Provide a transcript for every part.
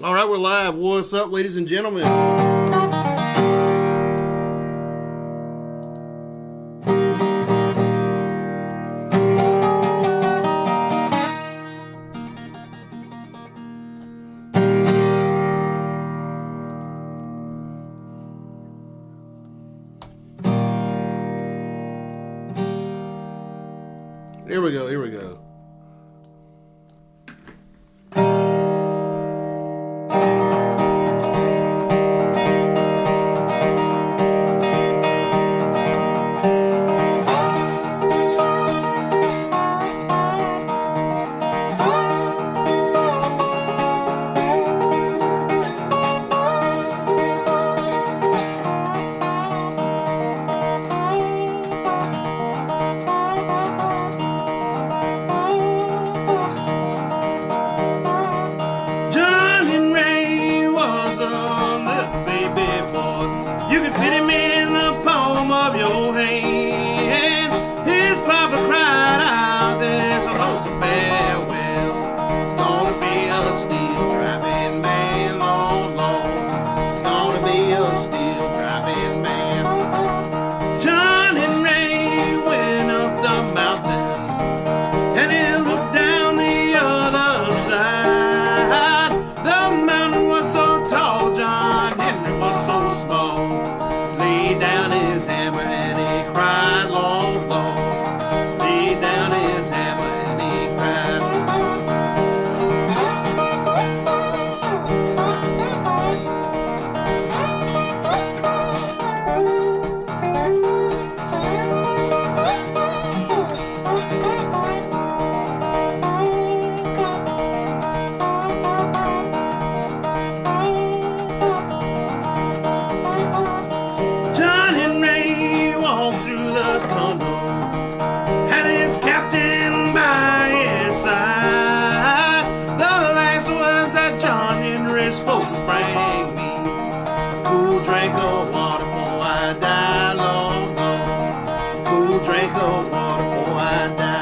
All right, we're live. What's up, ladies and gentlemen? Here we go. Here we go. John Henry was a little baby boy. You could fit him in the palm of your hand. His papa cried out, "There's a lonesome farewell. Gonna be a steel driving man, long, long. Gonna be a steel driving man." John Henry went up the mountain and he looked down the other side. The mountain was so tall, John Henry was so small. Laid down his hammer and he cried, long, long. Laid down his hammer and he cried. John Henry walked through the tunnel, had his captain by his side. The last words that John Henry spoke was, "Bring me a cool drink of water, before I die, long, long. A cool drink of water, before I die."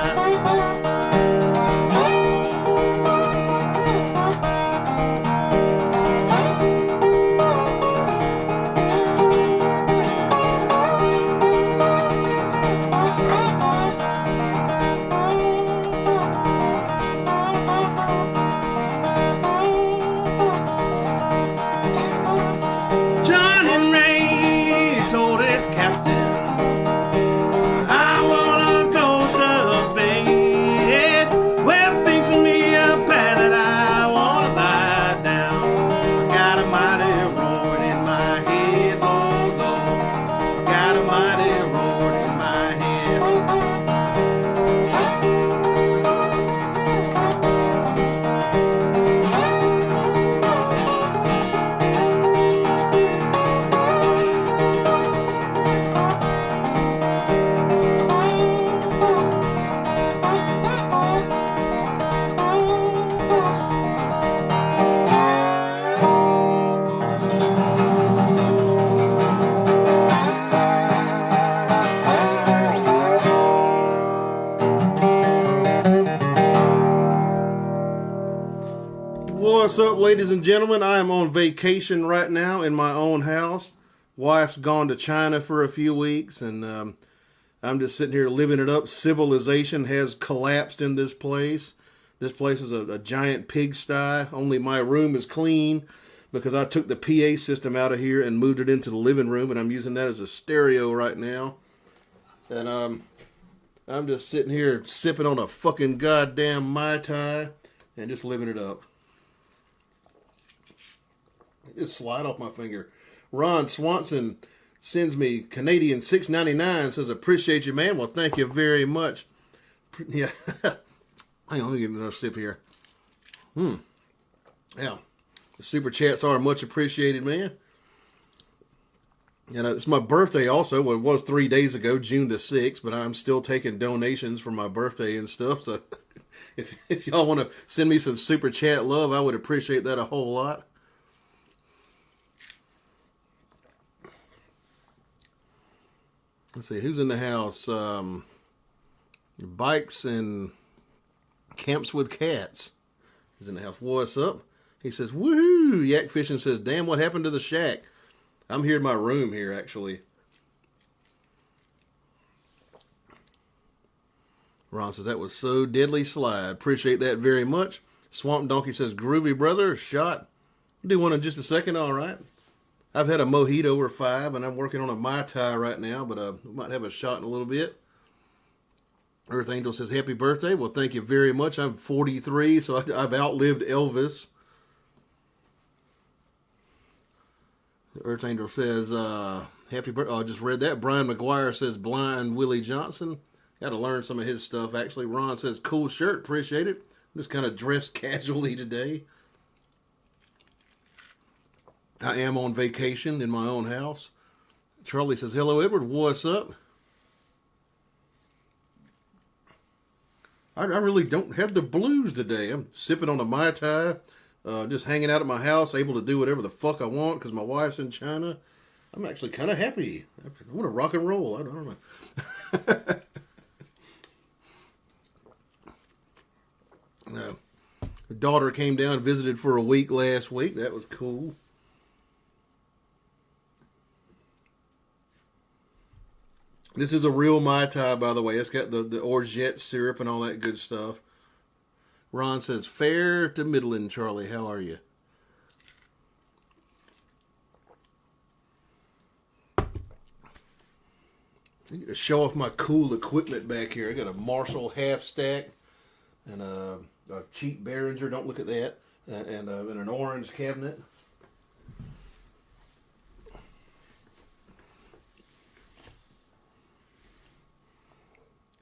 John Henry told his captain, "I wanna go to bed. Well, fix me a pad that I wanna lie down. I got a mighty roar in my head, Lord, Lord. Got a mighty roar in my head." What's up, ladies and gentlemen? I am on vacation right now in my own house. Wife's gone to China for a few weeks, and I'm just sitting here living it up. Civilization has collapsed in this place. This place is a giant pigsty. Only my room is clean because I took the PA system out of here and moved it into the living room, and I'm using that as a stereo right now. And I'm just sitting here sipping on a fucking goddamn Mai Tai and just living it up. It slide off my finger. Ron Swanson sends me Canadian $6.99. Says, "Appreciate you, man." Well, thank you very much. Yeah. Hang on, let me get another sip here. Yeah. The super chats are much appreciated, man. And it's my birthday also. Well, it was 3 days ago, June the 6th, but I'm still taking donations for my birthday and stuff. So if y'all want to send me some super chat love, I would appreciate that a whole lot. Let's see, who's in the house? Bikes and Camps with Cats is in the house. What's up? He says, woohoo! Yak Fishing says, damn, what happened to the shack? I'm here in my room here, actually. Ron says, that was so deadly slide. Appreciate that very much. Swamp Donkey says, groovy brother, shot. I'll do one in just a second, all right. I've had a mojito or 5, and I'm working on a Mai Tai right now, but I might have a shot in a little bit. Earth Angel says, happy birthday. Well, thank you very much. I'm 43, so I've outlived Elvis. Earth Angel says, happy birthday. Oh, I just read that. Brian McGuire says, blind Willie Johnson. Got to learn some of his stuff, actually. Ron says, cool shirt. Appreciate it. I'm just kind of dressed casually today. I am on vacation in my own house. Charlie says, hello, Edward. What's up? I really don't have the blues today. I'm sipping on a Mai Tai, just hanging out at my house, able to do whatever the fuck I want because my wife's in China. I'm actually kind of happy. I want to rock and roll. I don't know. No. Her daughter came down and visited for a week last week. That was cool. This is a real Mai Tai, by the way. It's got the orgeat syrup and all that good stuff. Ron says, fair to middling, Charlie. How are you? I get to show off my cool equipment back here. I got a Marshall half stack and a cheap Behringer. Don't look at that. And an orange cabinet.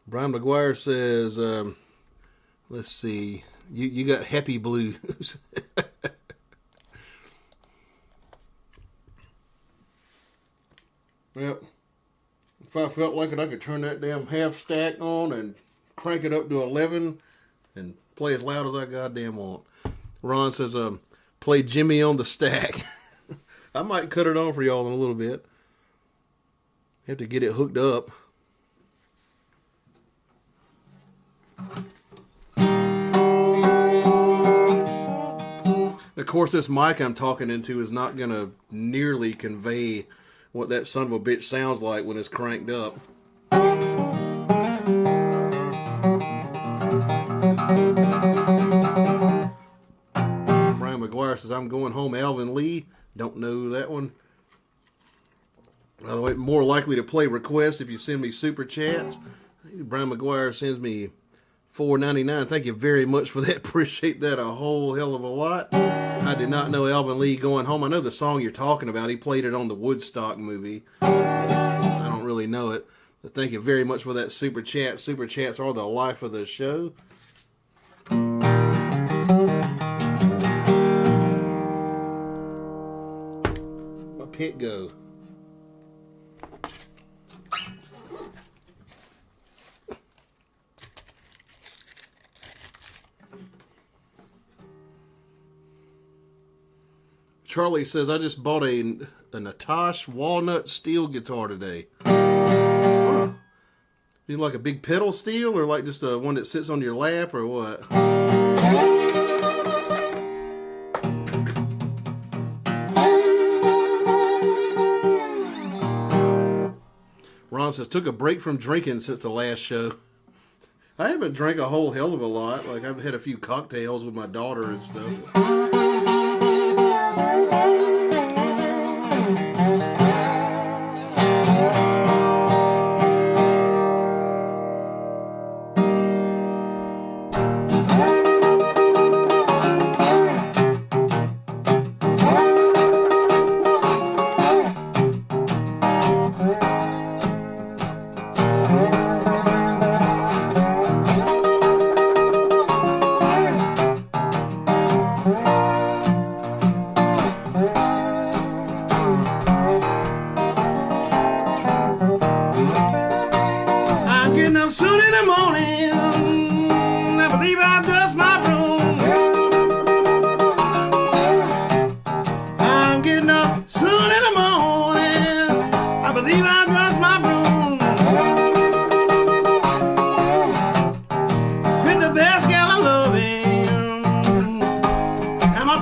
Brian McGuire says, let's see, you got happy blues. Yep. If I felt like it, I could turn that damn half stack on and crank it up to 11 and play as loud as I goddamn want. Ron says, play Jimmy on the stack. I might cut it on for y'all in a little bit. Have to get it hooked up. Of course, this mic I'm talking into is not going to nearly convey what that son of a bitch sounds like when it's cranked up. Brian McGuire says, I'm going home, Alvin Lee. Don't know that one. By the way, more likely to play requests if you send me super chats. Brian McGuire sends me $4.99. Thank you very much for that. Appreciate that a whole hell of a lot. I did not know Alvin Lee going home. I know the song you're talking about. He played it on the Woodstock movie. I don't really know it. But thank you very much for that super chat. Super chats are the life of the show. My pit go. Charlie says, I just bought a Natosh walnut steel guitar today. Huh. You like a big pedal steel or like just a one that sits on your lap or what? Ron says, took a break from drinking since the last show. I haven't drank a whole hell of a lot. Like I've had a few cocktails with my daughter and stuff.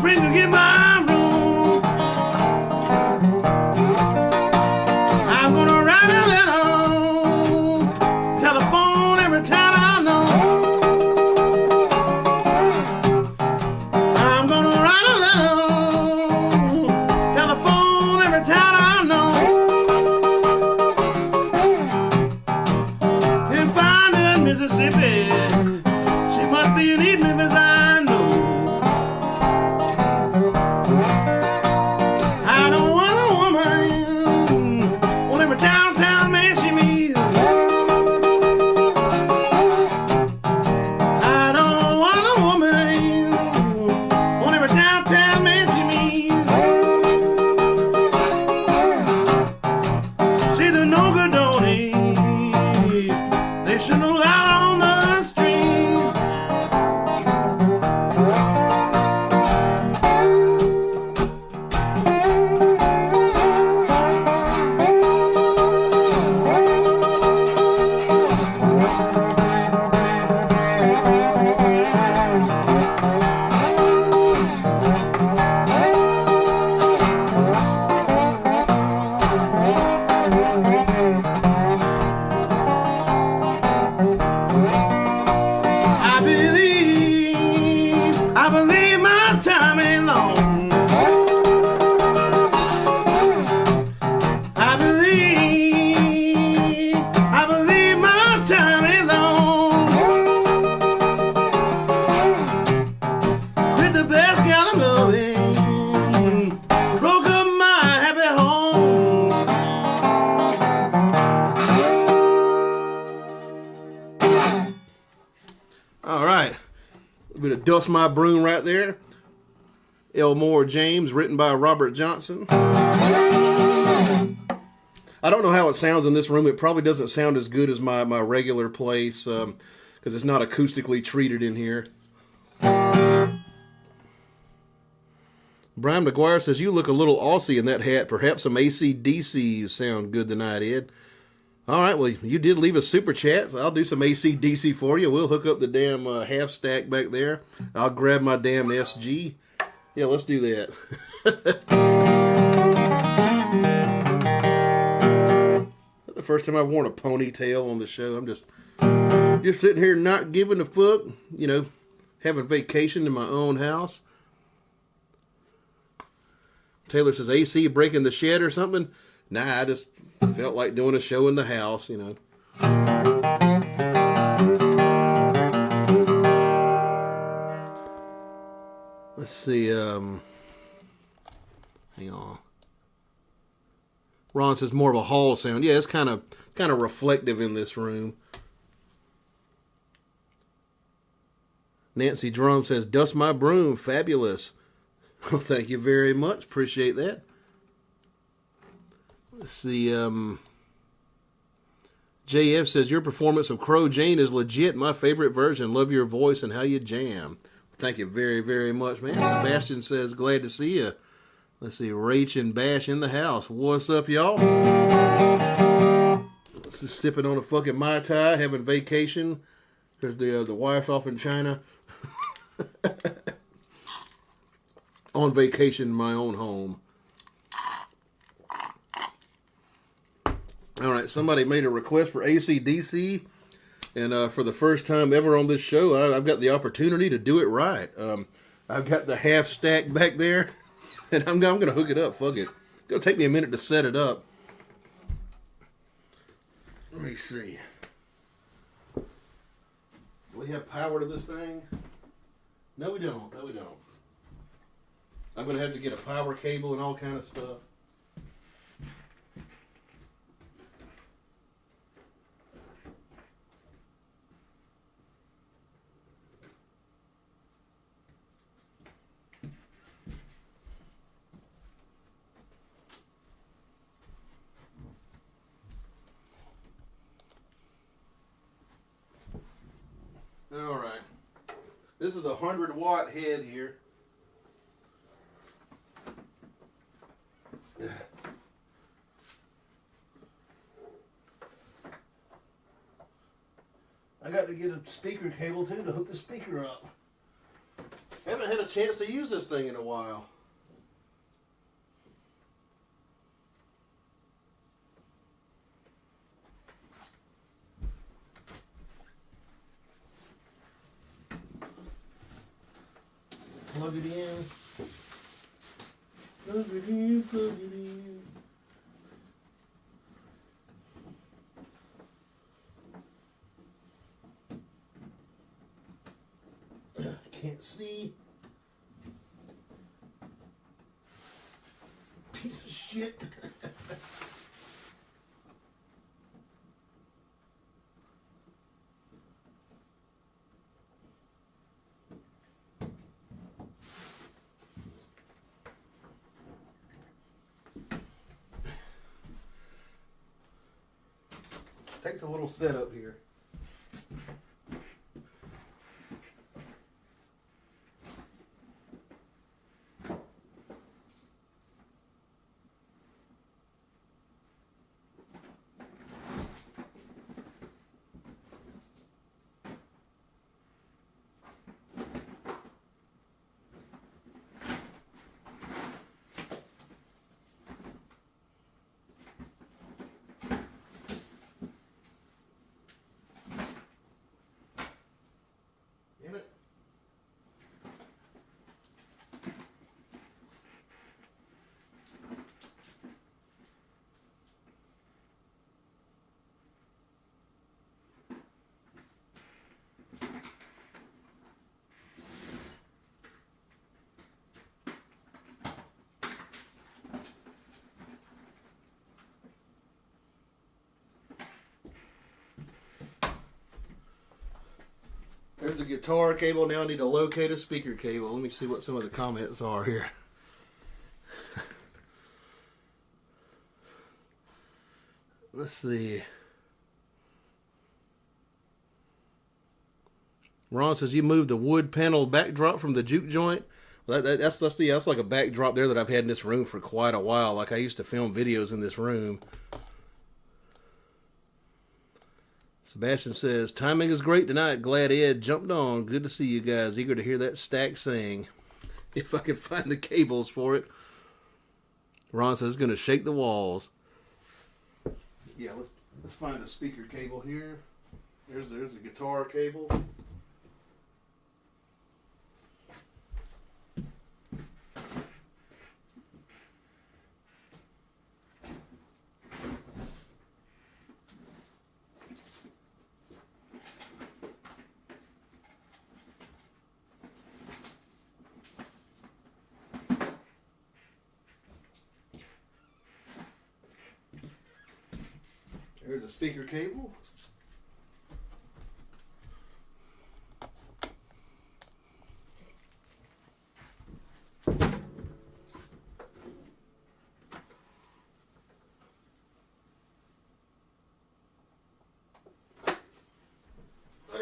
Friends leave me as I know. I don't want a woman on every downtown man she meets. I don't want a woman on every downtown man she meets. See, they're no good, don't they? They shouldn't allow on the street. I believe my time ain't long. I believe my time ain't long. With the best gal I'm loving, broke up my happy home. All right. A bit of Dust My Broom right there. Elmore James, written by Robert Johnson. I don't know how it sounds in this room. It probably doesn't sound as good as my regular place because it's not acoustically treated in here. Brian McGuire says, you look a little Aussie in that hat. Perhaps some AC/DC sound good tonight, Ed. All right, well, you did leave a super chat, so I'll do some AC/DC for you. We'll hook up the damn half stack back there. I'll grab my damn SG. Yeah, let's do that. That's the first time I've worn a ponytail on the show. I'm just sitting here not giving a fuck, you know, having vacation in my own house. Taylor says, AC breaking the shed or something? Nah, I just felt like doing a show in the house, you know. Let's see, hang on. Ron says more of a hall sound. Yeah, it's kind of reflective in this room. Nancy Drum says, dust my broom, fabulous. Well, thank you very much. Appreciate that. Let's see, JF says, your performance of Crow Jane is legit. My favorite version. Love your voice and how you jam. Thank you very, very much, man. Sebastian says, glad to see you. Let's see, Rach and Bash in the house. What's up, y'all? Just sipping on a fucking Mai Tai, having vacation. There's the wife's off in China. On vacation in my own home. All right, somebody made a request for AC/DC, and for the first time ever on this show, I've got the opportunity to do it right. I've got the half stack back there, and I'm going to hook it up. Fuck it. It's going to take me a minute to set it up. Let me see. Do we have power to this thing? No, we don't. No, we don't. I'm going to have to get a power cable and all kind of stuff. All right. This is a 100-watt head here. I got to get a speaker cable too to hook the speaker up. Haven't had a chance to use this thing in a while. Plug it in. Plug it in, plug it in. can't see. Piece of shit. Takes a little setup here. There's the guitar cable. Now I need to locate a speaker cable. Let me see what some of the comments are here. Let's see. Ron says you moved the wood panel backdrop from the juke joint. Well, that's like a backdrop there that I've had in this room for quite a while. Like I used to film videos in this room. Sebastian says, timing is great tonight. Glad Ed jumped on. Good to see you guys. Eager to hear that stack sing. If I can find the cables for it. Ron says, it's going to shake the walls. Yeah, let's find a speaker cable here. There's a guitar cable. There's a speaker cable.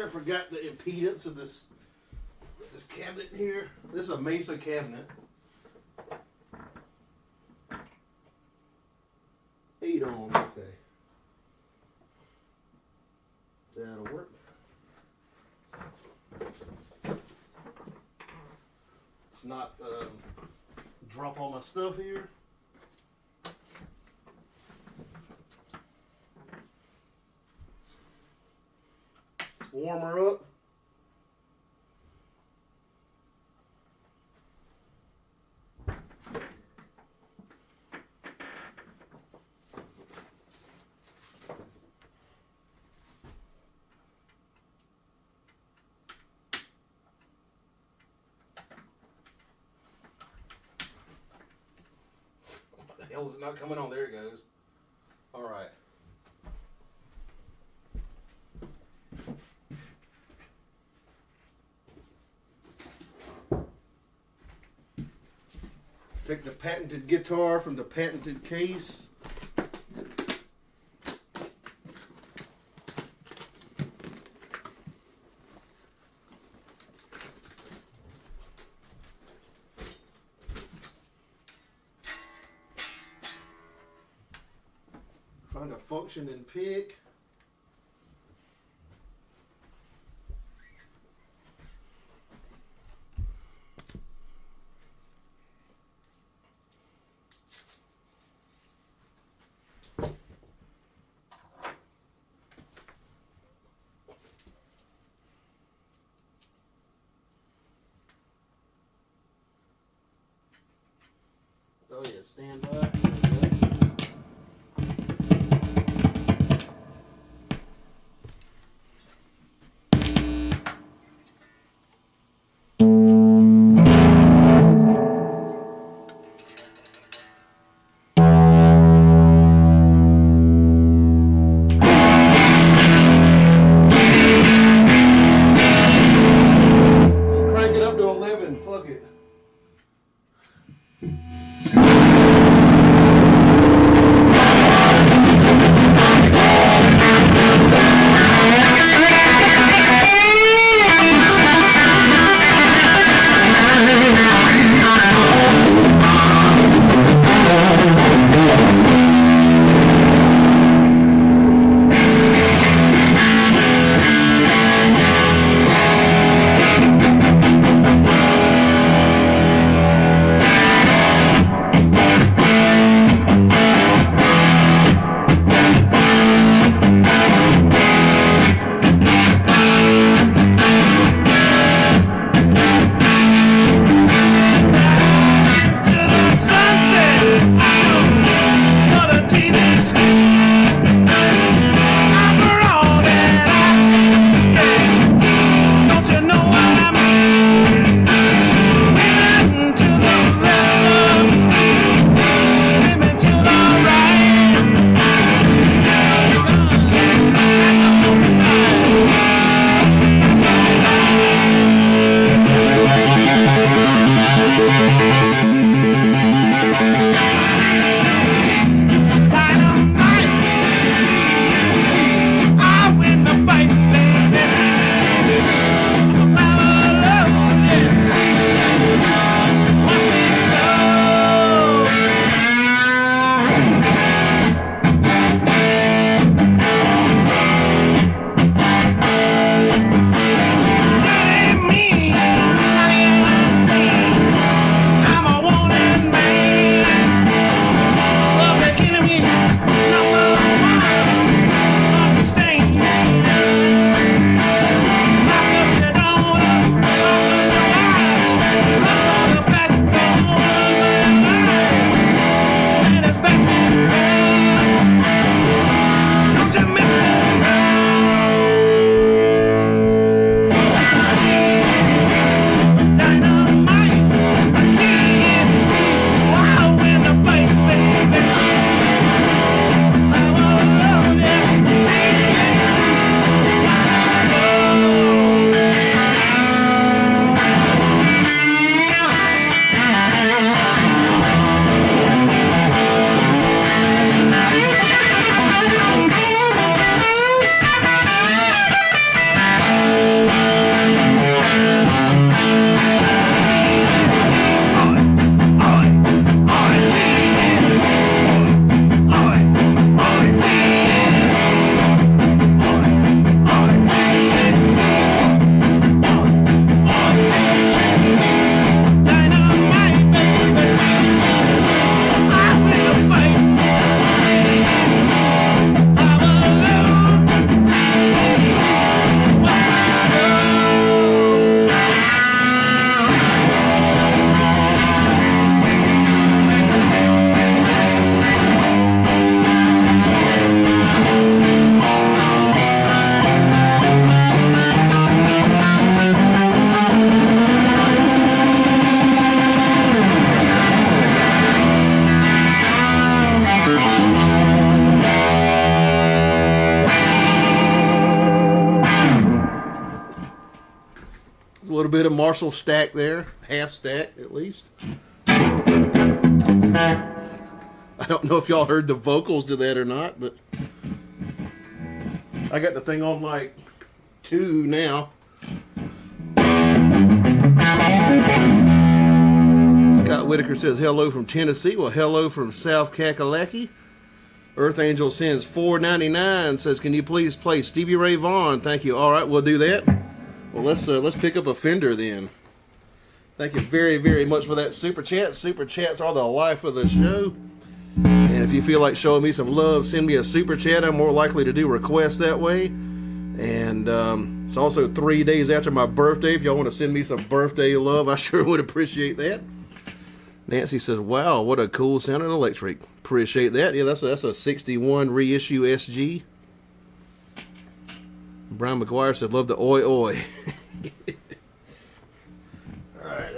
I forgot the impedance of this cabinet here. This is a Mesa cabinet. 8 ohms, okay. That'll work. Let's not drop all my stuff here. Warm her up. What the hell is it not coming on? There it goes. All right. Take the patented guitar from the patented case. Find a functioning pick. Oh yeah, stand by. it. A little bit of Marshall stack there, half stack at least. I don't know if y'all heard the vocals to that or not, but I got the thing on like 2 now. Scott Whitaker says hello from Tennessee. Well, hello from South Kakalaki. Earth Angel sends $4.99, says, can you please play Stevie Ray Vaughan? Thank you. All right, we'll do that. Well, let's pick up a Fender then. Thank you very, very much for that super chat. Super chats are the life of the show. And if you feel like showing me some love, send me a super chat. I'm more likely to do requests that way. And it's also 3 days after my birthday. If y'all want to send me some birthday love, I sure would appreciate that. Nancy says, wow, what a cool sounding electric. Appreciate that. Yeah, that's a 61 reissue SG. Brian McGuire said, love the oi oi. All right.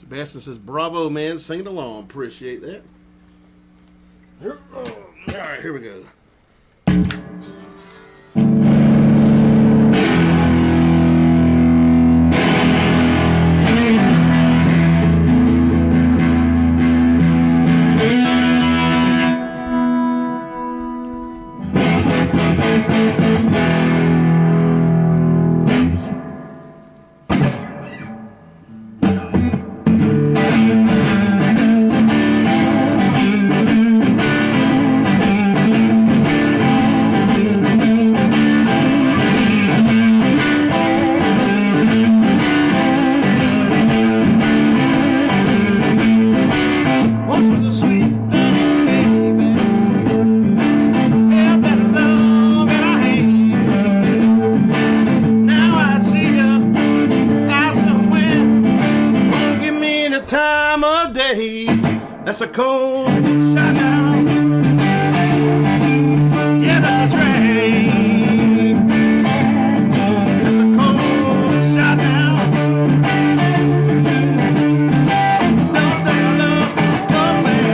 Sebastian says, bravo, man. Sing it along. Appreciate that. All right, here we go. That's a cold shot down. Yeah, that's a train. That's a cold shot down. Don't let love go away.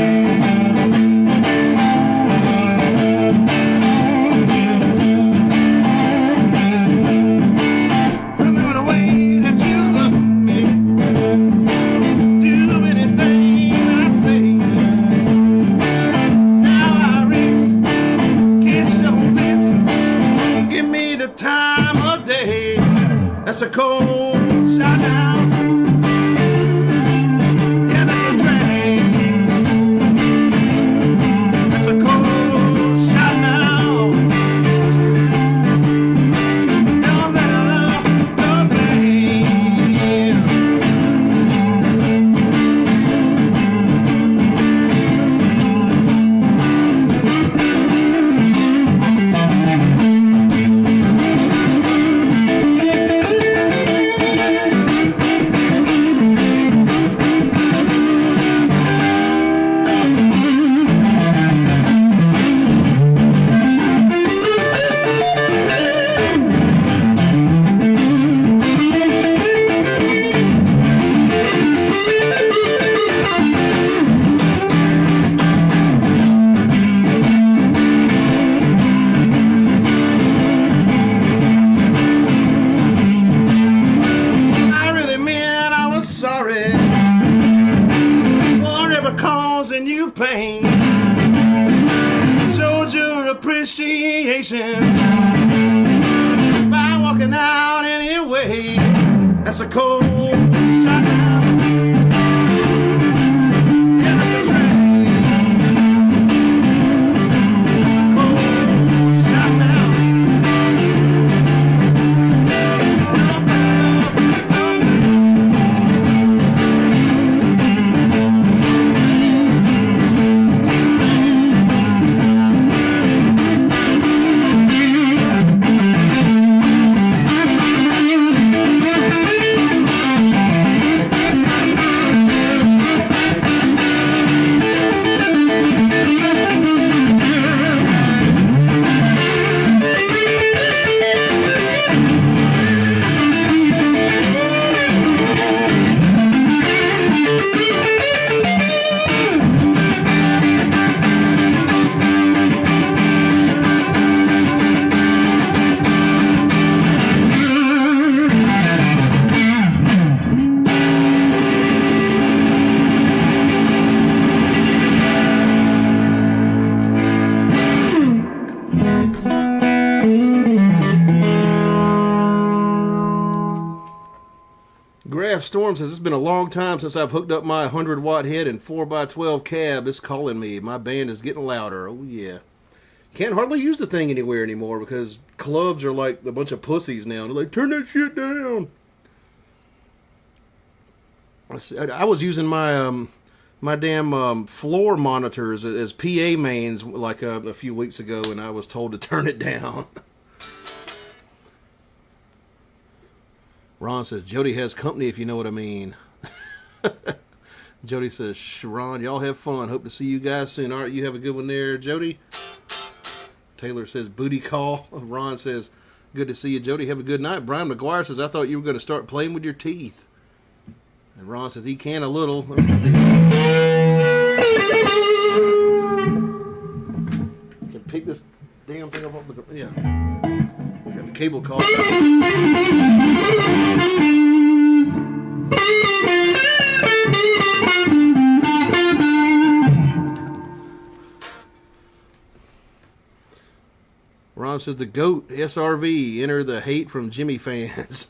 Remember the way that you love me. Do anything that I say. Time of day, that's a cold shot down. Yeah, that's a train. That's a cold shot down. Don't let love go away. Sorry for ever causing you pain. Showed your appreciation by walking out anyway. That's a cold shot down. Yeah, that's a train. That's a cold shot down. Graph Storm says, it's been a long time since I've hooked up my 100-watt head and 4x12 cab. It's calling me. My band is getting louder. Oh, yeah. Can't hardly use the thing anywhere anymore because clubs are like a bunch of pussies now. They're like, turn that shit down. I was using my my damn floor monitors as PA mains like a few weeks ago, and I was told to turn it down. Ron says, Jody has company, if you know what I mean. Jody says, Ron, y'all have fun. Hope to see you guys soon. All right, you have a good one there, Jody. Taylor says, booty call. Ron says, good to see you, Jody. Have a good night. Brian McGuire says, I thought you were going to start playing with your teeth. And Ron says he can a little. Let me see. Can pick this damn thing up off the. Yeah. Got the cable car. Ron says the GOAT SRV enter the hate from Jimmy fans.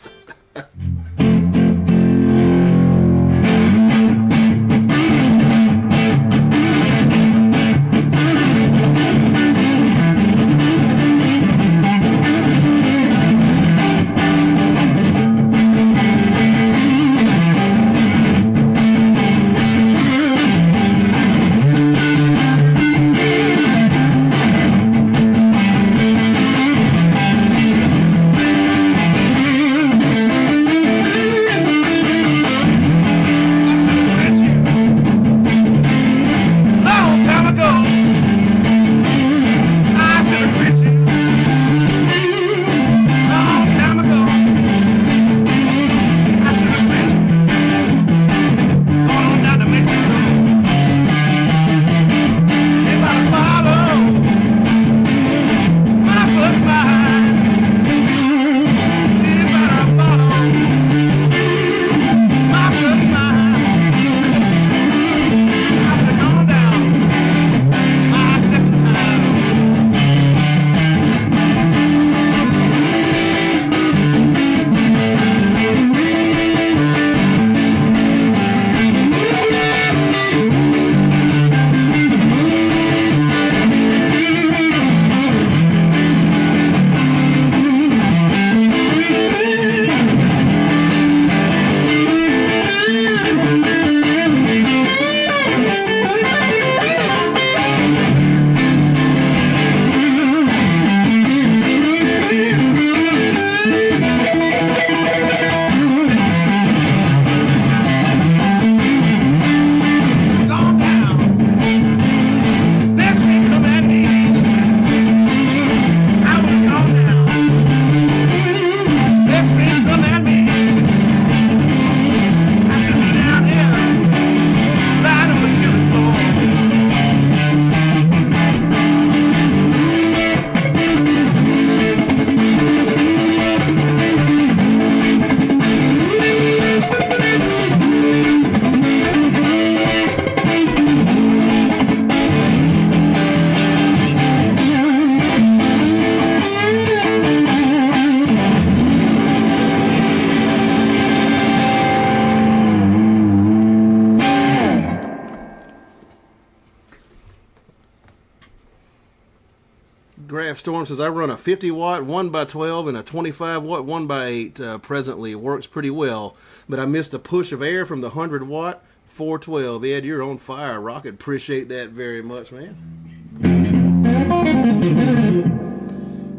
Storm says I run a 50 watt 1x12 and a 25 watt 1x8 presently. It works pretty well, but I missed a push of air from the 100 watt 412. Ed, you're on fire, Rocket. Appreciate that very much, man.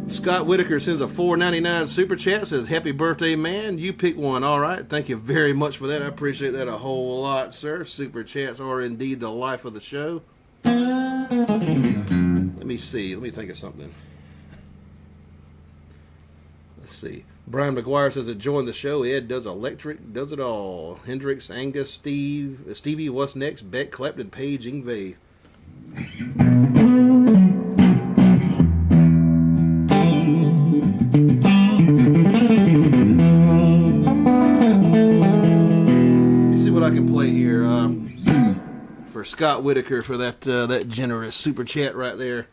Scott Whitaker sends a $4.99 super chat. Says happy birthday, man. You pick one. All right, thank you very much for that. I appreciate that a whole lot, sir. Super chats are indeed the life of the show. Let me see. Let me think of something. Let's see. Brian McGuire says, enjoying the show. Ed does electric, does it all. Hendrix, Angus, Stevie, what's next? Beck, Clapton, Page, Ingve. Let me see what I can play here for Scott Whitaker for that generous super chat right there.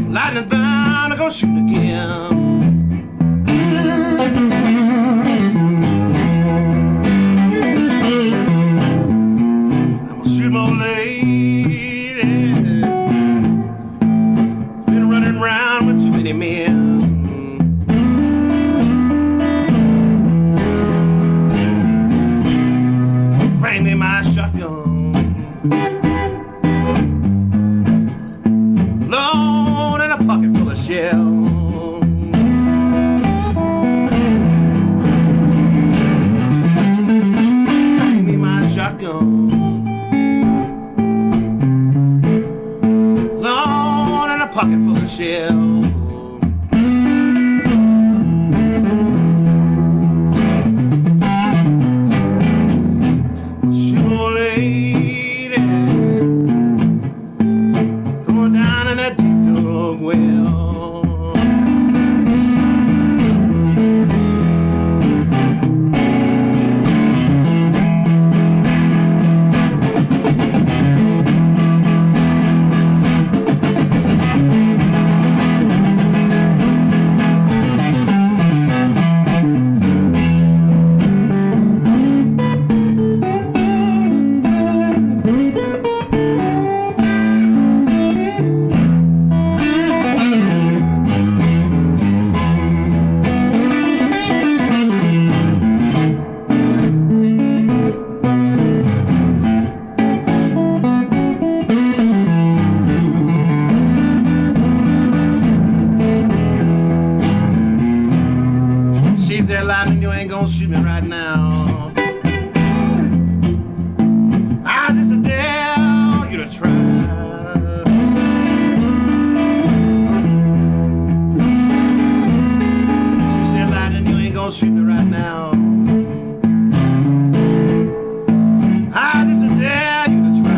Lightning bound to go go shooting again. I'm gonna shoot my lady. Been running around with too many men. Bring me my shotgun. Load in a pocket full of shells. Bring me my shotgun. Load in a pocket full of shells. That lightning, you ain't gonna shoot me right now. I just dare you to try. She said, lightning, you ain't gonna shoot me right now. I just dare you to try.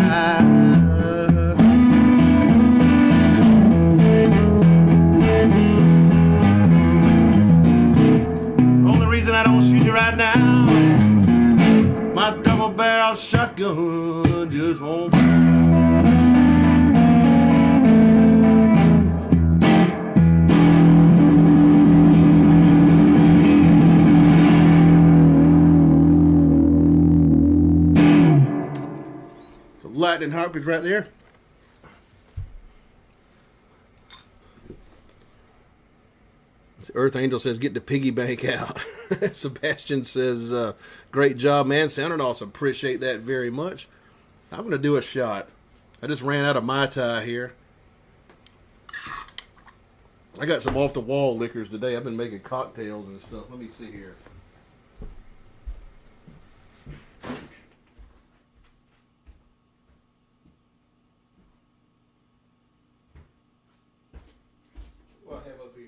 I don't shoot you right now. My double-barrel shotgun just won't fire. So Lightning Hopkins right there. Earth Angel says, get the piggy bank out. Sebastian says, great job, man. Sounded awesome. Appreciate that very much. I'm going to do a shot. I just ran out of Mai Tai here. I got some off-the-wall liquors today. I've been making cocktails and stuff. Let me see here. What do I have up here?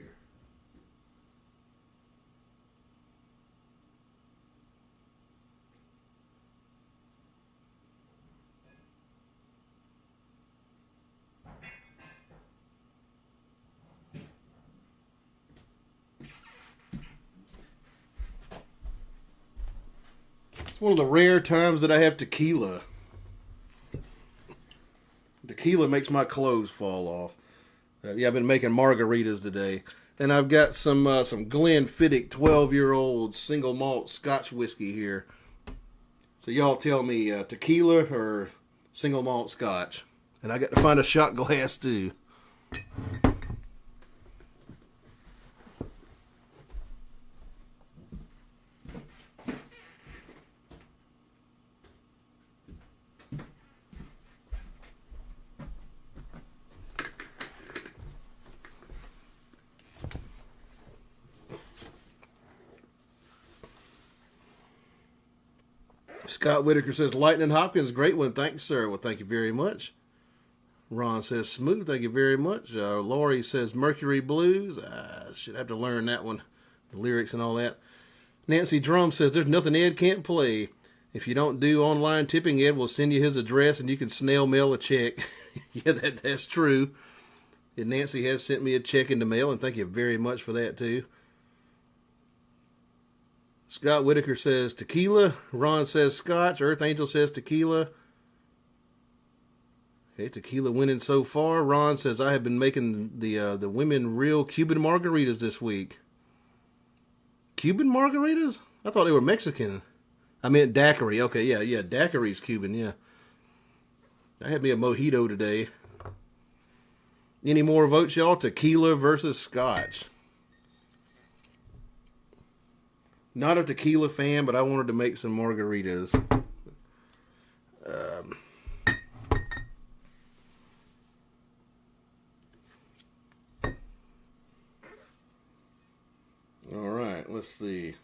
One of the rare times that I have tequila. Tequila makes my clothes fall off. Yeah, I've been making margaritas today. And I've got some Glenfiddich 12-year-old single malt Scotch whiskey here. So y'all tell me tequila or single malt Scotch. And I got to find a shot glass too. Scott Whitaker says, Lightning Hopkins, great one. Thanks, sir. Well, thank you very much. Ron says, smooth. Thank you very much. Lori says, Mercury Blues. Should have to learn that one. The lyrics and all that. Nancy Drum says, there's nothing Ed can't play. If you don't do online tipping, Ed will send you his address and you can snail mail a check. Yeah, that's true. And Nancy has sent me a check in the mail, and thank you very much for that, too. Scott Whitaker says tequila. Ron says Scotch. Earth Angel says tequila. Okay, tequila winning so far. Ron says, I have been making the women real Cuban margaritas this week. Cuban margaritas? I thought they were Mexican. I meant daiquiri. Okay, yeah, daiquiri's Cuban, yeah. I had me a mojito today. Any more votes, y'all? Tequila versus scotch. Not a tequila fan, but I wanted to make some margaritas. All right, let's see.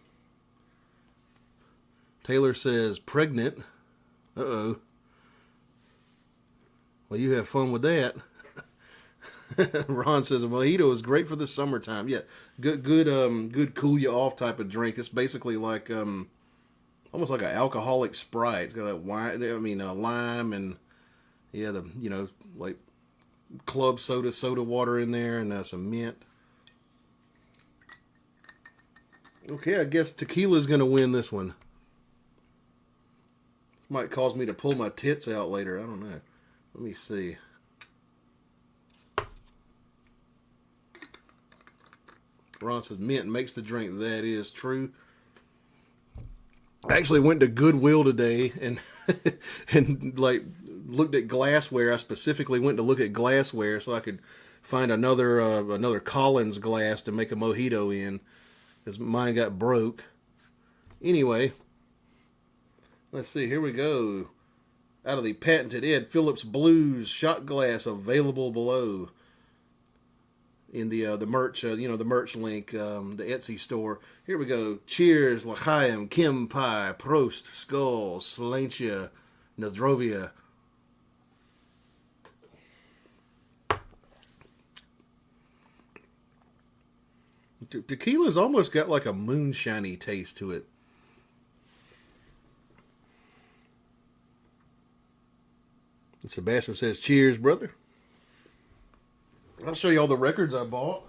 Taylor says, pregnant. Uh-oh. Well, you have fun with that. Ron says a mojito is great for the summertime. Yeah, good cool you off type of drink. It's basically like almost like an alcoholic Sprite. It's got that wine. I mean, lime and yeah, like club soda water in there, and some mint. Okay, I guess tequila's gonna win this one. This might cause me to pull my tits out later. I don't know. Let me see. Ron says mint makes the drink. That is true. I actually went to Goodwill today and and like looked at glassware. I specifically went to look at glassware so I could find another Collins glass to make a mojito in, because mine got broke. Anyway, let's see. Here we go. Out of the patented Ed Phillips Blues shot glass, available below in the merch, the merch link, the Etsy store. Here we go. Cheers, L'chaim, Kim Pai, Prost, Skol, Slantia, Nazdrovia. Tequila's almost got like a moonshiny taste to it. And Sebastian says, cheers, brother. I'll show you all the records I bought.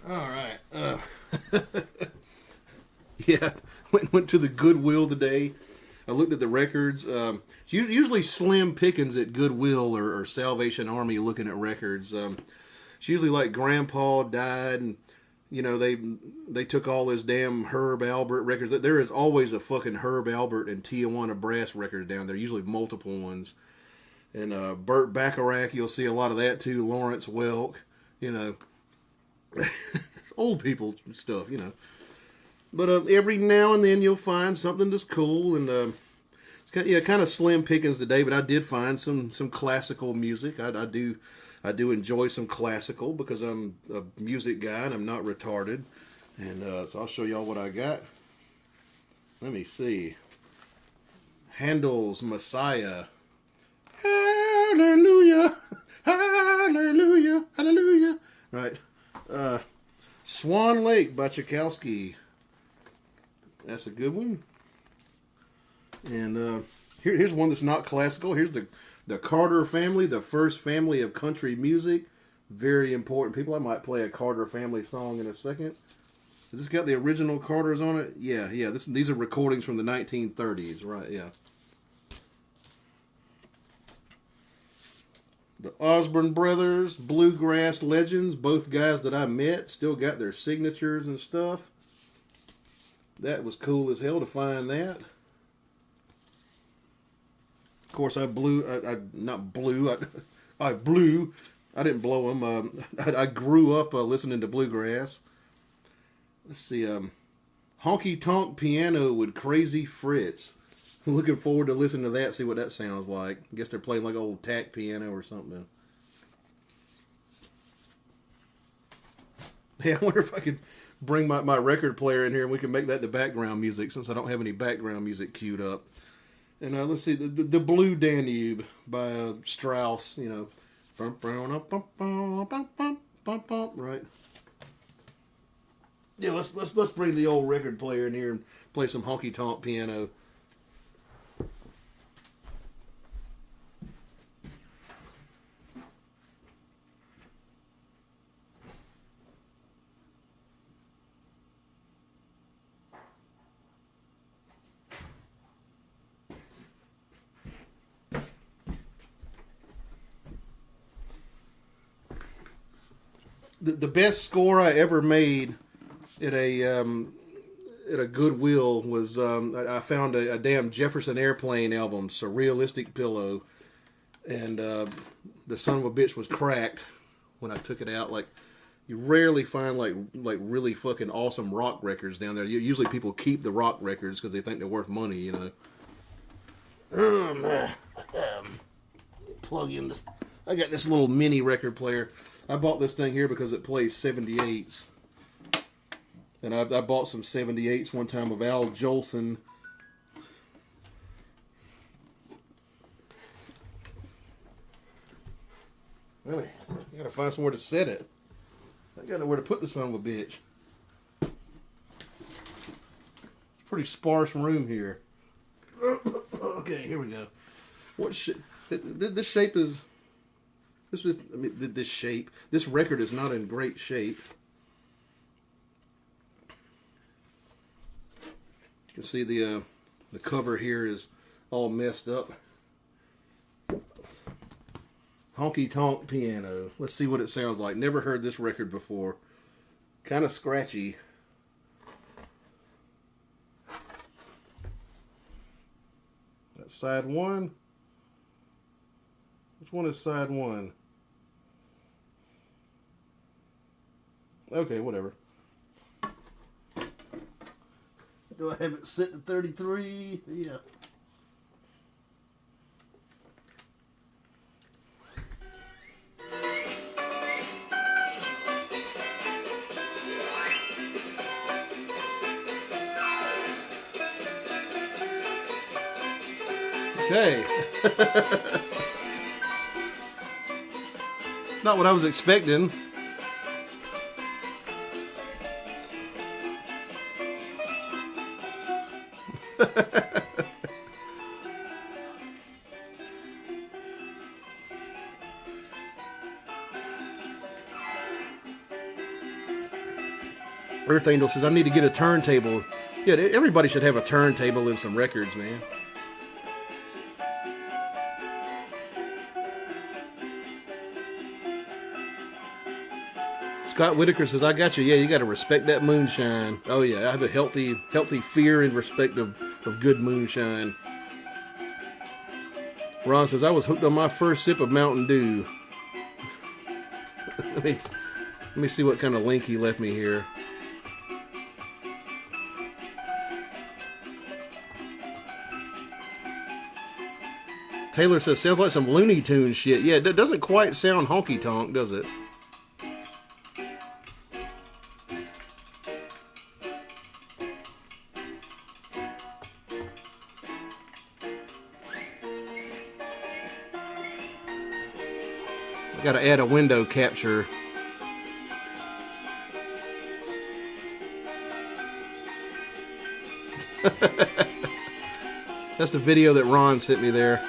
All right. Yeah, went to the Goodwill today. I looked at the records. Usually slim pickings at Goodwill or Salvation Army looking at records. It's usually like Grandpa died and, they took all his damn Herb Alpert records. There is always a fucking Herb Alpert and Tijuana Brass records down there, usually multiple ones. And Burt Bacharach, you'll see a lot of that too. Lawrence Welk, old people stuff, But every now and then you'll find something that's cool, and it's kind of slim pickings today. But I did find some classical music. I do enjoy some classical because I'm a music guy and I'm not retarded. And so I'll show y'all what I got. Let me see. Handel's Messiah. Hallelujah, hallelujah, hallelujah. Right. Swan Lake by Tchaikovsky. That's a good one. And here's one that's not classical. Here's the Carter family, the first family of country music. Very important people. I might play a Carter family song in a second. Has this got the original Carters on it? Yeah. These are recordings from the 1930s, right? Yeah. The Osborne Brothers, bluegrass legends, both guys that I met, still got their signatures and stuff. That was cool as hell to find that. Of course, I blew. I didn't blow them. I grew up listening to bluegrass. Let's see. Honky Tonk Piano with Crazy Fritz. Looking forward to listening to that, see what that sounds like. I guess they're playing like old tack piano or something. Yeah, I wonder if I could bring my record player in here and we can make that the background music, since I don't have any background music queued up. And let's see, the Blue Danube by Strauss, Right. Yeah, let's bring the old record player in here and play some honky tonk piano. The best score I ever made at a Goodwill was I found a damn Jefferson Airplane album, Surrealistic Pillow, and the son of a bitch was cracked when I took it out. Like, you rarely find like really fucking awesome rock records down there. Usually people keep the rock records because they think they're worth money, you know. Plug in this. I got this little mini record player. I bought this thing here because it plays 78s. And I bought some 78s one time of Al Jolson. Anyway, I gotta find somewhere to set it. I gotta know where to put this son of a bitch. It's a pretty sparse room here. Okay, here we go. What this shape is... This shape. This record is not in great shape. You can see the cover here is all messed up. Honky tonk piano. Let's see what it sounds like. Never heard this record before. Kind of scratchy. That's side one. Which one is side one? Okay, whatever. Do I have it set to 33? Yeah. Okay. Not what I was expecting. Earth Angel says, I need to get a turntable. Yeah, everybody should have a turntable and some records, man. Scott Whitaker says, I got you. Yeah, you got to respect that moonshine. Oh, yeah, I have a healthy fear and respect of good moonshine. Ron says, I was hooked on my first sip of Mountain Dew. Let me see what kind of link he left me here. Taylor says, sounds like some Looney Tunes shit. Yeah, that doesn't quite sound honky tonk, does it? Got to add a window capture. That's the video that Ron sent me there.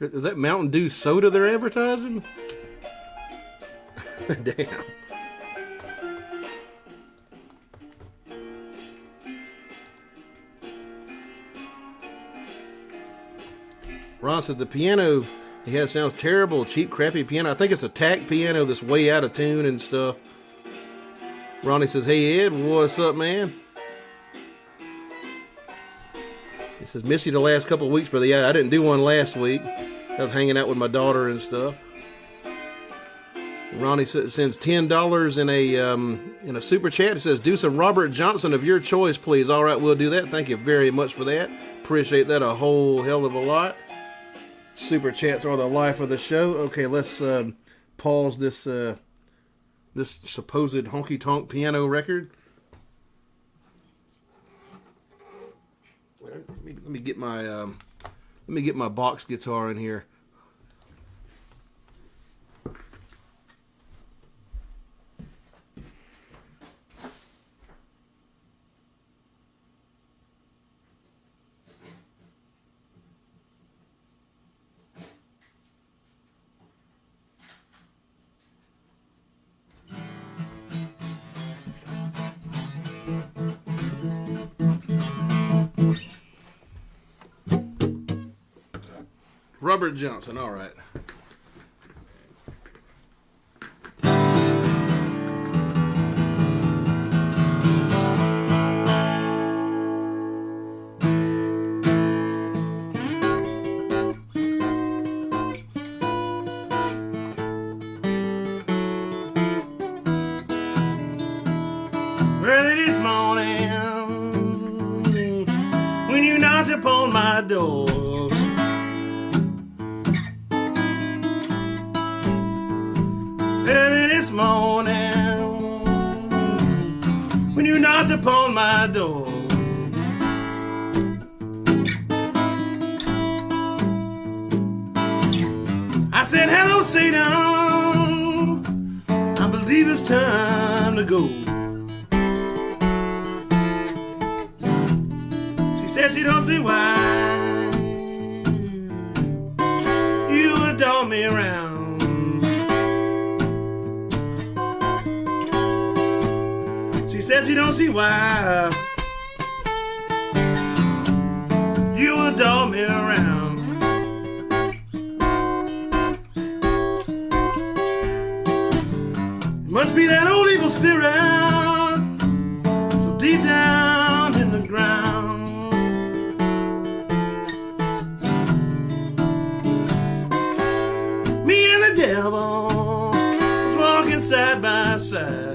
Is that Mountain Dew soda they're advertising? Damn. Ron said the piano he has sounds terrible, cheap, crappy piano. I think it's a tack piano that's way out of tune and stuff. Ronnie says, hey Ed, what's up, man? He says, miss you the last couple of weeks, brother. Yeah, I didn't do one last week. I was hanging out with my daughter and stuff. Ronnie sends $10 in a super chat. It says, do some Robert Johnson of your choice, please. All right, we'll do that. Thank you very much for that. Appreciate that a whole hell of a lot. Super chats are the life of the show. Okay, let's pause this this supposed honky tonk piano record. Let me get my box guitar in here. Robert Johnson, all right. Early this morning, when you knocked upon my door, early this morning, when you knocked upon my door, I said, hello, Satan, I believe it's time to go. She said she don't see why you would dog me around. She says you don't see why you would dog me around. It must be that old evil spirit so deep down in the ground. Me and the devil walking side by side.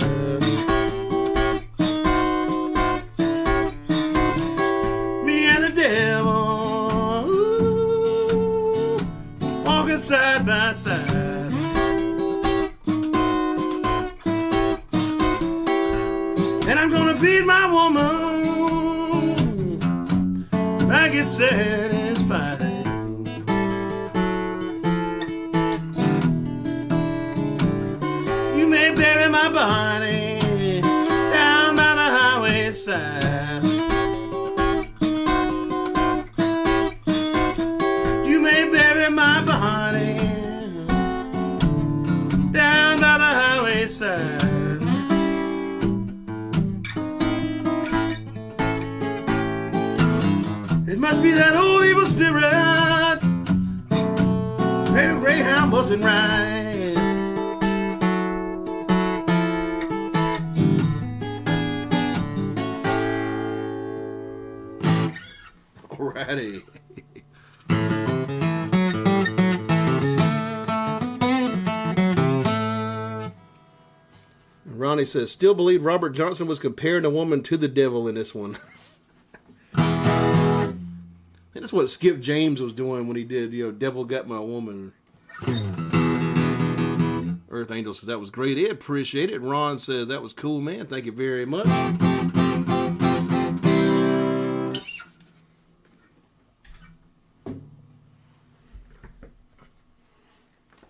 Side by side, and I'm gonna beat my woman. I get satisfied. You may bury my body down by the highway side. You may bury my body down by the highway side. It must be that old evil spirit. Maybe Greyhound wasn't right. Alrighty. Ronnie says, still believe Robert Johnson was comparing a woman to the devil in this one. I think that's what Skip James was doing when he did, Devil Got My Woman. Earth Angel says, that was great. I appreciate it. Ron says, that was cool, man. Thank you very much. I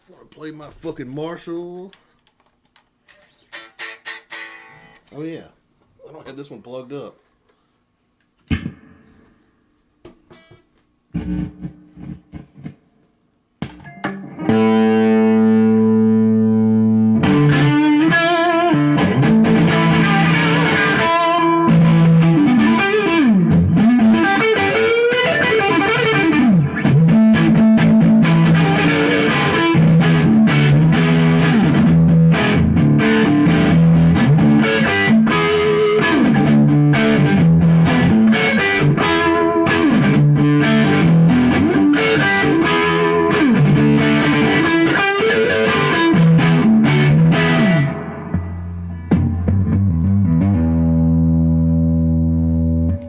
want to play my fucking Marshall. Oh yeah, I don't have this one plugged up.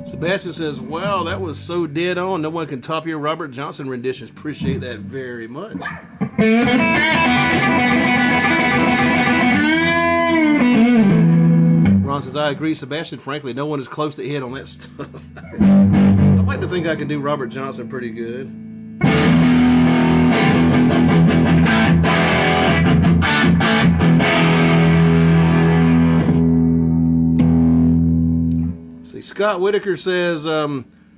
Sebastian says, wow, that was so dead on. No one can top your Robert Johnson renditions. Appreciate that very much. Don says, I agree, Sebastian. Frankly, no one is close to hit on that stuff. I like to think I can do Robert Johnson pretty good. See, Scott Whitaker says,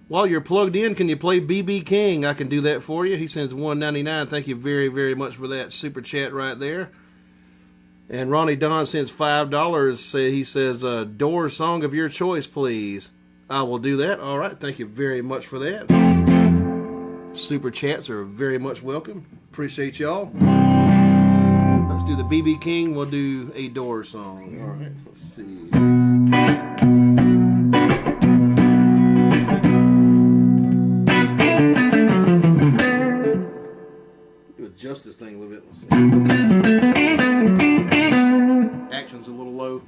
while you're plugged in, can you play B.B. King? I can do that for you. He sends $1.99. Thank you very, very much for that super chat right there. And Ronnie Don sends $5. He says, Doors song of your choice, please. I will do that. All right. Thank you very much for that. Super chats are very much welcome. Appreciate y'all. Let's do the B.B. King. We'll do a Doors song. All right. Let's see. Adjust this thing a little bit. Let's see. Action's a little low.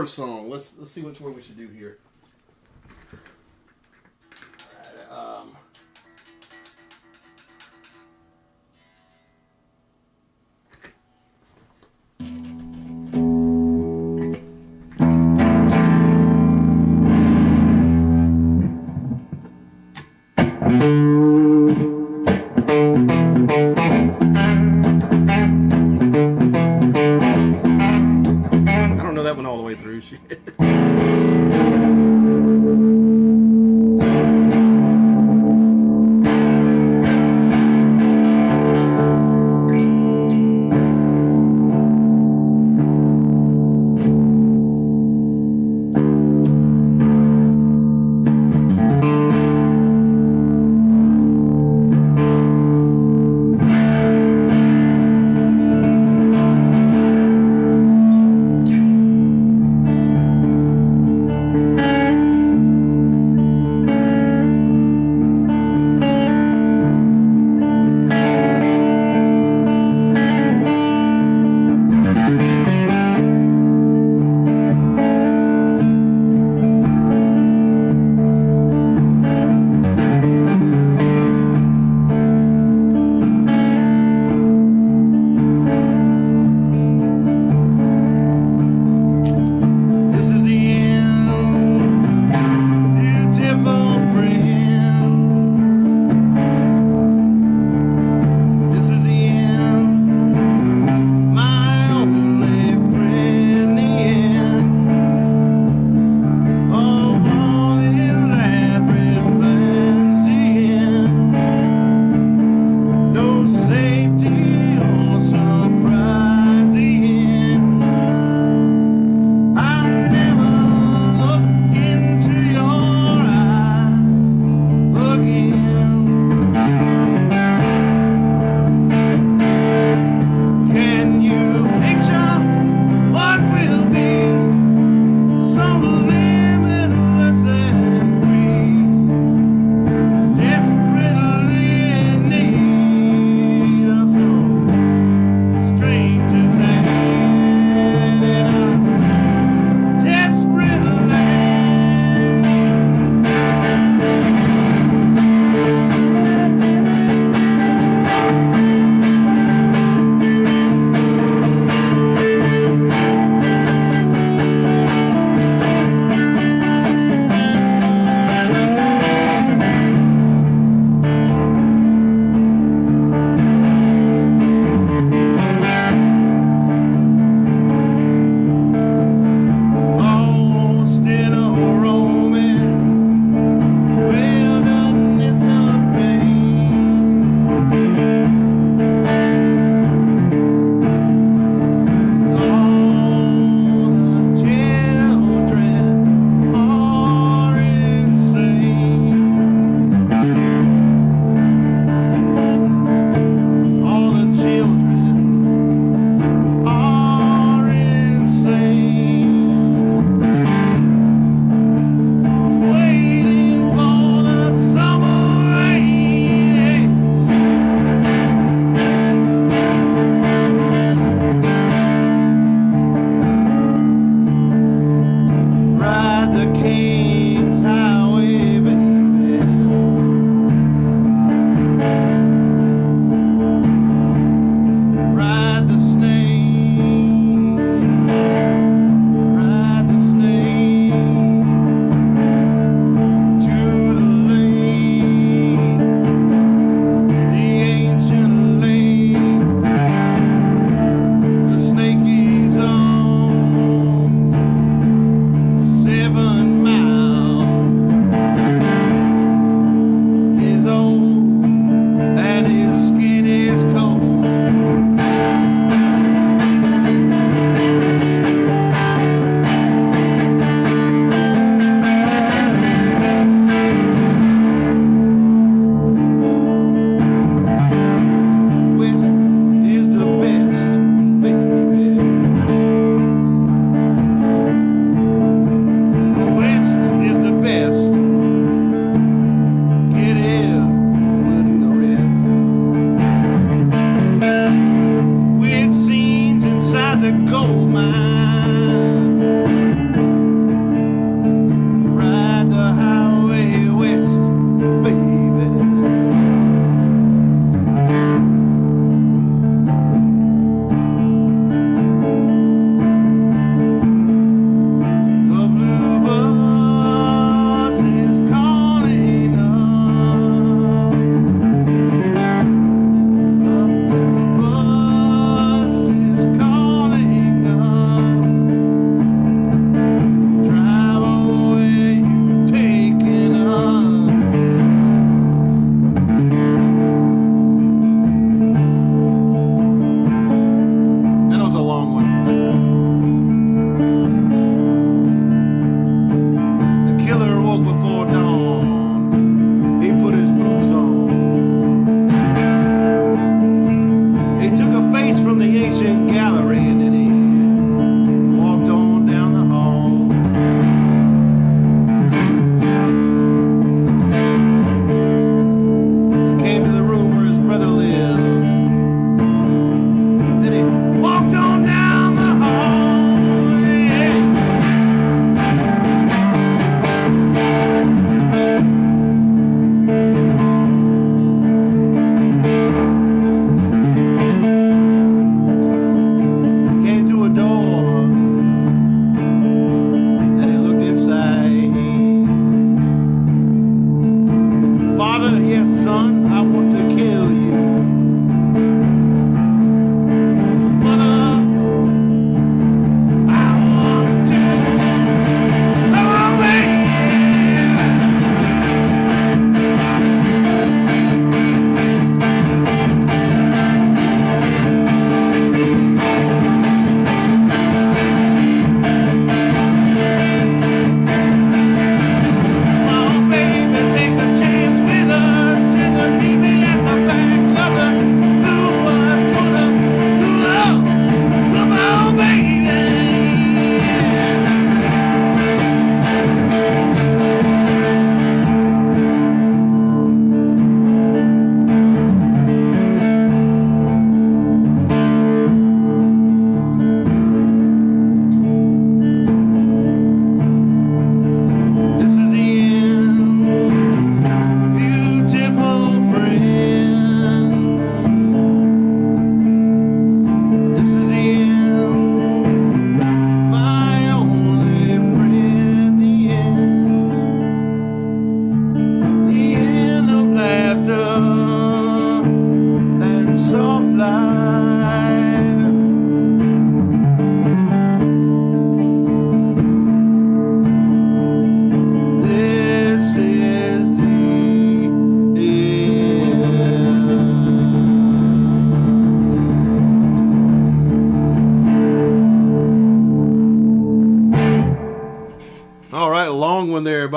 song. Let's see which one we should do here. All right, I don't know that one all the way through. Shit.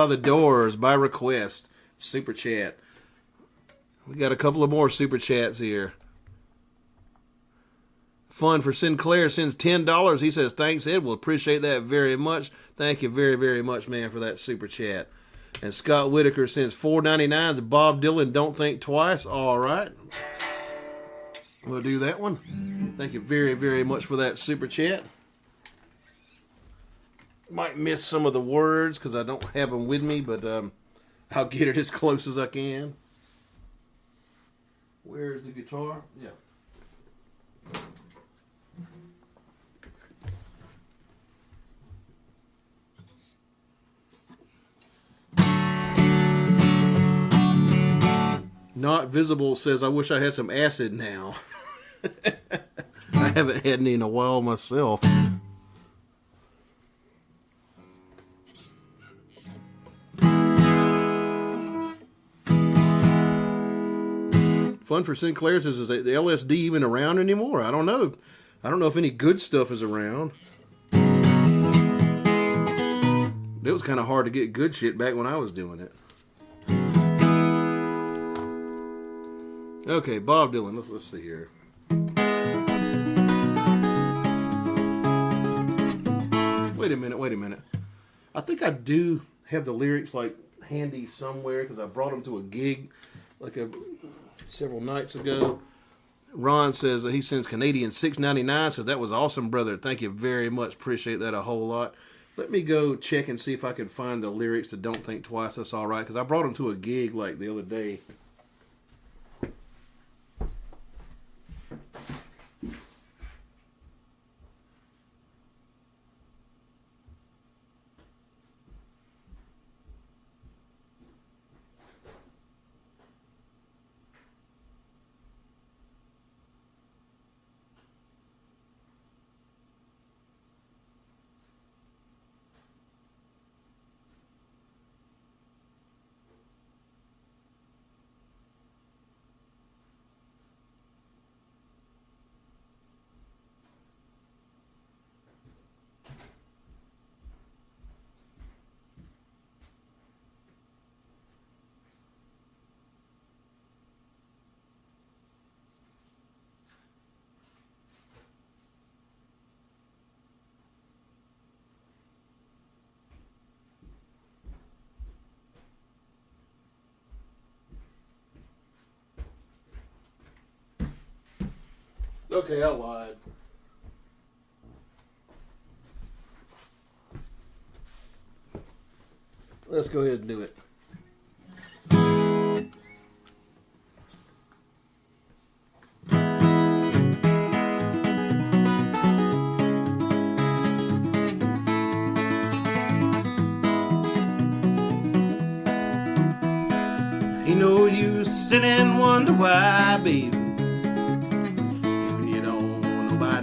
by the Doors by request. Super chat. We got a couple of more super chats here. Fun for Sinclair sends $10. He says, thanks, Ed. We'll appreciate that very much. Thank you very, very much, man, for that super chat. And Scott Whitaker sends $4.99. Bob Dylan, Don't Think Twice. All right. We'll do that one. Thank you very, very much for that super chat. Might miss some of the words because I don't have them with me, but I'll get it as close as I can. Where's the guitar? Yeah. Not Visible says, I wish I had some acid now. I haven't had any in a while myself. Fun for Sinclair says, is the LSD even around anymore? I don't know. I don't know if any good stuff is around. It was kind of hard to get good shit back when I was doing it. Okay, Bob Dylan. Let's see here. Wait a minute. I think I do have the lyrics like handy somewhere because I brought them to a gig like several nights ago. Ron says he sends Canadian $6.99. Says that was awesome, brother. Thank you very much. Appreciate that a whole lot. Let me go check and see if I can find the lyrics to Don't Think Twice. That's all right because I brought them to a gig like the other day. Okay, I lied. Let's go ahead and do it. Ain't no use to sit and wonder why, baby.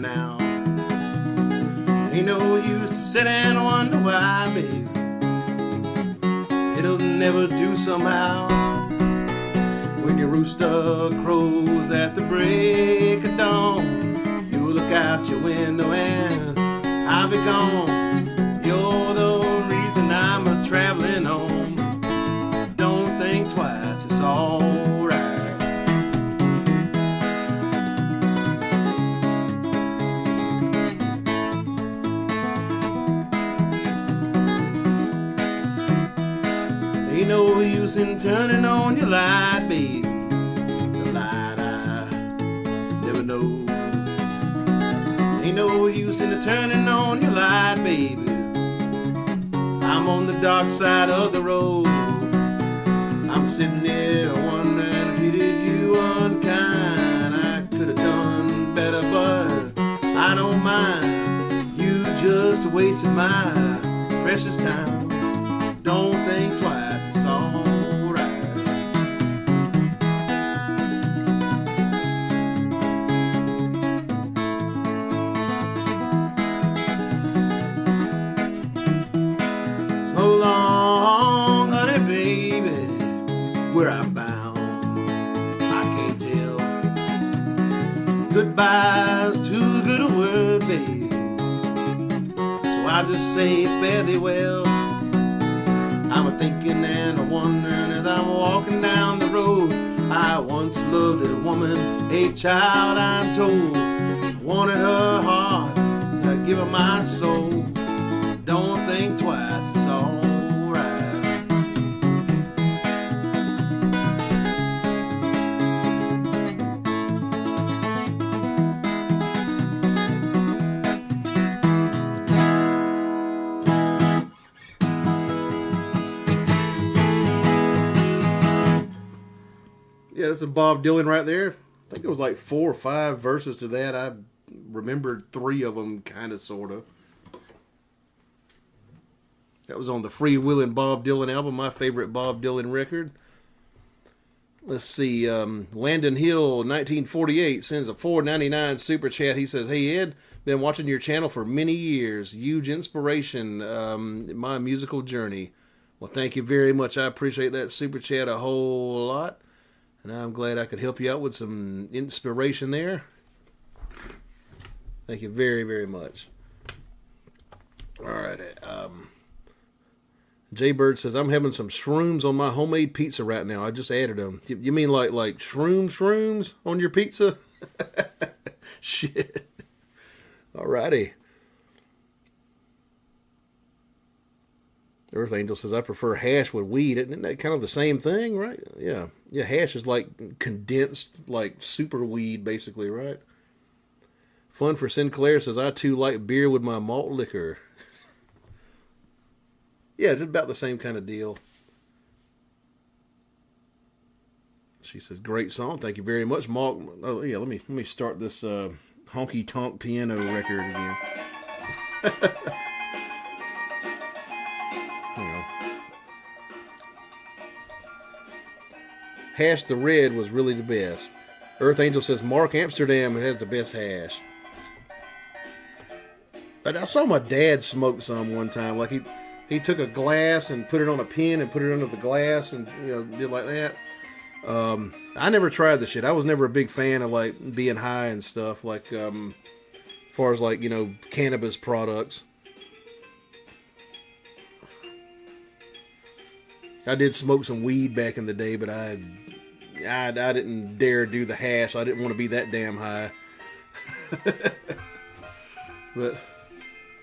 Now ain't no use to sit and wonder why, baby. It'll never do somehow. When your rooster crows at the break of dawn, you look out your window and I'll be gone. You're the reason I'm a-traveling home. Don't think twice, it's all right. Ain't no use in turning on your light, baby. The light I never know. Ain't no use in turning on your light, baby. I'm on the dark side of the road. I'm sitting there wondering I treated you unkind. I could have done better, but I don't mind. You just wasted my precious time. Don't think twice, it's alright. So long, honey, baby, where I'm bound, I can't tell. Goodbye's too good a word, baby. So I just say fare thee well. I'm a thinking and a wondering as I'm walking down the road. I once loved a woman, a child I'm told. I wanted her heart, I give her my soul. Don't think twice, it's alright. Yeah, that's a Bob Dylan right there. I think it was like 4 or 5 verses to that. I remembered 3 of them, kind of, sort of. That was on the Free Willin' Bob Dylan album, my favorite Bob Dylan record. Let's see, Landon Hill, 1948, sends a $4.99 super chat. He says, "Hey Ed, been watching your channel for many years. Huge inspiration in my musical journey." Well, thank you very much. I appreciate that super chat a whole lot. And I'm glad I could help you out with some inspiration there. Thank you very, very much. All right. Jay Bird says, "I'm having some shrooms on my homemade pizza right now. I just added them." You mean like shrooms on your pizza? Shit. Alrighty. Earth Angel says, "I prefer hash with weed." Isn't that kind of the same thing, right? Yeah. Yeah, hash is like condensed, like super weed, basically, right? Fun for Sinclair says, "I too like beer with my malt liquor." Yeah, just about the same kind of deal. She says, "Great song. Thank you very much, Mark." Oh, yeah, let me start this honky tonk piano record again. Hash the Red was really the best. Earth Angel says, "Mark Amsterdam has the best hash." I saw my dad smoke some one time. Like he took a glass and put it on a pin and put it under the glass and did like that. I never tried the shit. I was never a big fan of like being high and stuff. Like as far as like cannabis products. I did smoke some weed back in the day, but I didn't dare do the hash. I didn't want to be that damn high. But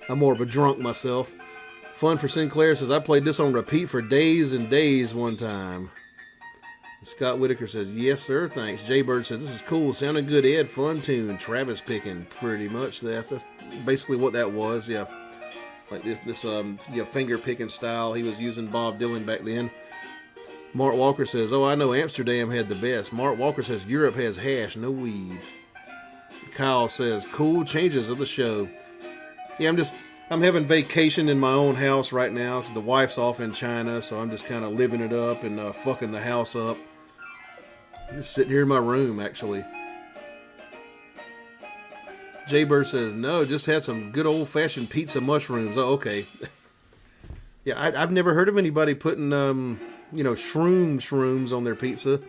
I'm more of a drunk myself. Fun for Sinclair says, "I played this on repeat for days and days one time." Scott Whitaker says, "Yes, sir, thanks." Jay Bird says, "This is cool. Sounding good, Ed. Fun tune. Travis picking, pretty much. That's basically what that was, yeah. Like this finger picking style. He was using Bob Dylan back then." Mark Walker says, "Oh, I know Amsterdam had the best." Mark Walker says, "Europe has hash, no weed." Kyle says, "Cool changes of the show." Yeah, I'm having vacation in my own house right now. The wife's off in China, so I'm just kind of living it up and fucking the house up. I'm just sitting here in my room, actually. Jay Bird says, "No, just had some good old-fashioned pizza mushrooms." Oh, okay. Yeah, I've never heard of anybody putting, shrooms on their pizza.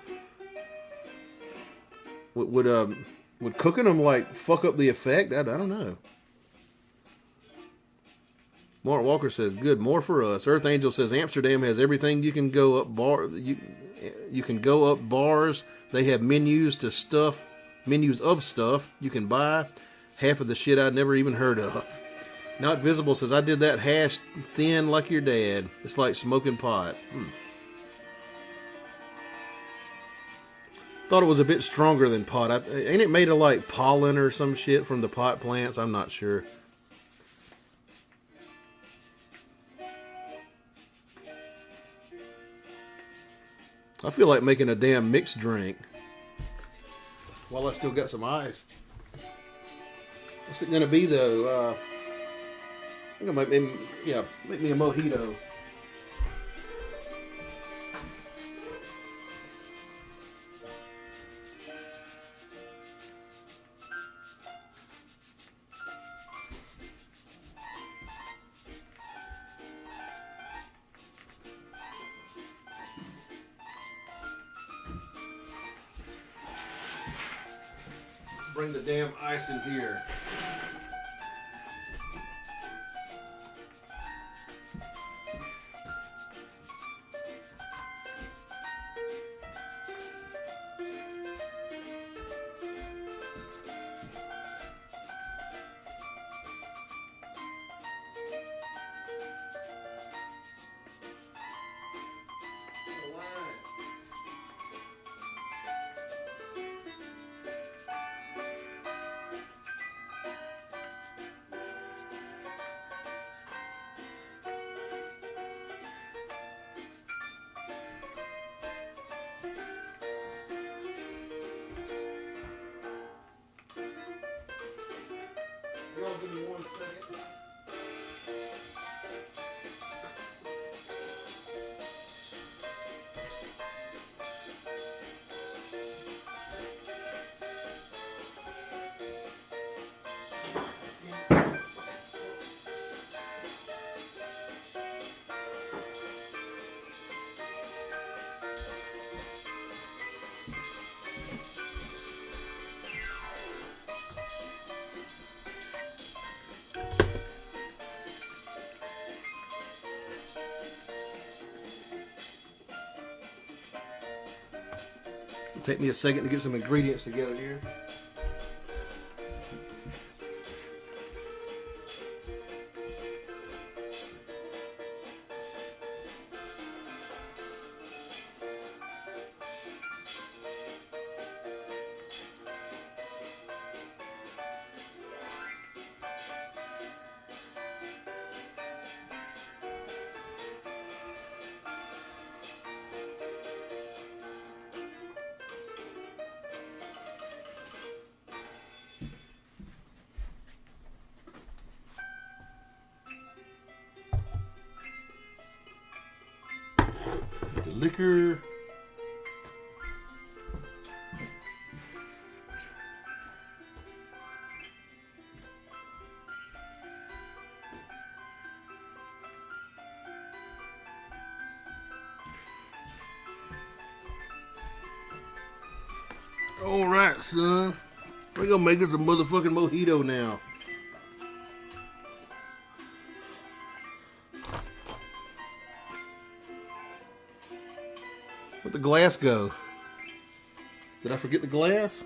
Would cooking them, like, fuck up the effect? I don't know. Mark Walker says, "Good, more for us." Earth Angel says, "Amsterdam has everything. You can go up you can go up bars. They have menus of stuff you can buy. Half of the shit I'd never even heard of." Not Visible says, "I did that hash thin like your dad. It's like smoking pot." Thought it was a bit stronger than pot. Ain't it made of like pollen or some shit from the pot plants? I'm not sure. I feel like making a damn mixed drink. While I still got some ice. What's it gonna be though? I think I might make me a mojito. Bring the damn ice in here. on. Give me 1 second. Take me a second to get some ingredients together here. The liquor. All right, son. We're gonna make us a motherfucking mojito now. Where'd the glass go? Did I forget the glass?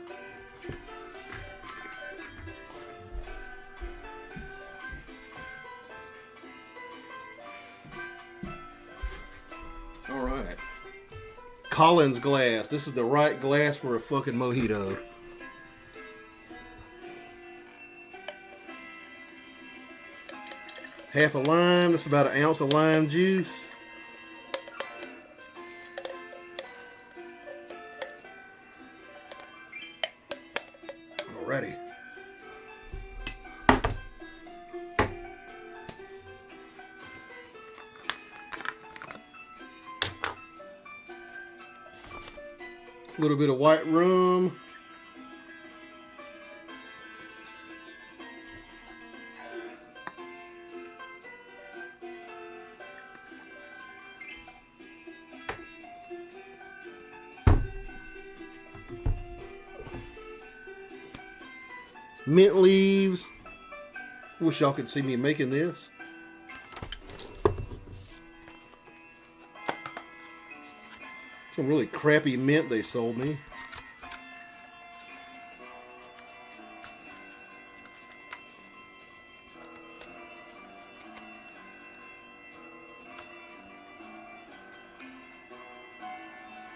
All right. Collins glass. This is the right glass for a fucking mojito. Half a lime. That's about 1 ounce of lime juice. Alrighty. A little bit of white rum. Mint leaves. Wish y'all could see me making this. Some really crappy mint they sold me.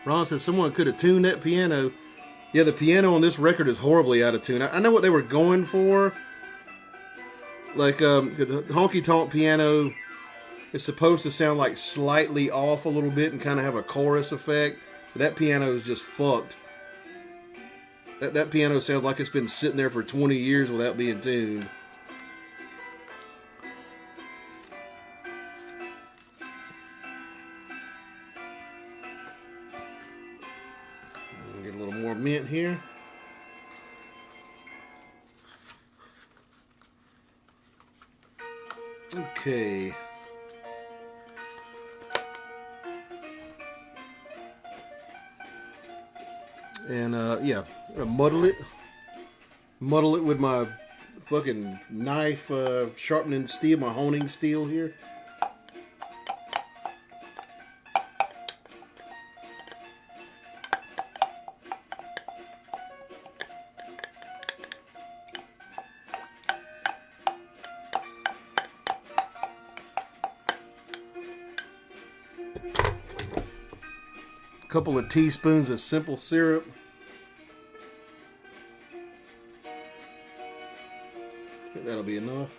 Ron said someone could have tuned that piano. Yeah, the piano on this record is horribly out of tune. I know what they were going for. Like, the honky tonk piano is supposed to sound like slightly off a little bit and kind of have a chorus effect. But that piano is just fucked. That piano sounds like it's been sitting there for 20 years without being tuned. Get a little more mint here. Okay. And yeah, I'm gonna muddle it. Muddle it with my fucking knife, sharpening steel, my honing steel here. Couple of teaspoons of simple syrup. I think that'll be enough.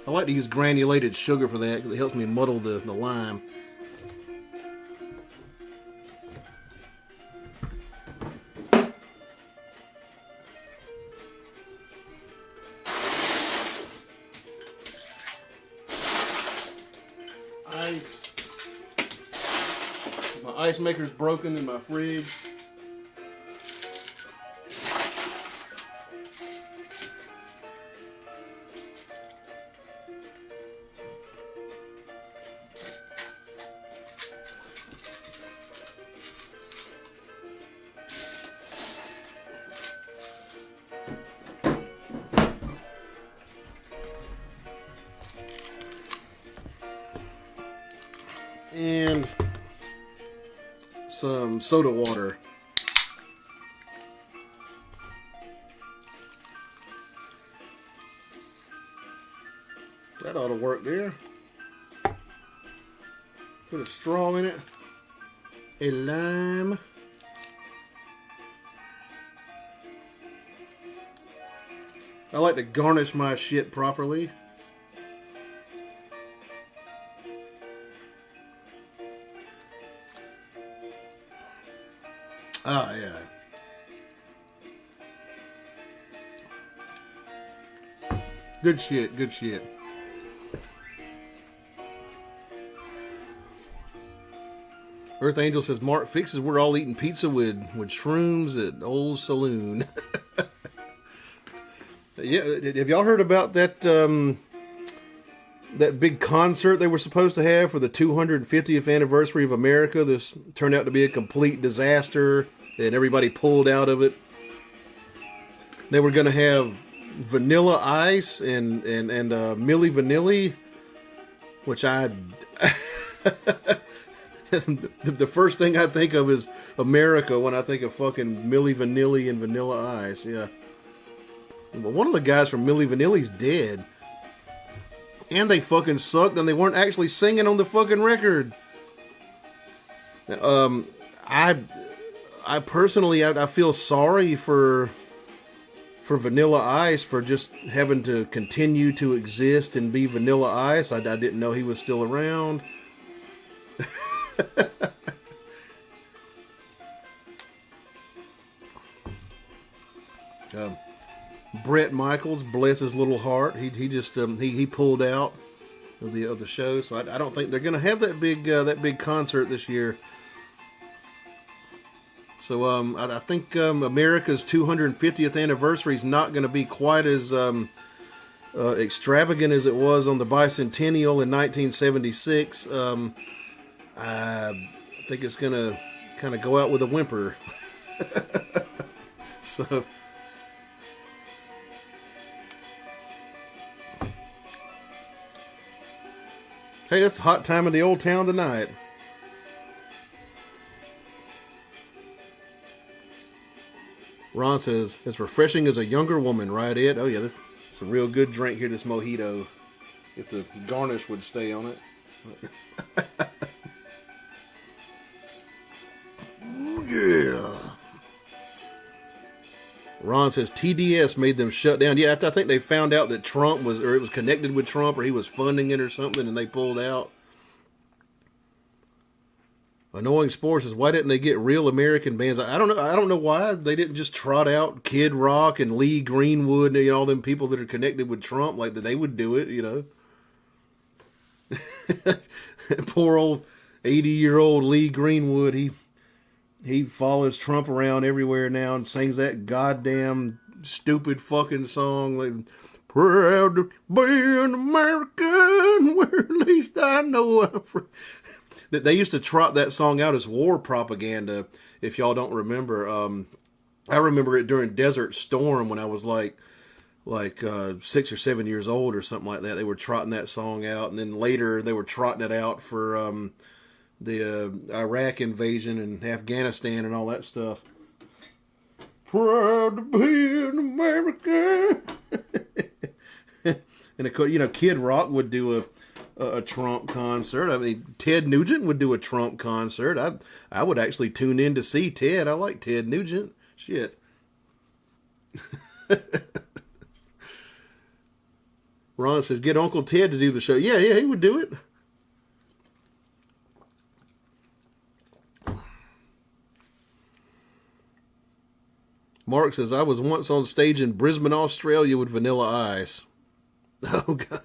I like to use granulated sugar for that because it helps me muddle the lime. ice maker's broken in my fridge. And some soda water. That ought to work there. Put a straw in it. A lime. I like to garnish my shit properly. Ah, yeah. Good shit, good shit. Earth Angel says, Mark fixes we're all eating pizza with shrooms at Old Saloon. Yeah, have y'all heard about that that big concert they were supposed to have for the 250th anniversary of America? This turned out to be a complete disaster, and everybody pulled out of it. They were going to have Vanilla Ice and Milli Vanilli, which I... the first thing I think of is America when I think of fucking Milli Vanilli and Vanilla Ice, yeah. But one of the guys from Milli Vanilli's dead. And they fucking sucked, and they weren't actually singing on the fucking record. I personally, I feel sorry for Vanilla Ice for just having to continue to exist and be Vanilla Ice. I didn't know he was still around. Brett Michaels, bless his little heart, he just he pulled out of the show, so I don't think they're gonna have that big concert this year. So I think America's 250th anniversary is not going to be quite as extravagant as it was on the bicentennial in 1976. I think it's going to kind of go out with a whimper. So. Hey, that's a hot time in the old town tonight. Ron says, it's refreshing as a younger woman, right, Ed? Oh, yeah, it's a real good drink here, this mojito. If the garnish would stay on it. Yeah. Ron says, TDS made them shut down. Yeah, I think they found out that Trump was, or it was connected with Trump, or he was funding it or something, and they pulled out. Annoying Sports says, why didn't they get real American bands? I don't know. I don't know why they didn't just trot out Kid Rock and Lee Greenwood and all them people that are connected with Trump, like that they would do it, you know. Poor old 80-year-old Lee Greenwood. He follows Trump around everywhere now and sings that goddamn stupid fucking song like, proud to be an American, where at least I know I'm from. They used to trot that song out as war propaganda, if y'all don't remember. I remember it during Desert Storm when I was like 6 or 7 years old or something like that. They were trotting that song out, and then later they were trotting it out for the Iraq invasion and Afghanistan and all that stuff. Proud to be an American. And of course, you know, Kid Rock would do a Trump concert. I mean, Ted Nugent would do a Trump concert. I would actually tune in to see Ted. I like Ted Nugent. Shit. Ron says, get Uncle Ted to do the show. Yeah, he would do it. Mark says, I was once on stage in Brisbane, Australia with Vanilla Ice. Oh, God.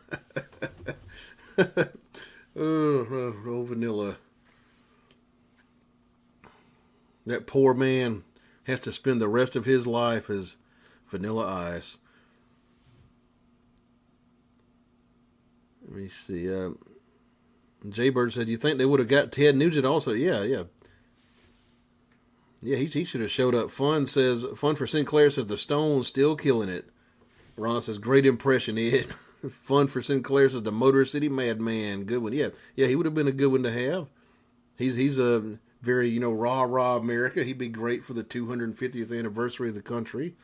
Oh, Vanilla. That poor man has to spend the rest of his life as Vanilla Ice. Let me see. Jaybird said, "You think they would have got Ted Nugent also?" Yeah. He should have showed up. Fun for Sinclair says the Stones still killing it. Ron says, "Great impression, Ed." Fun for Sinclair says the Motor City Madman. Good one. Yeah. He would have been a good one to have. He's a very, rah America. He'd be great for the 250th anniversary of the country.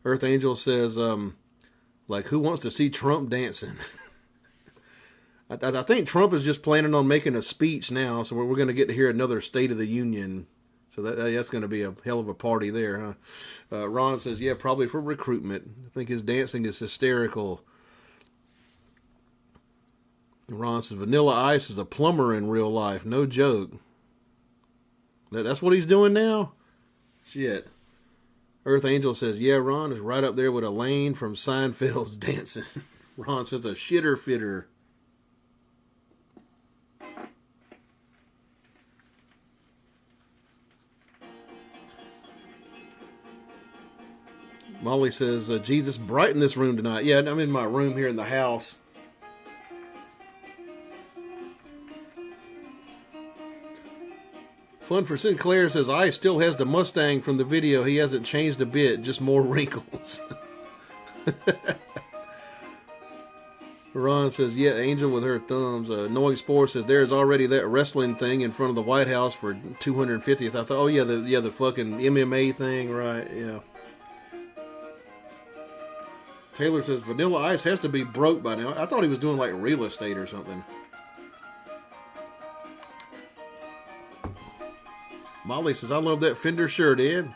Earth Angel says, who wants to see Trump dancing? I think Trump is just planning on making a speech now, so we're going to get to hear another State of the Union. So that's going to be a hell of a party there, huh? Ron says, yeah, probably for recruitment. I think his dancing is hysterical. Ron says, Vanilla Ice is a plumber in real life. No joke. That's what he's doing now? Shit. Earth Angel says, yeah, Ron is right up there with Elaine from Seinfeld's dancing. Ron says, a shitter fitter. Molly says, Jesus, brighten this room tonight. Yeah, I'm in my room here in the house. Fun for Sinclair says, Ice still has the Mustang from the video. He hasn't changed a bit, just more wrinkles. Ron says, yeah, Angel with her thumbs. Knowing Sports says, there's already that wrestling thing in front of the White House for 250th. I thought, oh yeah, the fucking MMA thing, right? Yeah. Taylor says, Vanilla Ice has to be broke by now. I thought he was doing like real estate or something. Molly says, I love that Fender shirt, Ed.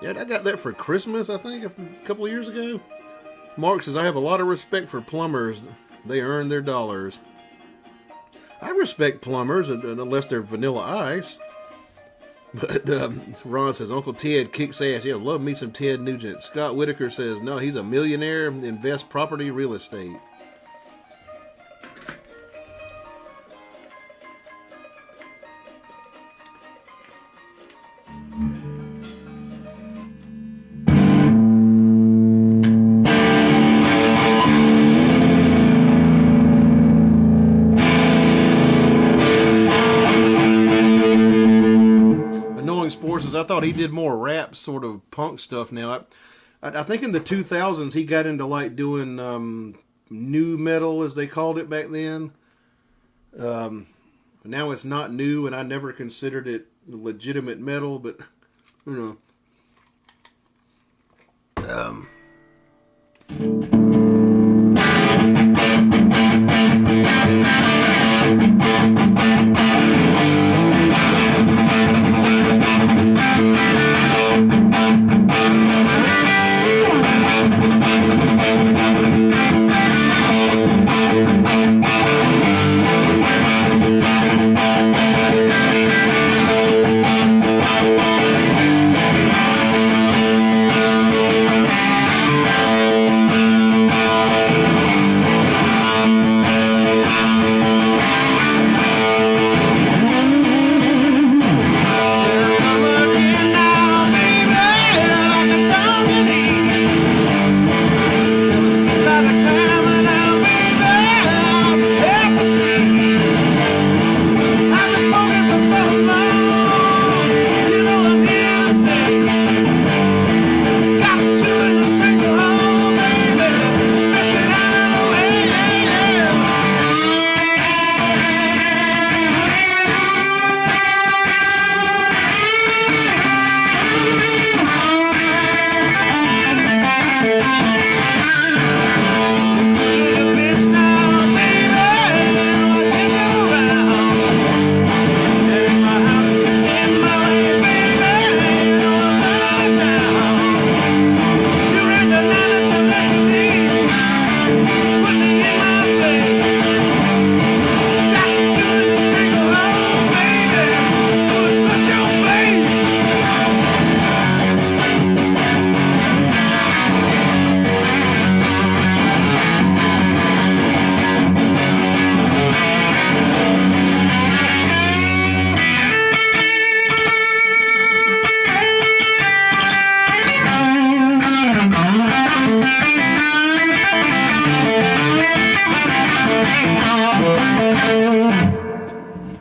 Yeah, I got that for Christmas, I think, a couple of years ago. Mark says, I have a lot of respect for plumbers. They earn their dollars. I respect plumbers, unless they're Vanilla Ice. But Ron says, Uncle Ted kicks ass. Yeah, love me some Ted Nugent. Scott Whitaker says, no, he's a millionaire, invests property real estate. I thought he did more rap sort of punk stuff now. I think in the 2000s he got into like doing new metal, as they called it back then. Now it's not new, and I never considered it legitimate metal, but you know.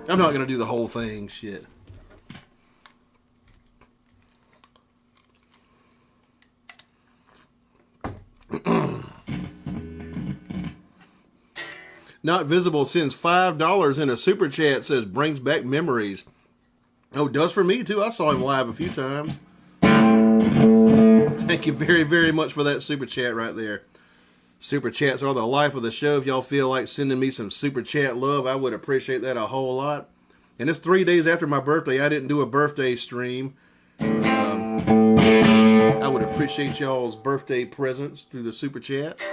I'm not going to do the whole thing. Shit. Not Visible sends $5 in a super chat, says brings back memories. Oh, does for me too. I saw him live a few times. Thank you very, very much for that super chat right there. Super chats are the life of the show. If y'all feel like sending me some super chat love, I would appreciate that a whole lot. And it's 3 days after my birthday. I didn't do a birthday stream. I would appreciate y'all's birthday presents through the super chat.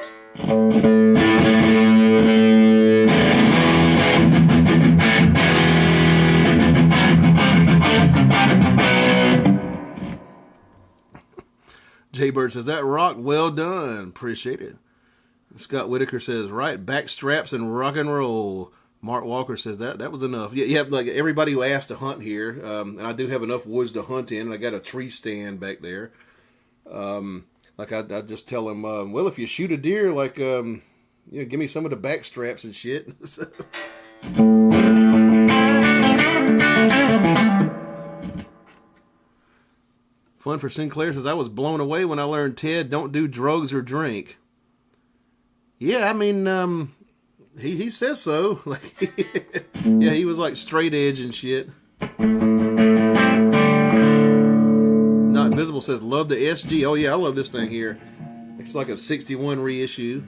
Jay Bird says, that rock, well done. Appreciate it. Scott Whitaker says, right, back straps and rock and roll. Mark Walker says, that was enough. Yeah, like everybody who asked to hunt here, and I do have enough woods to hunt in, and I got a tree stand back there. Like I just tell them, well, if you shoot a deer, like, give me some of the back straps and shit. Fun for Sinclair says, I was blown away when I learned Ted don't do drugs or drink. Yeah, I mean, he says so. Like, yeah, he was like straight edge and shit. Not Visible says, love the SG. Oh yeah, I love this thing here. It's like a 61 reissue.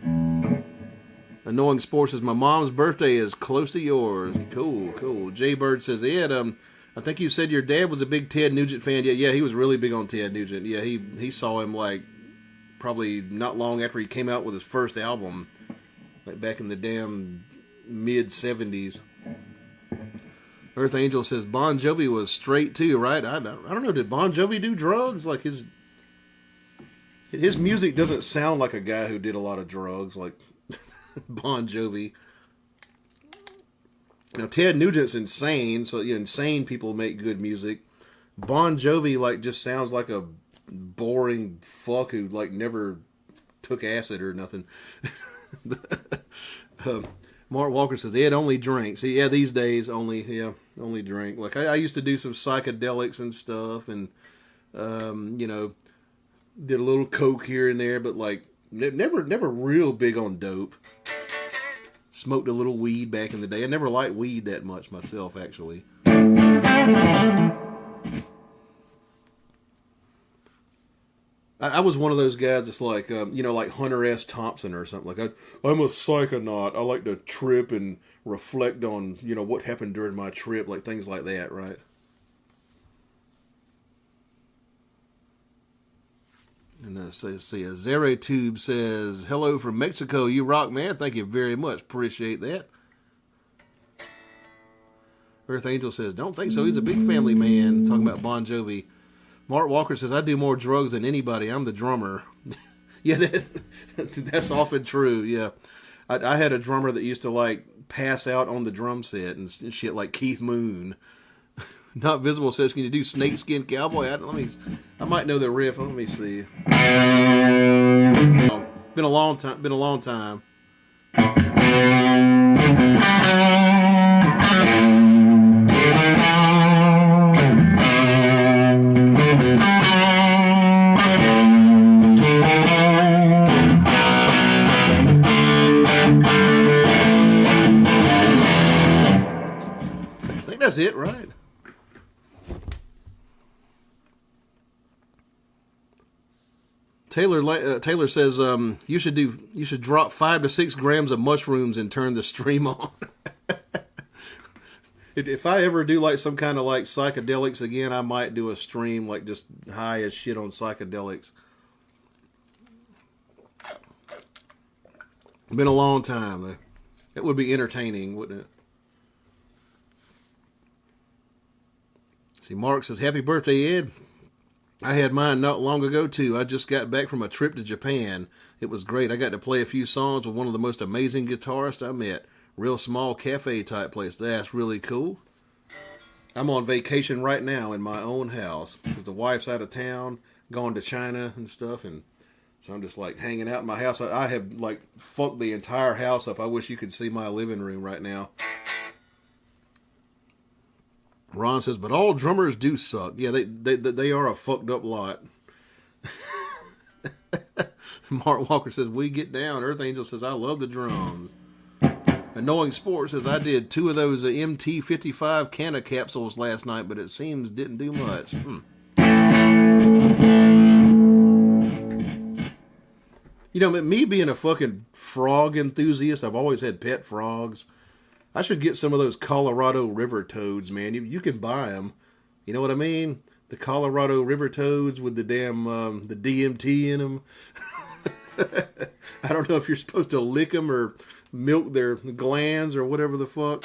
Annoying Sports says, my mom's birthday is close to yours. Cool. Jay Bird says, Ed, I think you said your dad was a big Ted Nugent fan. Yeah, he was really big on Ted Nugent. Yeah, he saw him like probably not long after he came out with his first album, like back in the damn mid-70s. Earth Angel says Bon Jovi was straight too, right? I don't know. Did Bon Jovi do drugs? Like his music doesn't sound like a guy who did a lot of drugs, like Bon Jovi. Now, Ted Nugent's insane, so insane people make good music. Bon Jovi, like, just sounds like a boring fuck who, like, never took acid or nothing. Mark Walker says, Ed only drinks. Yeah, these days, only drink. Like, I used to do some psychedelics and stuff, and, did a little coke here and there, but, like, never real big on dope. Smoked a little weed back in the day. I never liked weed that much myself, actually. I was one of those guys that's like, like Hunter S. Thompson or something. Like, I'm a psychonaut. I like to trip and reflect on, what happened during my trip, like things like that, right? And let's see, a Zero Tube says, hello from Mexico. You rock, man. Thank you very much. Appreciate that. Earth Angel says, don't think so. He's a big family man. Talking about Bon Jovi. Mark Walker says, I do more drugs than anybody. I'm the drummer. Yeah, that's often true. Yeah. I had a drummer that used to, like, pass out on the drum set and shit, like Keith Moon. Not Visible says, can you do Snakeskin Cowboy? I might know the riff. Let me see. Been a long time. I think that's it, right? Taylor says you should drop 5 to 6 grams of mushrooms and turn the stream on. If I ever do like some kind of like psychedelics again, I might do a stream like just high as shit on psychedelics. Been a long time though. It would be entertaining, wouldn't it? See, Mark says, happy birthday, Ed. I had mine not long ago, too. I just got back from a trip to Japan. It was great. I got to play a few songs with one of the most amazing guitarists I met. Real small cafe type place. That's really cool. I'm on vacation right now in my own house because the wife's out of town, gone to China and stuff, and so I'm just like hanging out in my house. I have like fucked the entire house up. I wish you could see my living room right now. Ron says, but all drummers do suck. Yeah, they are a fucked up lot. Mark Walker says, we get down. Earth Angel says, I love the drums. Annoying Sports says, I did 2 of those MT55 canna capsules last night, but it seems didn't do much. You know, me being a fucking frog enthusiast, I've always had pet frogs. I should get some of those Colorado river toads, man. You can buy them. You know what I mean? The Colorado river toads with the damn the DMT in them. I don't know if you're supposed to lick them or milk their glands or whatever the fuck.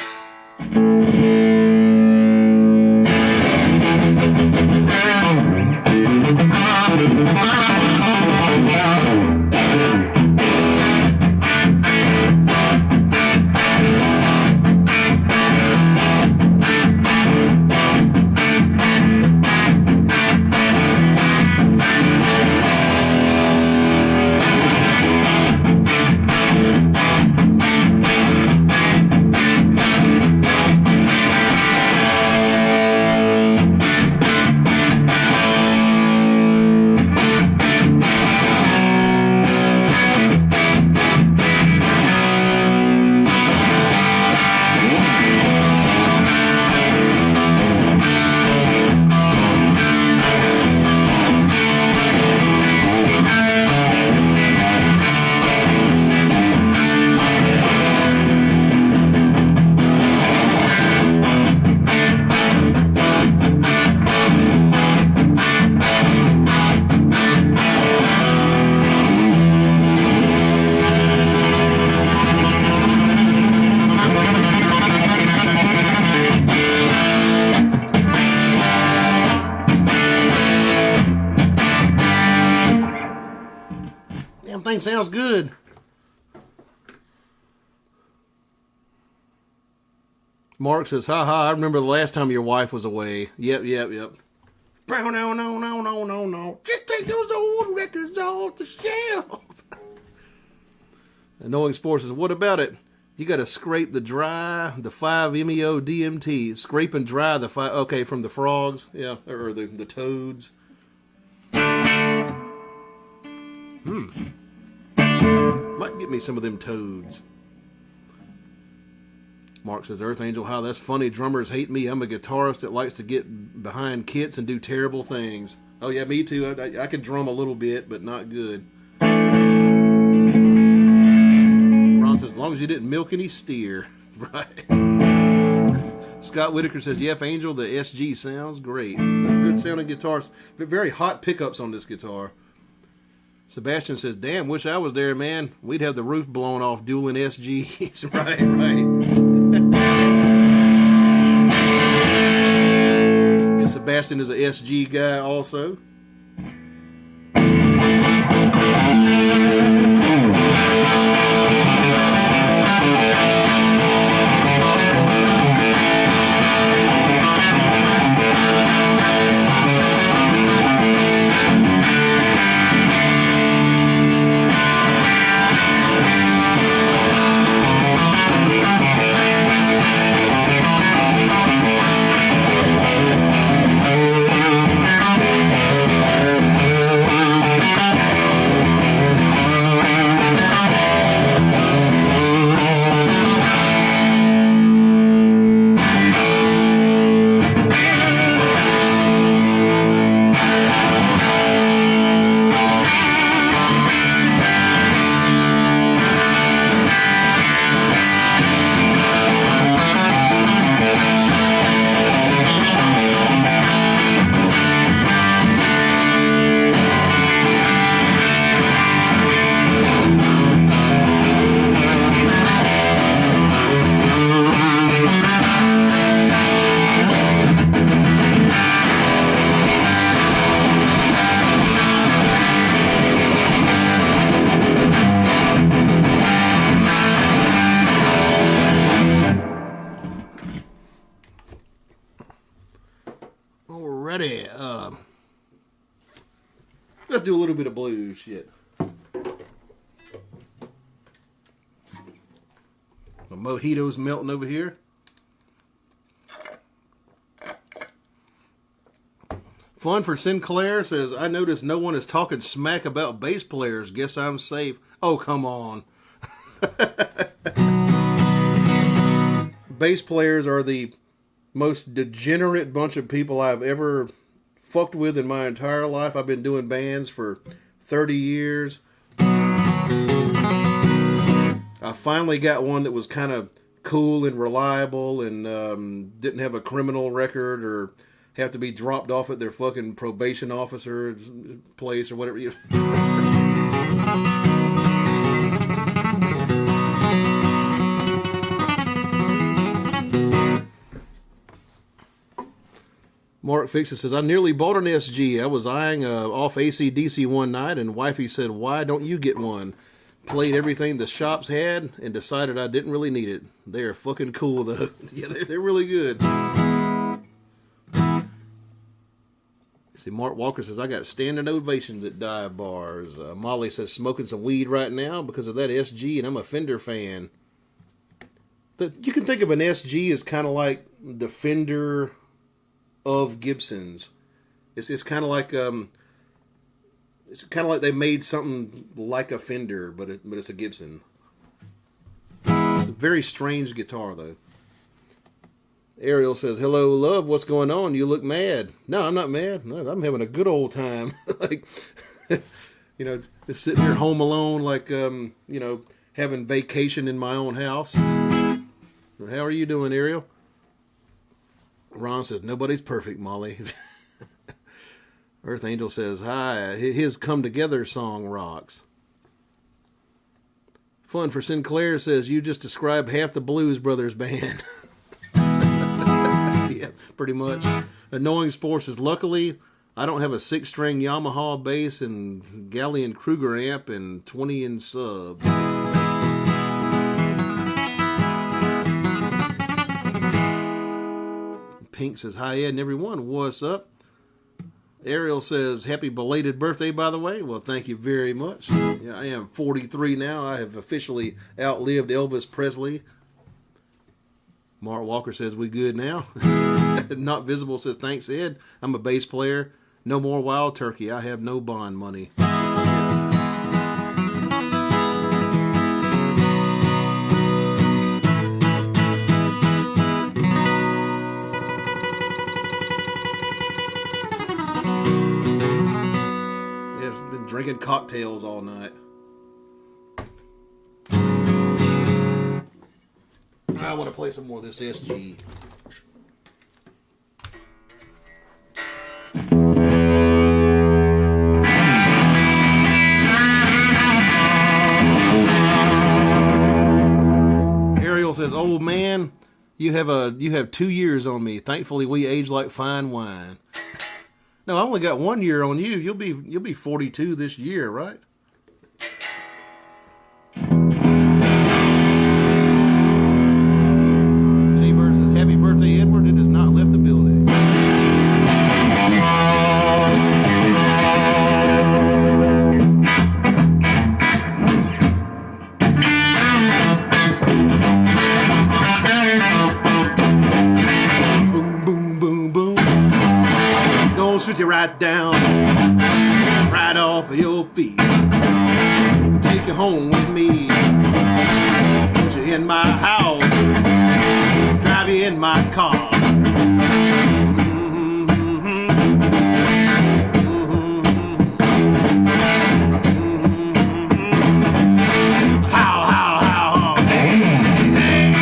Sounds good. Mark says, haha, I remember the last time your wife was away. Yep. No. Just take those old records off the shelf. Annoying Sports says, what about it? You got to scrape the 5-MeO DMT. Scrape and dry the 5, okay, from the frogs. Yeah, or the toads. Might get me some of them toads. Mark says, Earth Angel, how that's funny. Drummers hate me. I'm a guitarist that likes to get behind kits and do terrible things. Oh, yeah, me too. I can drum a little bit, but not good. Ron says, as long as you didn't milk any steer. Right. Scott Whitaker says, yep, Angel, the SG sounds great. Good sounding guitars. But very hot pickups on this guitar. Sebastian says, damn, wish I was there, man. We'd have the roof blown off dueling SGs. Right. And Sebastian is a SG guy also. Let's do a little bit of blues shit. The mojito's melting over here. Fun for Sinclair says, I noticed no one is talking smack about bass players. Guess I'm safe. Oh, come on. Bass players are the most degenerate bunch of people I've ever fucked with in my entire life. I've been doing bands for 30 years. I finally got one that was kind of cool and reliable and didn't have a criminal record or have to be dropped off at their fucking probation officer's place or whatever. Mark Fixes says, I nearly bought an SG. I was eyeing off AC/DC one night, and wifey said, why don't you get one? Played everything the shops had and decided I didn't really need it. They're fucking cool, though. Yeah, they're really good. See, Mark Walker says, I got standing ovations at dive bars. Molly says, smoking some weed right now because of that SG, and I'm a Fender fan. You can think of an SG as kind of like the Fender of Gibsons. It's kind of like they made something like a Fender, but it's a Gibson. It's a very strange guitar, though. Ariel says, hello, love, what's going on? You look mad. No, I'm not mad. No, I'm having a good old time. Like, just sitting here home alone, like, having vacation in my own house. How are you doing, Ariel? Ron says, nobody's perfect, Molly. Earth Angel says, hi, his Come Together song rocks. Fun for Sinclair says, you just described half the Blues Brothers band. Yeah, pretty much. Annoying Sports says, luckily, I don't have a 6-string Yamaha bass and Galleon Kruger amp and 20-inch sub. Pink says, hi, Ed and everyone. What's up? Ariel says, happy belated birthday, by the way. Well, thank you very much. Yeah, I am 43 now. I have officially outlived Elvis Presley. Mark Walker says, we good now? Not Visible says, thanks, Ed. I'm a bass player. No more Wild Turkey. I have no bond money. Yeah, I've been drinking cocktails all night. I want to play some more of this SG. Ariel says, "Old man, you have 2 years on me. Thankfully, we age like fine wine." No, I only got 1 year on you. You'll be 42 this year, right? Happy birthday, Edward. It has not left the building. Boom, boom, boom, boom. Gonna shoot you right down, right off of your feet. Take you home with me. Put you in my house. Drive you in my car. How, hey, hey.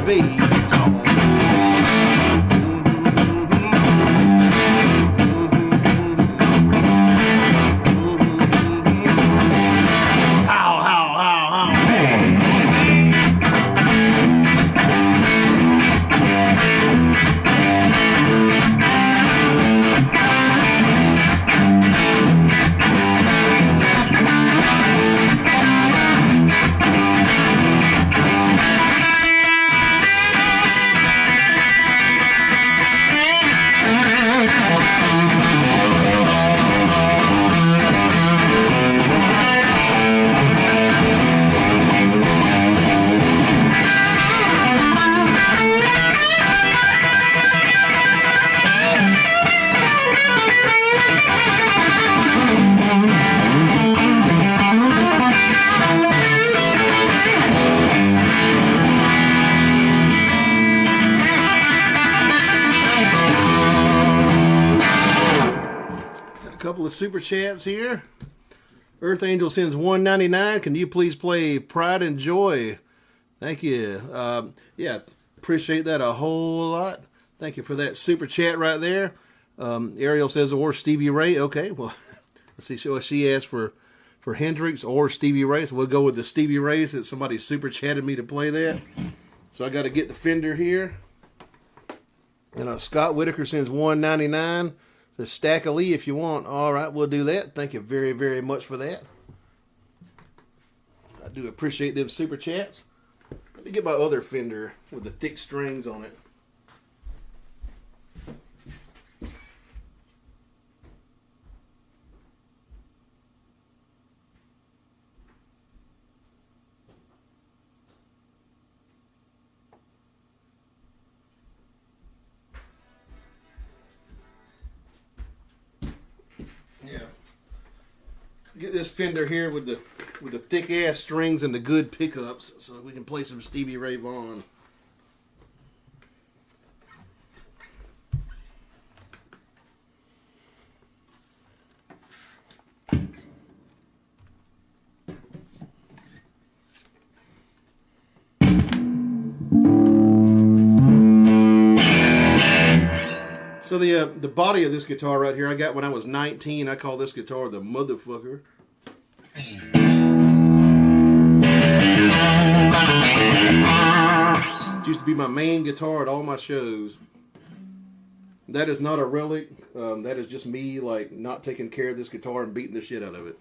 baby talk. How, how. Couple of super chats here. Earth Angel sends $1.99. Can you please play Pride and Joy? Thank you. Yeah, appreciate that a whole lot. Thank you for that super chat right there. Ariel says, or Stevie Ray. Okay, well, let's see. So she asked for Hendrix or Stevie Ray. So we'll go with the Stevie Ray since somebody super chatted me to play that. So I got to get the Fender here. And Scott Whitaker sends $1.99. The stack of Lee if you want. All right, we'll do that. Thank you very, very much for that. I do appreciate them super chats. Let me get my other Fender with the thick strings on it. Yeah. Get this Fender here with the thick ass strings and the good pickups so we can play some Stevie Ray Vaughan. So the body of this guitar right here, I got when I was 19. I call this guitar the motherfucker. It used to be my main guitar at all my shows. That is not a relic. That is just me like not taking care of this guitar and beating the shit out of it.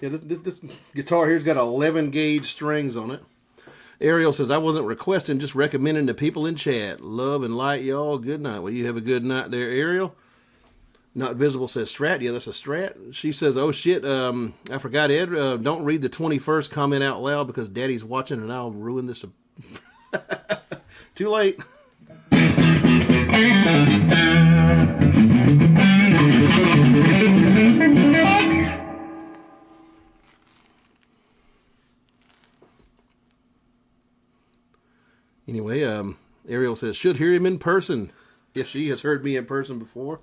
Yeah, this guitar here's got 11 gauge strings on it. Ariel says, I wasn't requesting, just recommending to people in chat. Love and light, y'all. Good night. Well, you have a good night there, Ariel. Not Visible says Strat. Yeah, that's a Strat. She says, oh, shit. I forgot, Ed. Don't read the 21st comment out loud because Daddy's watching and I'll ruin this. Too late. Anyway, Ariel says, should hear him in person. Yes, she has heard me in person before.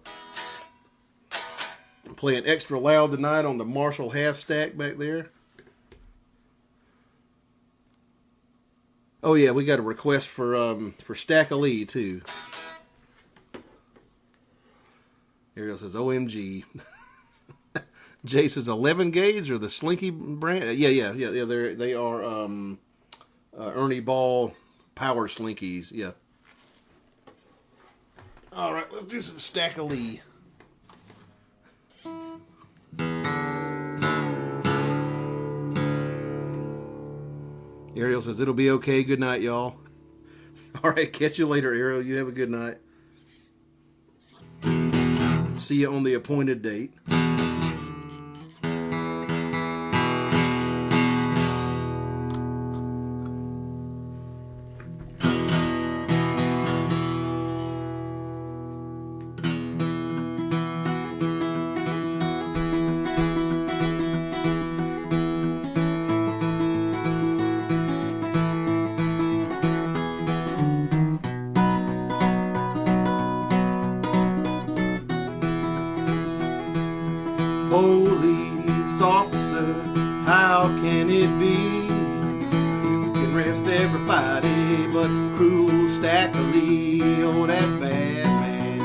I'm playing extra loud tonight on the Marshall half stack back there. Oh yeah, we got a request for Stack of Lee too. Ariel says, OMG. Jay says 11 gauge or the Slinky brand. Yeah. They are Ernie Ball Power Slinkies, yeah. All right, let's do some Stack of Lee. Ariel says, it'll be okay. Good night, y'all. All right, catch you later, Ariel. You have a good night. See you on the appointed date. Police officer, how can it be? You can arrest everybody but cruel Stack of Lee. Oh, that bad man.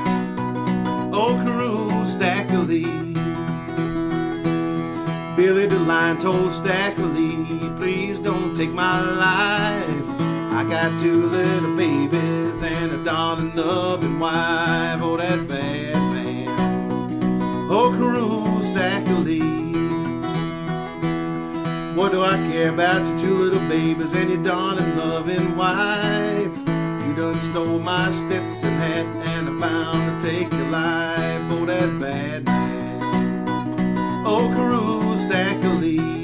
Oh, cruel Stack of Lee. Billy DeLine told Stack of Lee, please don't take my life. I got 2 little babies and a darling loving wife. Oh, that bad man. Oh, cruel Stack of Lee. What do I care about your 2 little babies and your darling loving wife? You done stole my Stetson hat and I'm bound to take your life. Oh, that bad man. Oh, cruel Stack of Lee.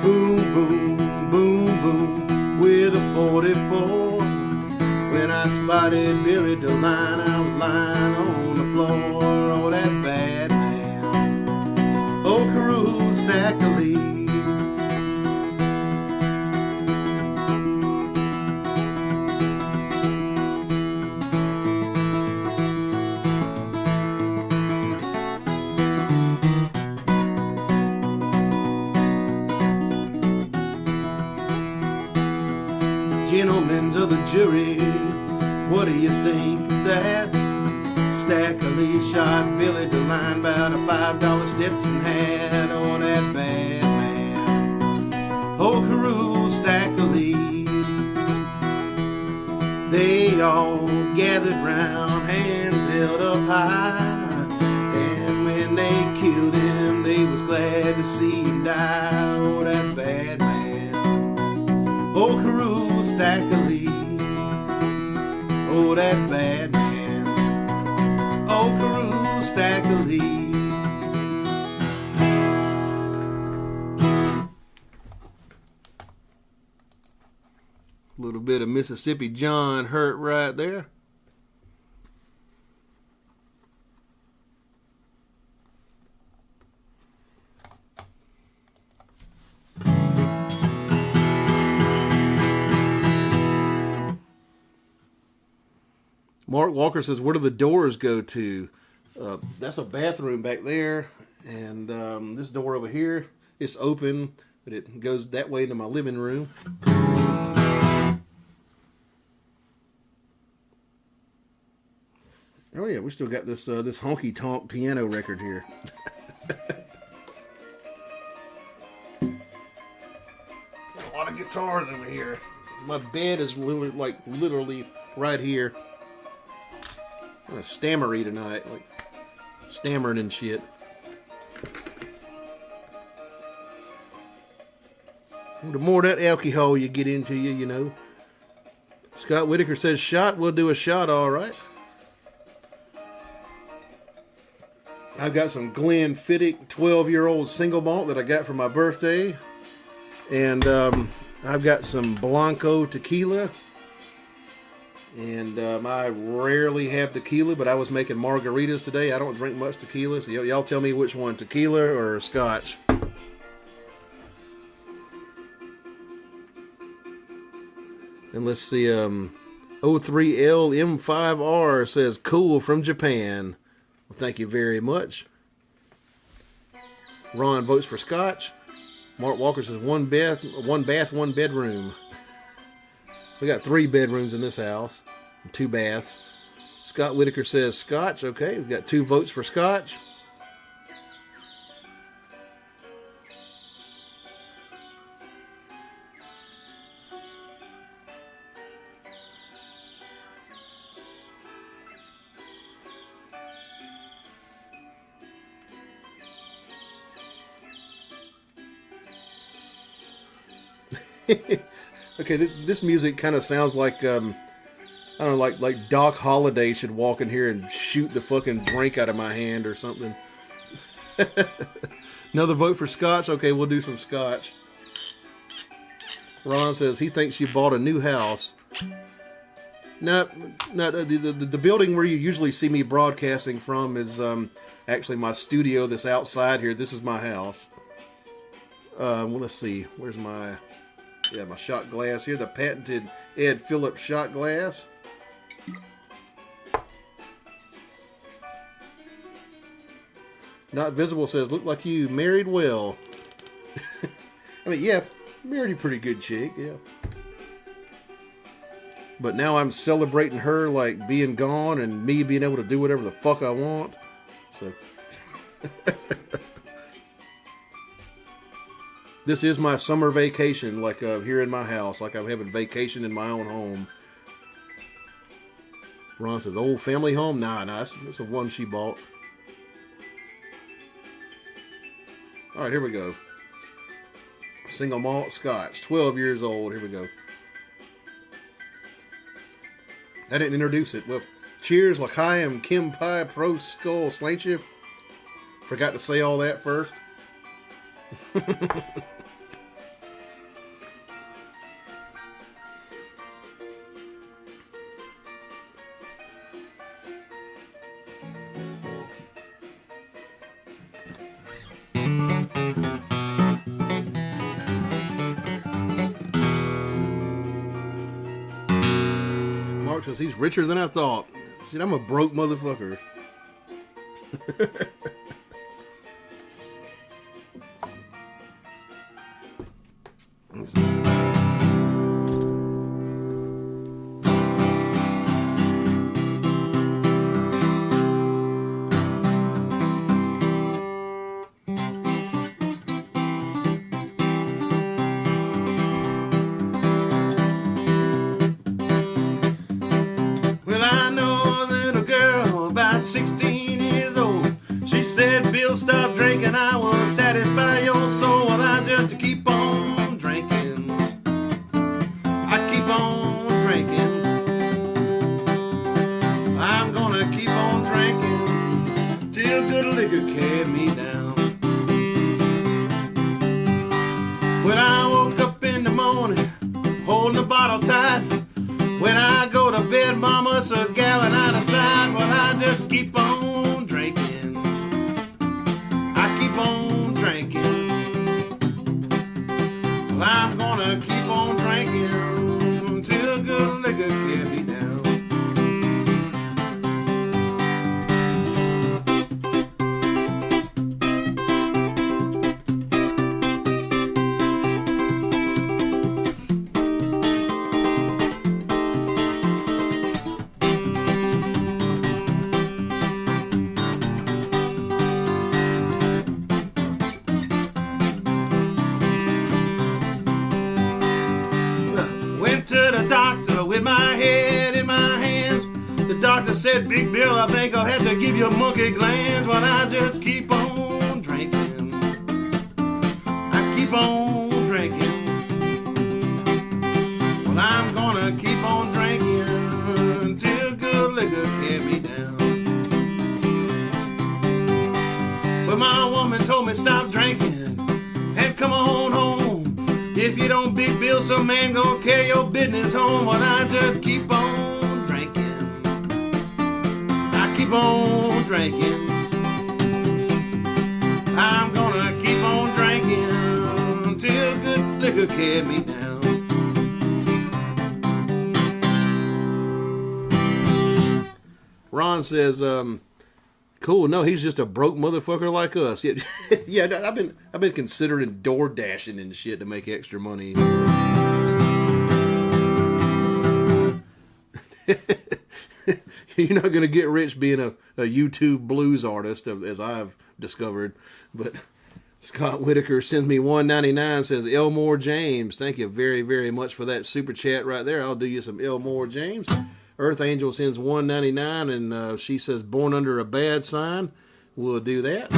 Boom, boom, boom, boom, with a 44. When I spotted Billy DeLine, I was lying on the floor. Oh, that bad man. Oh, cruel Stack of Lee. Gentlemen of the jury, what do you think of that? Stack of Lee shot Billy DeLine about a $5 Stetson hat. Oh, that bad man. Oh, cruel Stack of Lee. They all gathered round, hands held up high, and when they killed him, they was glad to see him die. Oh, that bad man. Oh, cruel Stack of Lee. Oh, that bad man. Oh, cruel Stack of Lee. A little bit of Mississippi John Hurt right there. Mark Walker says, where do the doors go to? That's a bathroom back there. And this door over here, it's open, but it goes that way into my living room. Oh yeah, we still got this this honky tonk piano record here. A lot of guitars over here. My bed is literally right here. I'm gonna stammery tonight, like stammering and shit. The more that alcohol you get into you, you know. Scott Whitaker says, shot, we'll do a shot, all right. I've got some Glenfiddich 12-year-old single malt that I got for my birthday. And I've got some Blanco tequila. And I rarely have tequila, but I was making margaritas today. I don't drink much tequila, so y'all tell me which one, tequila or scotch. And let's see, O3LM5R says, cool from Japan. Well, thank you very much. Ron votes for scotch. Mark Walker says, one bath, one bedroom. We got 3 bedrooms in this house, and 2 baths. Scott Whitaker says scotch. Okay, we've got 2 votes for scotch. Okay, this music kind of sounds like I don't know, like Doc Holliday should walk in here and shoot the fucking drink out of my hand or something. Another vote for scotch. Okay, we'll do some scotch. Ron says he thinks you bought a new house. No, the building where you usually see me broadcasting from is actually my studio that's outside here. This is my house. Well, let's see. Where's my... Yeah, my shot glass here, the patented Ed Phillips shot glass. Not Visible says, look like you married well. I mean, yeah, married a pretty good chick, yeah. But now I'm celebrating her like being gone and me being able to do whatever the fuck I want. So... This is my summer vacation, like here in my house, like I'm having vacation in my own home. Ron says, old family home? Nah, that's the one she bought. All right, here we go. Single malt scotch, 12 years old. Here we go. I didn't introduce it. Well, cheers, L'chaim, Kim Pi, Pro Skull, Slant you. Forgot to say all that first. Mark says he's richer than I thought. Shit, I'm a broke motherfucker. Well, I know a little girl about 16 years old. She said, Bill, stop drinking, I will satisfy your soul. Well, I just keep on drinking. I keep on drinking. I'm gonna keep on drinking till good liquor carry me down. When I woke up in the morning, holding the bottle tight. When I go to bed, mama's a gallon out of sight. Well, I just keep on drinking. I keep on drinking. Well, I'm gonna keep on drinking till good liquor carry me down. said, Big Bill, I think I'll have to give you a monkey glands when I just keep on drinking. I keep on drinking. Well, I'm gonna keep on drinking until good liquor carry me down. But my woman told me stop drinking and come on home. If you don't Big Bill, some man gonna carry your business home. Well, I just keep on drinking. I keep on drinking. I'm gonna keep on drinking until good liquor carry me down. Ron says, cool. No, he's just a broke motherfucker like us. Yeah, yeah. I've been considering door dashing and shit to make extra money. You're not gonna get rich being a YouTube blues artist, as I've discovered. But Scott Whitaker sends me $1.99. Says Elmore James. Thank you very, very much for that super chat right there. I'll do you some Elmore James. Earth Angel sends $1.99, and she says, born under a bad sign. We'll do that.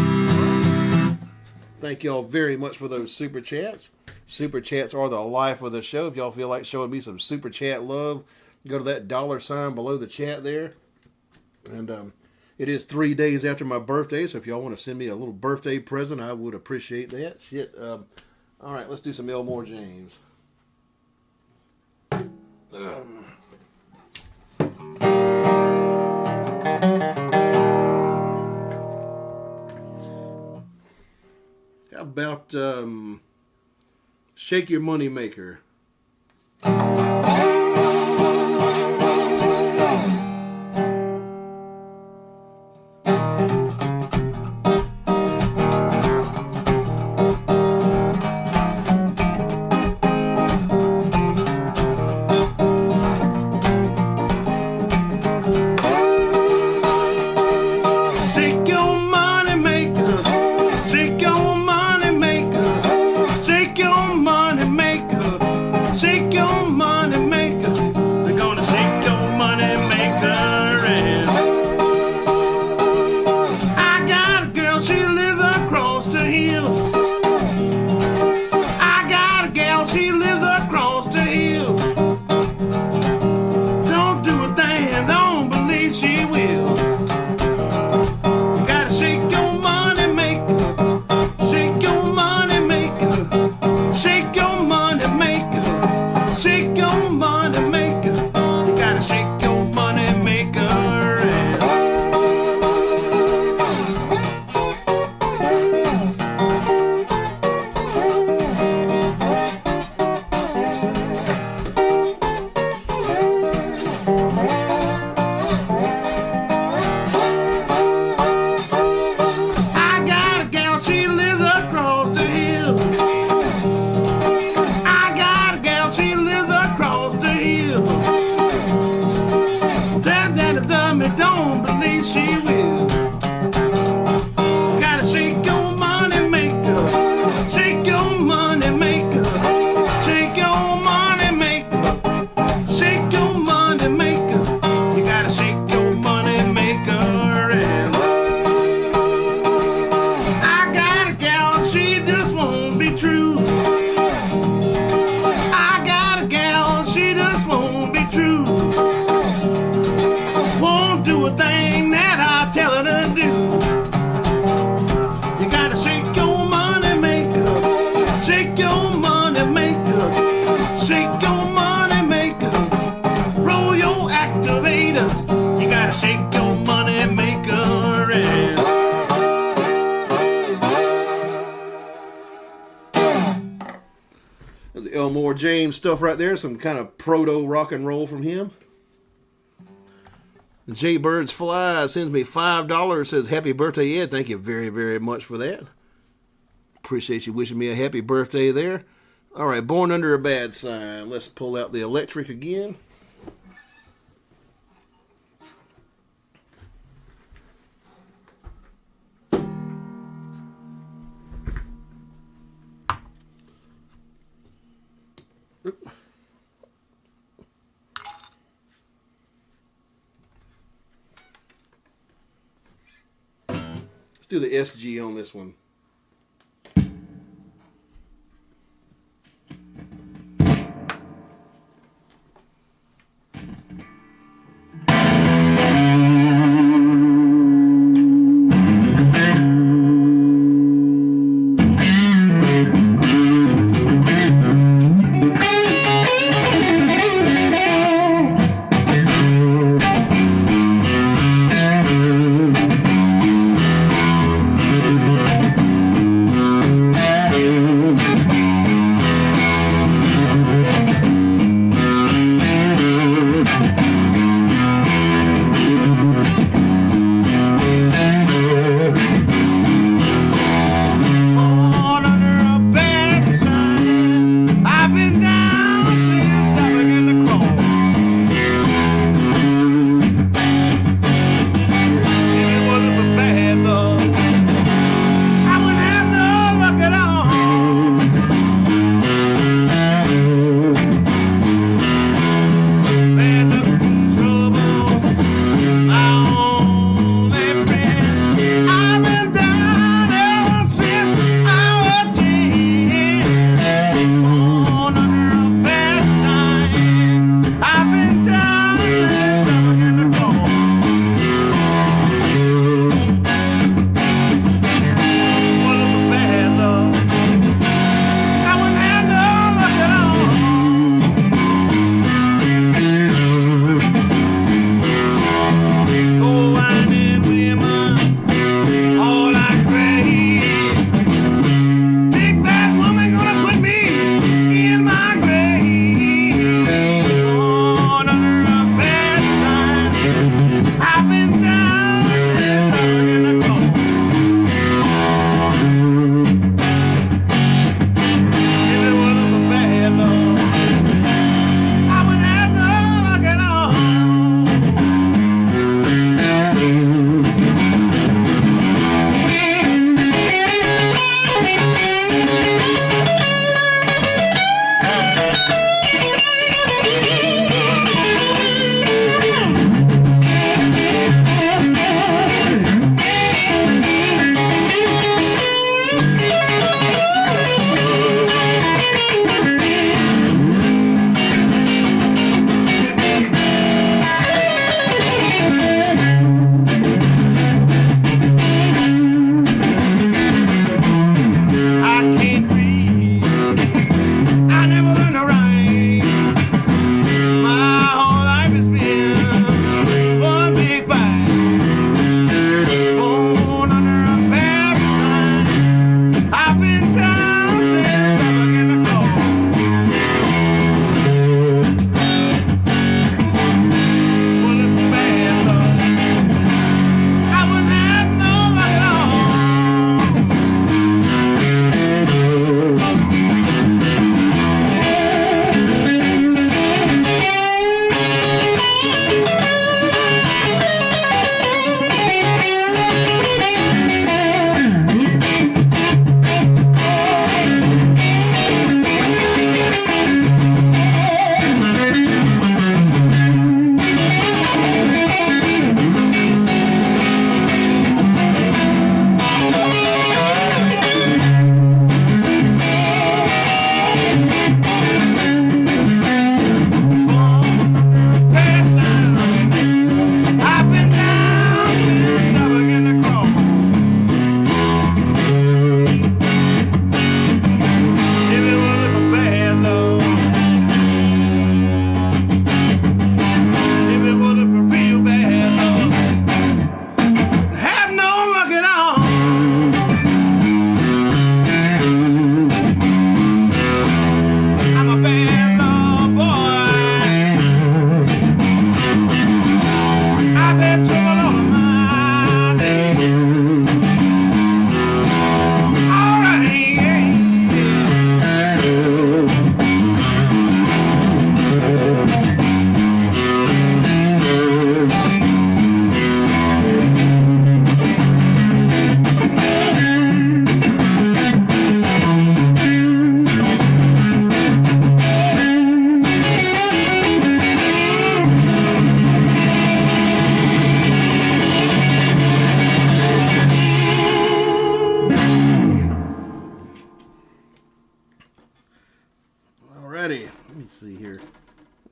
Thank y'all very much for those super chats. Super chats are the life of the show. If y'all feel like showing me some super chat love, go to that $ below the chat there. And it is 3 days after my birthday, so if y'all want to send me a little birthday present, I would appreciate that. Shit. All right, let's do some Elmore James. How about Shake Your Money Maker? Elmore James stuff right there. Some kind of proto rock and roll from him. Jay Birds Fly sends me $5. Says happy birthday, Ed. Thank you very, very much for that. Appreciate you wishing me a happy birthday there. All right, Born Under a Bad Sign. Let's pull out the electric again. do the SG on this one.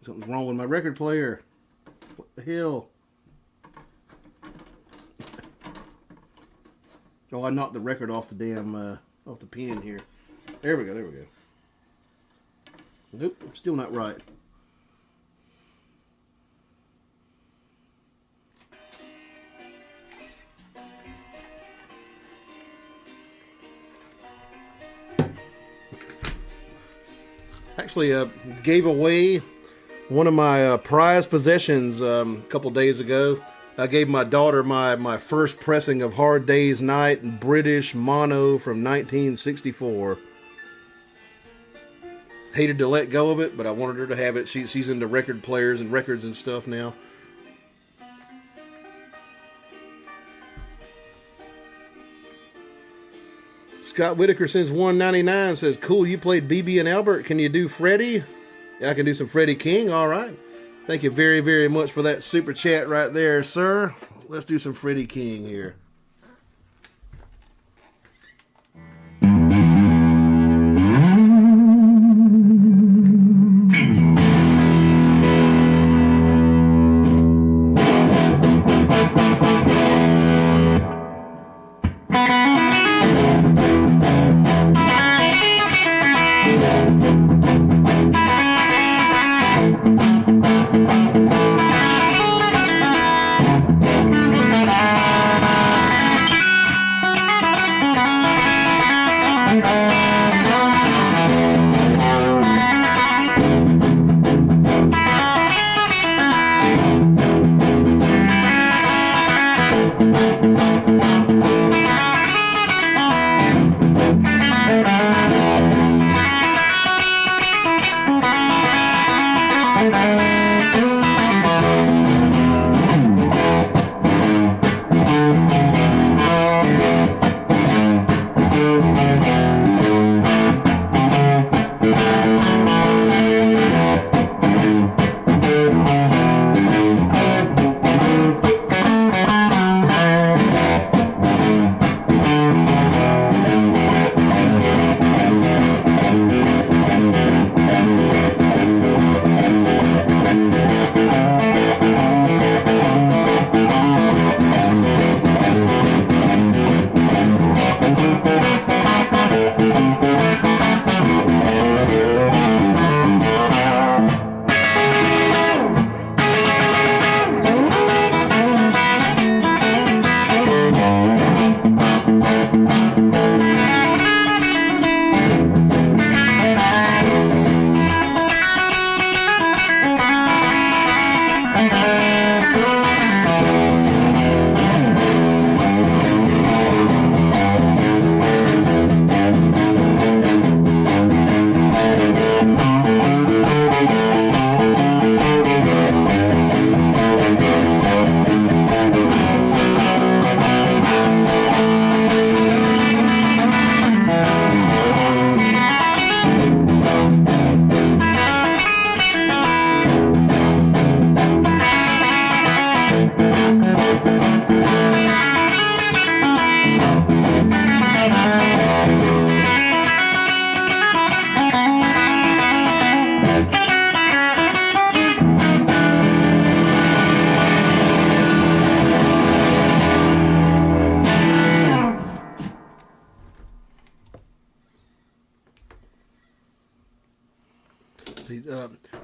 Something's wrong with my record player. What the hell? Oh, I knocked the record off the damn, off the pin here. There we go, there we go. Nope, still not right. Actually, gave away one of my prized possessions a couple days ago. I gave my daughter my first pressing of Hard Day's Night British mono from 1964. Hated to let go of it, but I wanted her to have it. She's into record players and records and stuff now. Scott Whitaker sends $1.99, says, cool, you played BB and Albert. Can you do Freddie? Yeah, I can do some Freddie King. All right. Thank you very, very much for that super chat right there, sir. Let's do some Freddie King here.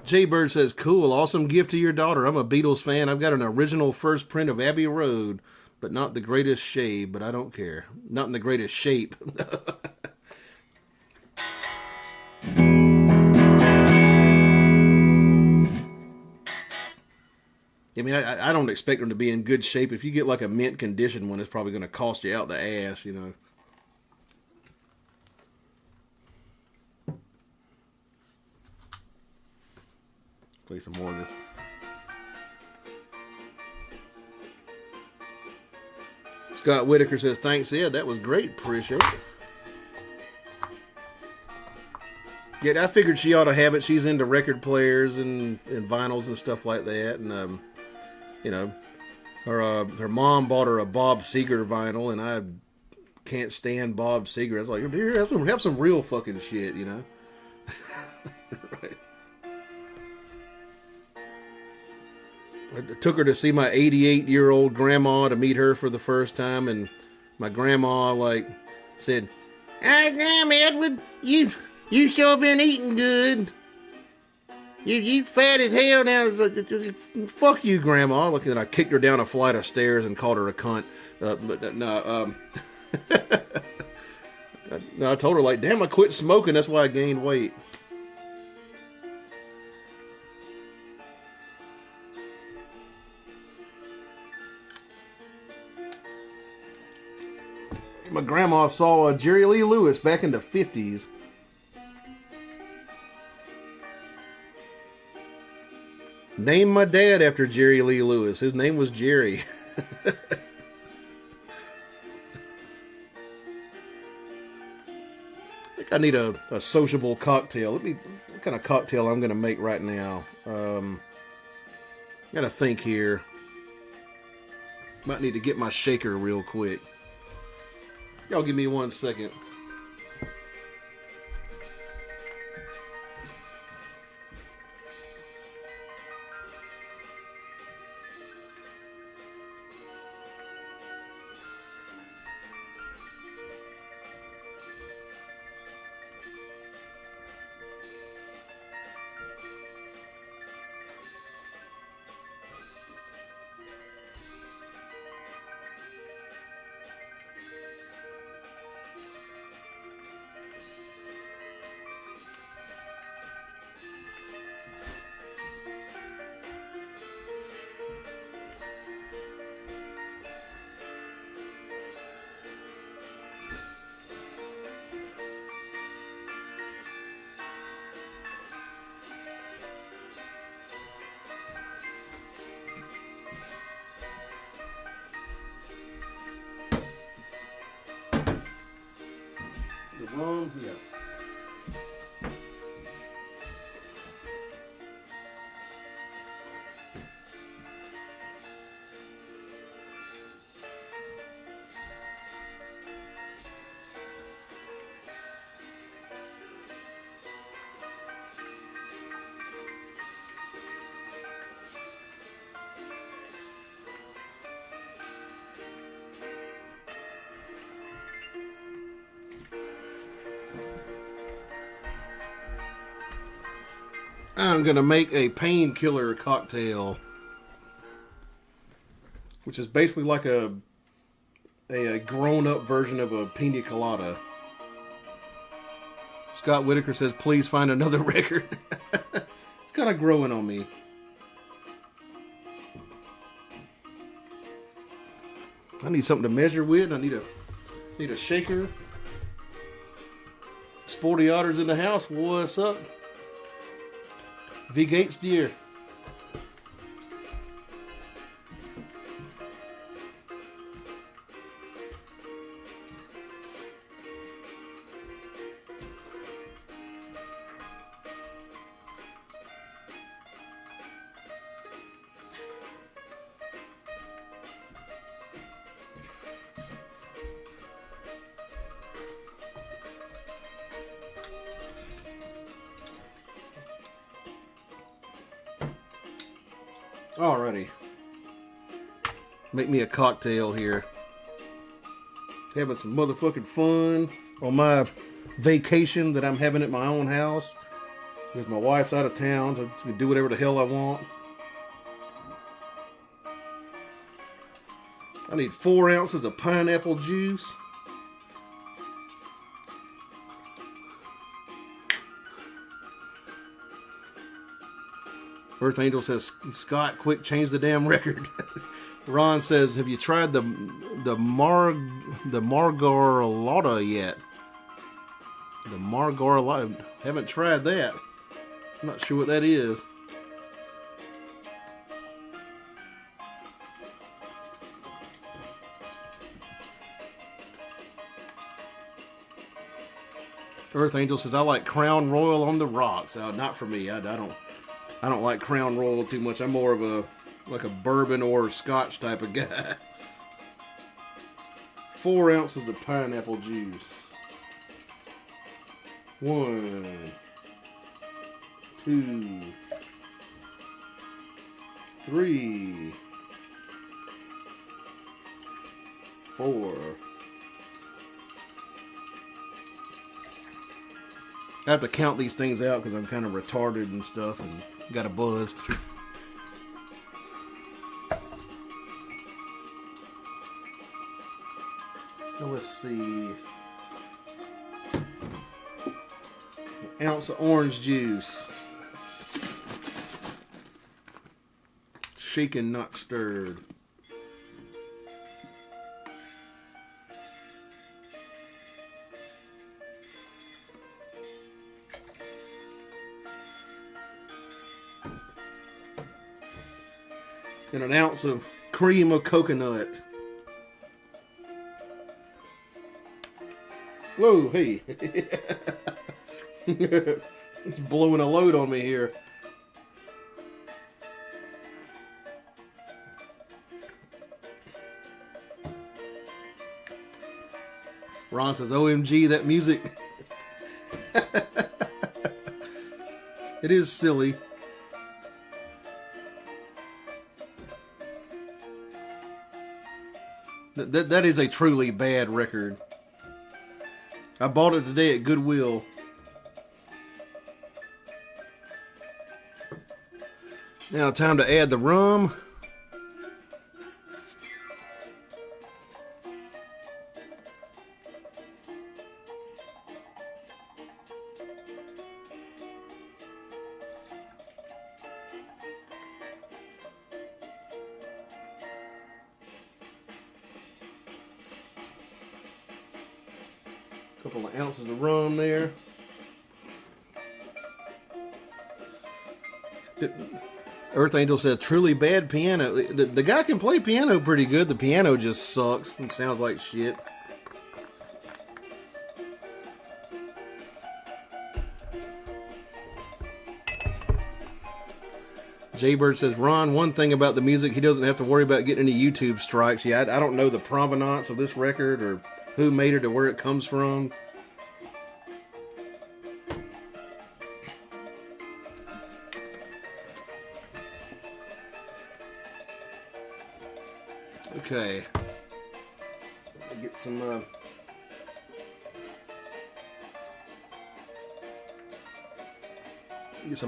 Jay Bird says, cool, awesome gift to your daughter. I'm a Beatles fan. I've got an original first print of Abbey Road, but not the greatest shade, but I don't care. Not in the greatest shape. I mean, I don't expect them to be in good shape. If you get like a mint condition one, it's probably going to cost you out the ass, you know. Play some more of this. Scott Whitaker says, thanks, Ed. That was great. Appreciate it. Yeah, I figured she ought to have it. She's into record players and vinyls and stuff like that. And, you know, her mom bought her a Bob Seger vinyl, and I can't stand Bob Seger. I was like, here, have some real fucking shit, you know? Right. I took her to see my 88-year-old grandma to meet her for the first time, and my grandma like said, "Hey, damn Edward, you sure been eating good. You fat as hell now. Fuck you, grandma." Look at, I kicked her down a flight of stairs and called her a cunt. No, I told her like, damn, I quit smoking. That's why I gained weight. My grandma saw Jerry Lee Lewis back in the 50s. Named my dad after Jerry Lee Lewis. His name was Jerry. I think I need a sociable cocktail. What kind of cocktail I'm going to make right now. Gotta think here. Might need to get my shaker real quick. Y'all give me 1 second. The rum, yeah. I'm going to make a painkiller cocktail, which is basically like a grown-up version of a pina colada. Scott Whitaker says, please find another record. It's kind of growing on me. I need something to measure with. I need a shaker. Sporty Otter's in the house. What's up? V. Gates, dear. Alrighty. Make me a cocktail here. Having some motherfucking fun on my vacation that I'm having at my own house. Because my wife's out of town, so I can do whatever the hell I want. I need 4 ounces of pineapple juice. Earth Angel says, Scott, quick, change the damn record. Ron says, have you tried the Margarolata yet? The Margarolata. Haven't tried that. I'm not sure what that is. Earth Angel says, I like Crown Royal on the rocks. Not for me. I don't like Crown Royal too much. I'm more of a bourbon or Scotch type of guy. 4 ounces of pineapple juice. 1, 2, 3, 4. I have to count these things out because I'm kind of retarded and stuff and got a buzz. Now let's see. An ounce of orange juice. Shaken, not stirred. And an ounce of cream of coconut. Whoa, hey. It's blowing a load on me here. Ron says, OMG, that music. It is silly. That is a truly bad record. I bought it today at Goodwill. Now time to add the rum. Couple of ounces of rum there. Earth Angel says, truly bad piano. The guy can play piano pretty good. The piano just sucks and sounds like shit. Jaybird says, Ron, one thing about the music, he doesn't have to worry about getting any YouTube strikes. Yeah, I don't know the provenance of this record or who made it or where it comes from. Okay. Get some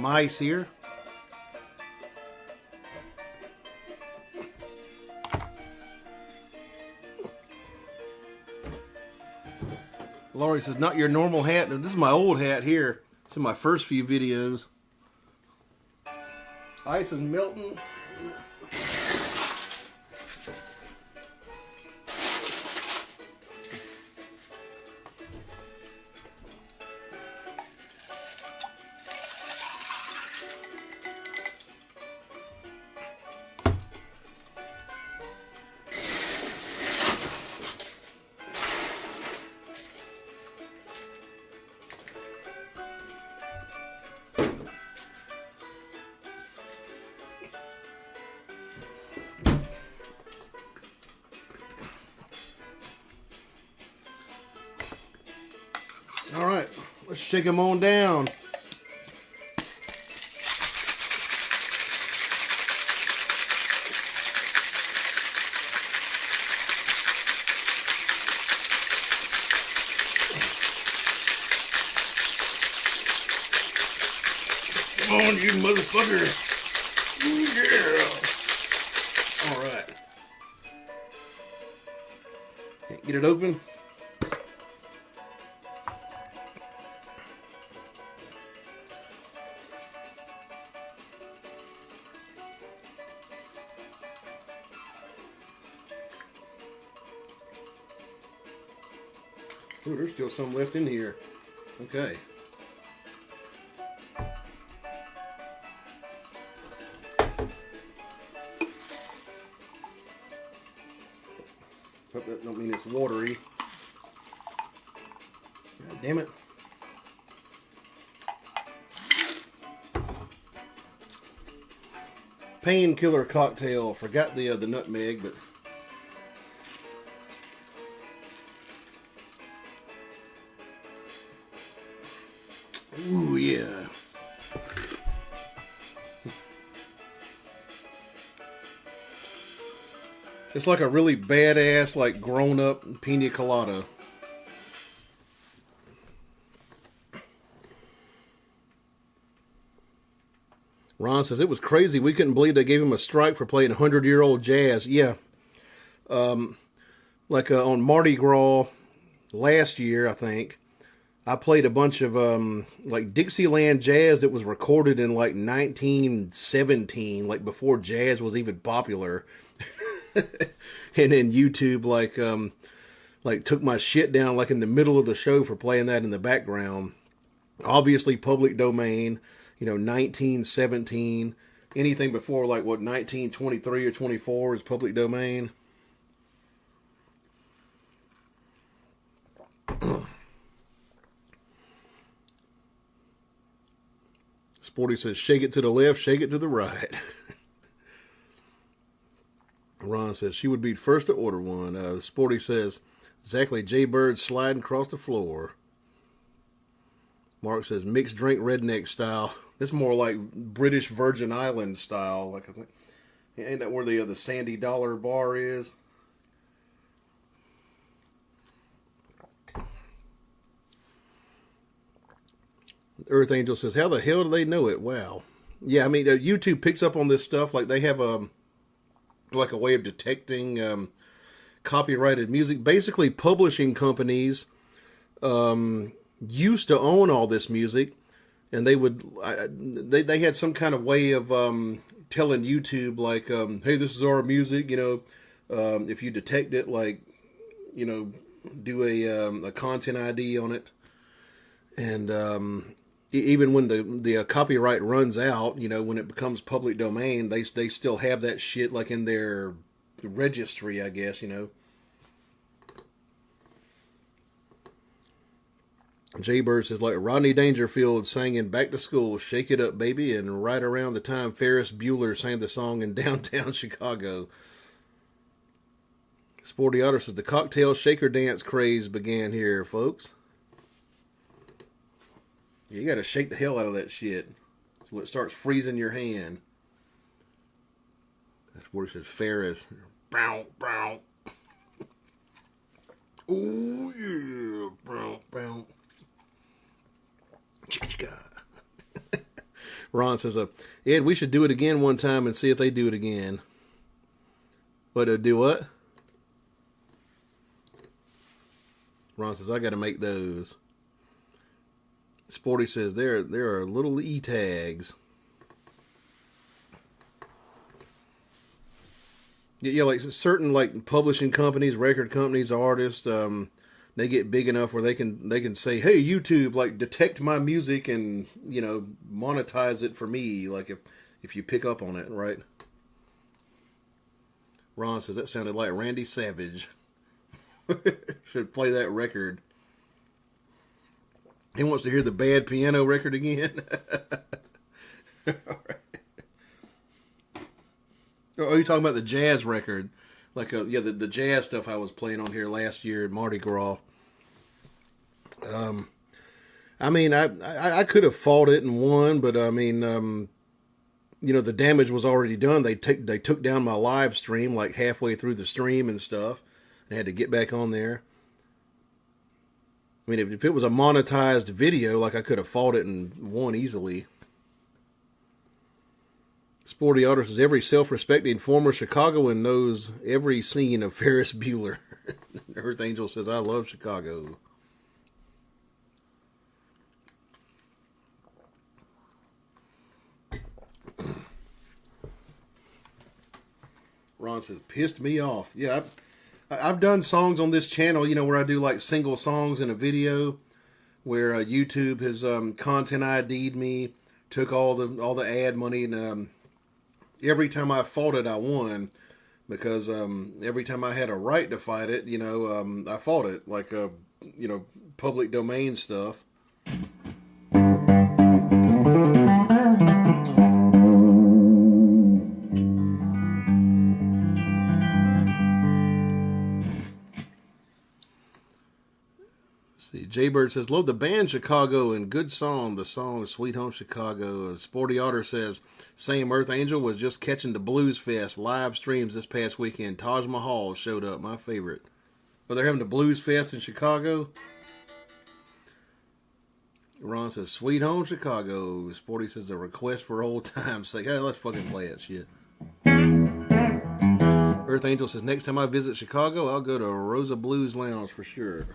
ice here. Laurie says, not your normal hat. This is my old hat here. It's in my first few videos. Ice is melting. All right, let's shake them on down. Come on, you motherfucker. Yeah. All right. Get it open. Ooh, there's still some left in here. Okay. Hope that don't mean it's watery. God damn it. Painkiller cocktail. Forgot the nutmeg, but ooh, yeah. It's like a really badass, like grown-up pina colada. Ron says, it was crazy. We couldn't believe they gave him a strike for playing 100-year-old jazz. Yeah. On Mardi Gras last year, I think, I played a bunch of like Dixieland jazz that was recorded in like 1917, like before jazz was even popular. And then YouTube like took my shit down like in the middle of the show for playing that in the background. Obviously public domain, 1917. Anything before like 1923 or 24 is public domain. Sporty says, shake it to the left, shake it to the right. Ron says, she would be first to order one. Sporty says, exactly, Jay Bird sliding across the floor. Mark says, mixed drink redneck style. It's more like British Virgin Islands style. Like I think, ain't that where the Sandy Dollar bar is? Earth Angel says, how the hell do they know it? Wow. Yeah, I mean, YouTube picks up on this stuff. Like they have a way of detecting copyrighted music. Basically, publishing companies used to own all this music, and they had some kind of way of telling YouTube like, hey, this is our music. If you detect it, like, do a content ID on it, and even when the copyright runs out, when it becomes public domain, they still have that shit like in their registry, I guess, Jay Bird says, like Rodney Dangerfield sang in Back to School, Shake It Up, Baby, and right around the time Ferris Bueller sang the song in downtown Chicago. Sporty Otter says, the cocktail shaker dance craze began here, folks. You gotta shake the hell out of that shit so it starts freezing your hand. That's where it says Ferris. Bow, bow. Oh yeah, bow, bow. Chicka. Ron says, Ed, we should do it again one time and see if they do it again. But do what? Ron says, I gotta make those. Sporty says there are little e-tags. Yeah, like certain like publishing companies, record companies, artists, they get big enough where they can say, hey, YouTube, like detect my music and monetize it for me. Like if you pick up on it, right? Ron says that sounded like Randy Savage. Should play that record. He wants to hear the bad piano record again. All right. Oh, you're talking about the jazz record. Like, the jazz stuff I was playing on here last year at Mardi Gras. I mean, I could have fought it and won, but I mean, the damage was already done. They took down my live stream like halfway through the stream and stuff. I had to get back on there. I mean, if it was a monetized video, like I could have fought it and won easily. Sporty Otter says, every self-respecting former Chicagoan knows every scene of Ferris Bueller. Earth Angel says, I love Chicago. Ron says, pissed me off. Yeah, I've done songs on this channel, where I do like single songs in a video, where YouTube has content ID'd me, took all the ad money, and every time I fought it, I won, because every time I had a right to fight it, I fought it, like public domain stuff. Jaybird says, love the band Chicago and good song. The song Sweet Home Chicago. And Sporty Otter says, same Earth Angel was just catching the Blues Fest live streams this past weekend. Taj Mahal showed up, my favorite. Oh, they're having the Blues Fest in Chicago? Ron says, Sweet Home Chicago. Sporty says, a request for old times' sake. Hey, let's fucking play it, shit. Earth Angel says, next time I visit Chicago, I'll go to Rosa Blues Lounge for sure.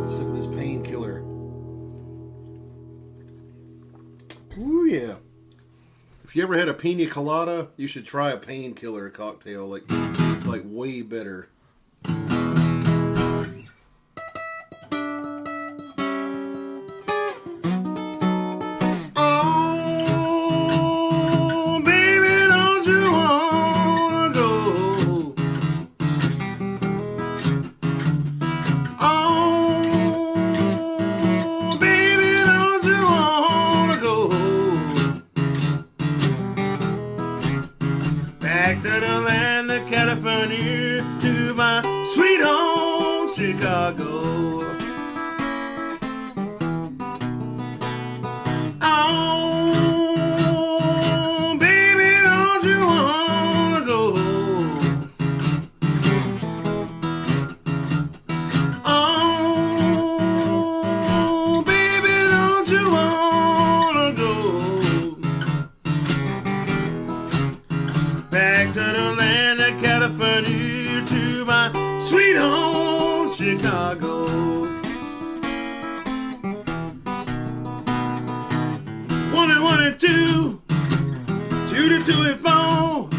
Sip of this painkiller. Ooh, yeah. If you ever had a pina colada, you should try a painkiller cocktail. It's like way better. Back to the land of California, to my sweet home Chicago. Oh, baby, don't you wanna go? Oh, baby, don't you wanna go? Back to the land of California, to my sweet home Chicago. 1 and 1 and 2, 2 to 2 and 4.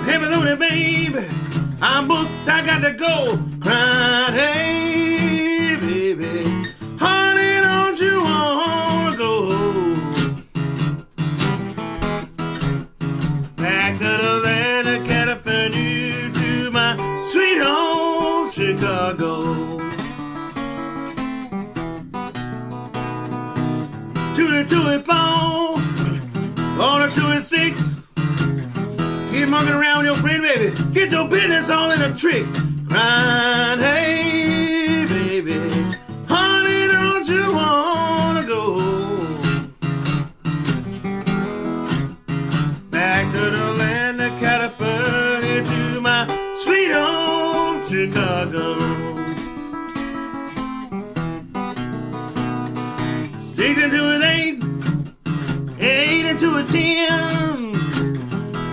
Heavy loaded, baby, I'm booked, I got to go. Crying, hey, baby, honey, don't you wanna go? Back to the land of California, to my sweet home Chicago. 2 to 2 and 4, 4 to 2 and 6. Keep monkeying around with your friend, baby. Get your business all in a trick. Crying, hey, baby, honey, don't you wanna go? Back to the land of California, to my sweet home Chicago. 6 and 2 and 8, 8 and 2 and 10.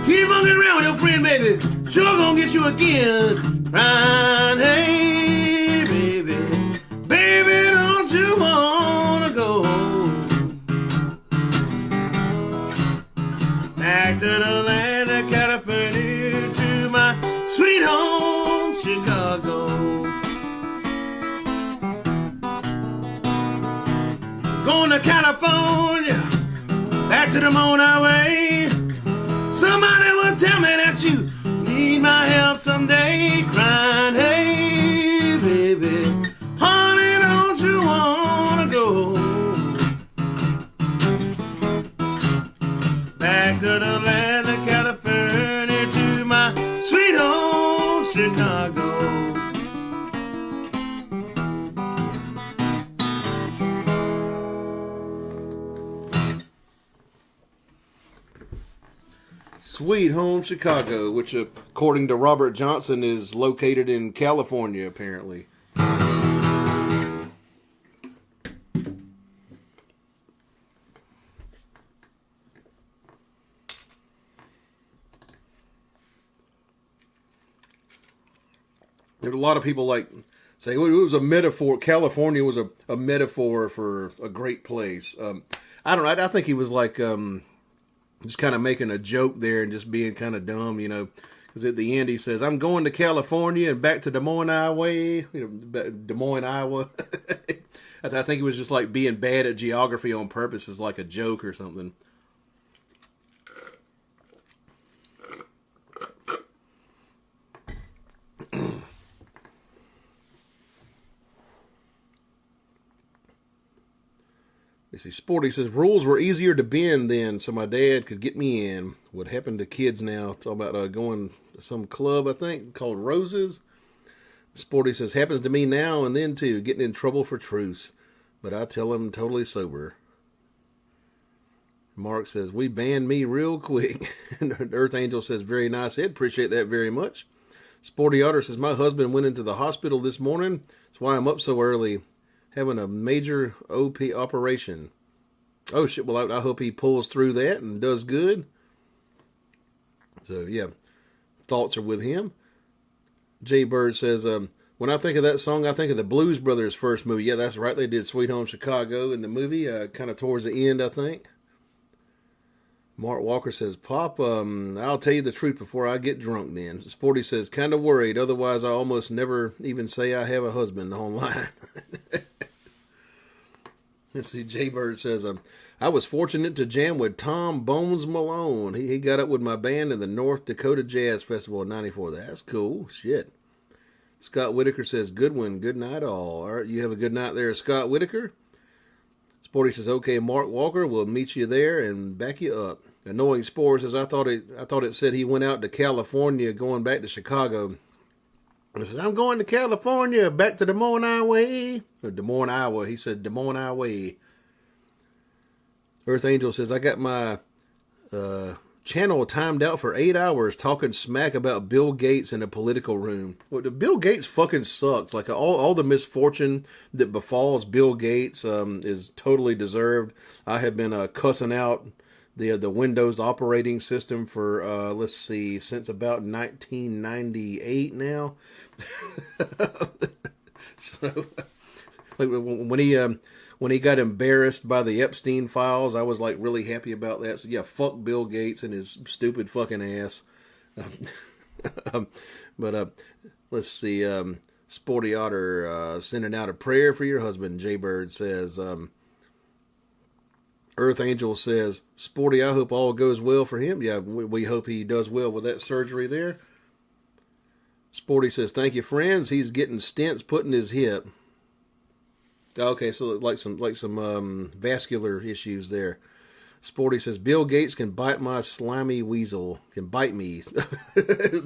Keep monkeying around with your friend, baby. Sure gonna get you again. Crying, hey, baby, baby, don't you wanna go? Back to the land of California, to my sweet home Chicago. Going to California, back to the Moon Highway. Somebody will tell me that you need my help someday. Crying, hey, baby, honey, don't you wanna go? Back to the land of California, to my sweet home Chicago. Sweet Home Chicago, which according to Robert Johnson is located in California, apparently. There's a lot of people say, well, it was a metaphor. California was a metaphor for a great place. I don't know. I think he was just kind of making a joke there and just being kind of dumb, because at the end he says, I'm going to California and back to Des Moines, Iowa. Des Moines, Iowa. I think he was just being bad at geography on purpose as a joke or something. You see, Sporty says, rules were easier to bend then, so my dad could get me in. What happened to kids now? Talk about going to some club, I think, called Roses. Sporty says, happens to me now and then too, getting in trouble for truce. But I tell him totally sober. Mark says, we banned me real quick. And Earth Angel says, very nice, Ed. Appreciate that very much. Sporty Otter says, my husband went into the hospital this morning. That's why I'm up so early. Having a major OP operation. Oh, shit. Well, I hope he pulls through that and does good. So, yeah. Thoughts are with him. Jay Bird says, when I think of that song, I think of the Blues Brothers' first movie. Yeah, that's right. They did Sweet Home Chicago in the movie, kind of towards the end, I think. Mark Walker says, Pop, I'll tell you the truth before I get drunk then. Sporty says, kind of worried. Otherwise, I almost never even say I have a husband online. Let's see, Jay Bird says, I was fortunate to jam with Tom Bones Malone. He got up with my band in the North Dakota Jazz Festival in '94. That's cool. Shit. Scott Whitaker says, good one. Good night all. All right, you have a good night there, Scott Whitaker. Sporty says, okay, Mark Walker, we'll meet you there and back you up. Annoying Spore says, I thought it said he went out to California going back to Chicago. I said, I'm going to California, back to Des Moines, Iowa. Or Des Moines, Iowa. He said Des Moines, Iowa. Earth Angel says, I got my channel timed out for 8 hours talking smack about Bill Gates in a political room. Well, Bill Gates fucking sucks. Like all the misfortune that befalls Bill Gates is totally deserved. I have been cussing out the Windows operating system for let's see, since about 1998 now. So like when he got embarrassed by the Epstein files, I was like really happy about that. So yeah, fuck Bill Gates and his stupid fucking ass. But let's see, Sporty Otter sending out a prayer for your husband. Jaybird says, Earth Angel says, Sporty, I hope all goes well for him. Yeah, we hope he does well with that surgery there. Sporty says, thank you, friends. He's getting stents put in his hip. Okay, so like some vascular issues there. Sporty says, Bill Gates can bite my slimy weasel. Can bite me.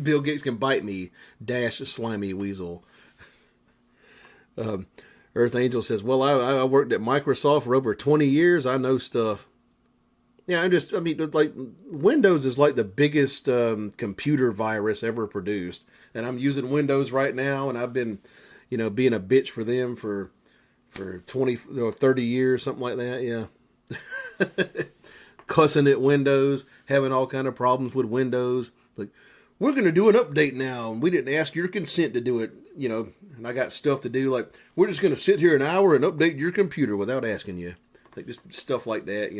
Bill Gates can bite me. Dash slimy weasel. Earth Angel says, well, I worked at Microsoft for over 20 years. I know stuff. Yeah, I mean, like, Windows is like the biggest computer virus ever produced. And I'm using Windows right now, and I've been, being a bitch for them for 20 or 30 years, something like that, yeah. Cussing at Windows, having all kind of problems with Windows. Like, we're going to do an update now, and we didn't ask your consent to do it, and I got stuff to do, like, we're just going to sit here an hour and update your computer without asking you. Like, just stuff like that,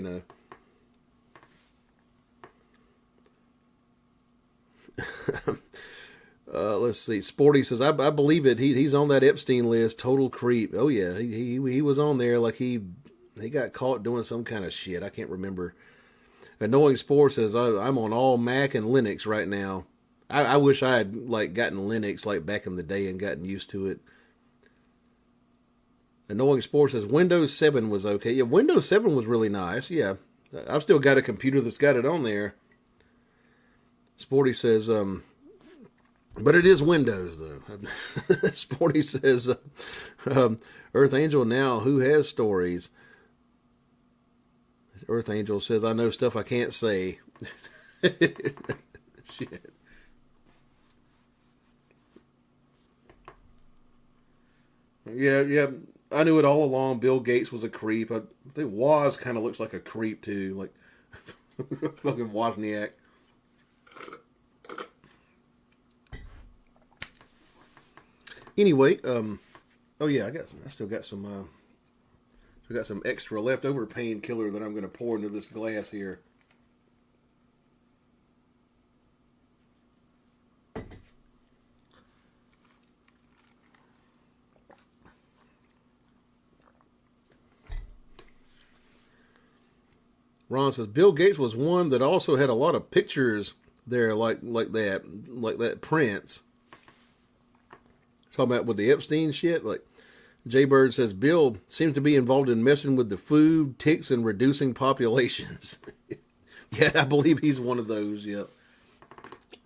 Let's see. Sporty says, I believe it. He's on that Epstein list. Total creep. Oh yeah, he was on there. Like he got caught doing some kind of shit. I can't remember. Annoying Spore says, I'm on all Mac and Linux right now. I wish I had like gotten Linux like back in the day and gotten used to it. Annoying Spore says, Windows 7 was okay. Yeah, Windows 7 was really nice. Yeah, I've still got a computer that's got it on there. Sporty says, but it is Windows, though. Sporty says, Earth Angel now, who has stories? Earth Angel says, I know stuff I can't say. Shit. Yeah, I knew it all along. Bill Gates was a creep. I think Woz kind of looks like a creep, too. Like, fucking Wozniak. Anyway, oh yeah, I still got some extra leftover painkiller that I'm going to pour into this glass here. Ron says Bill Gates was one that also had a lot of pictures there, like that Prince. Talking about with the Epstein shit, like Jaybird says Bill seems to be involved in messing with the food, ticks, and reducing populations. Yeah, I believe he's one of those. Yep.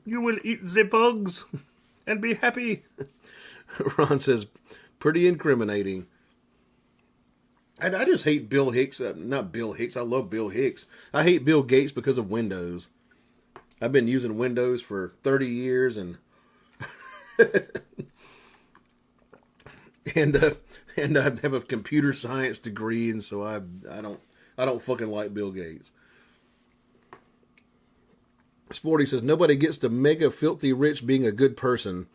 You will eat the bugs and be happy. Ron says, pretty incriminating. I just hate Bill Hicks. Not Bill Hicks. I love Bill Hicks. I hate Bill Gates because of Windows. I've been using Windows for 30 years and and I have a computer science degree, and so I don't fucking like Bill Gates. Sporty says nobody gets to mega filthy rich being a good person.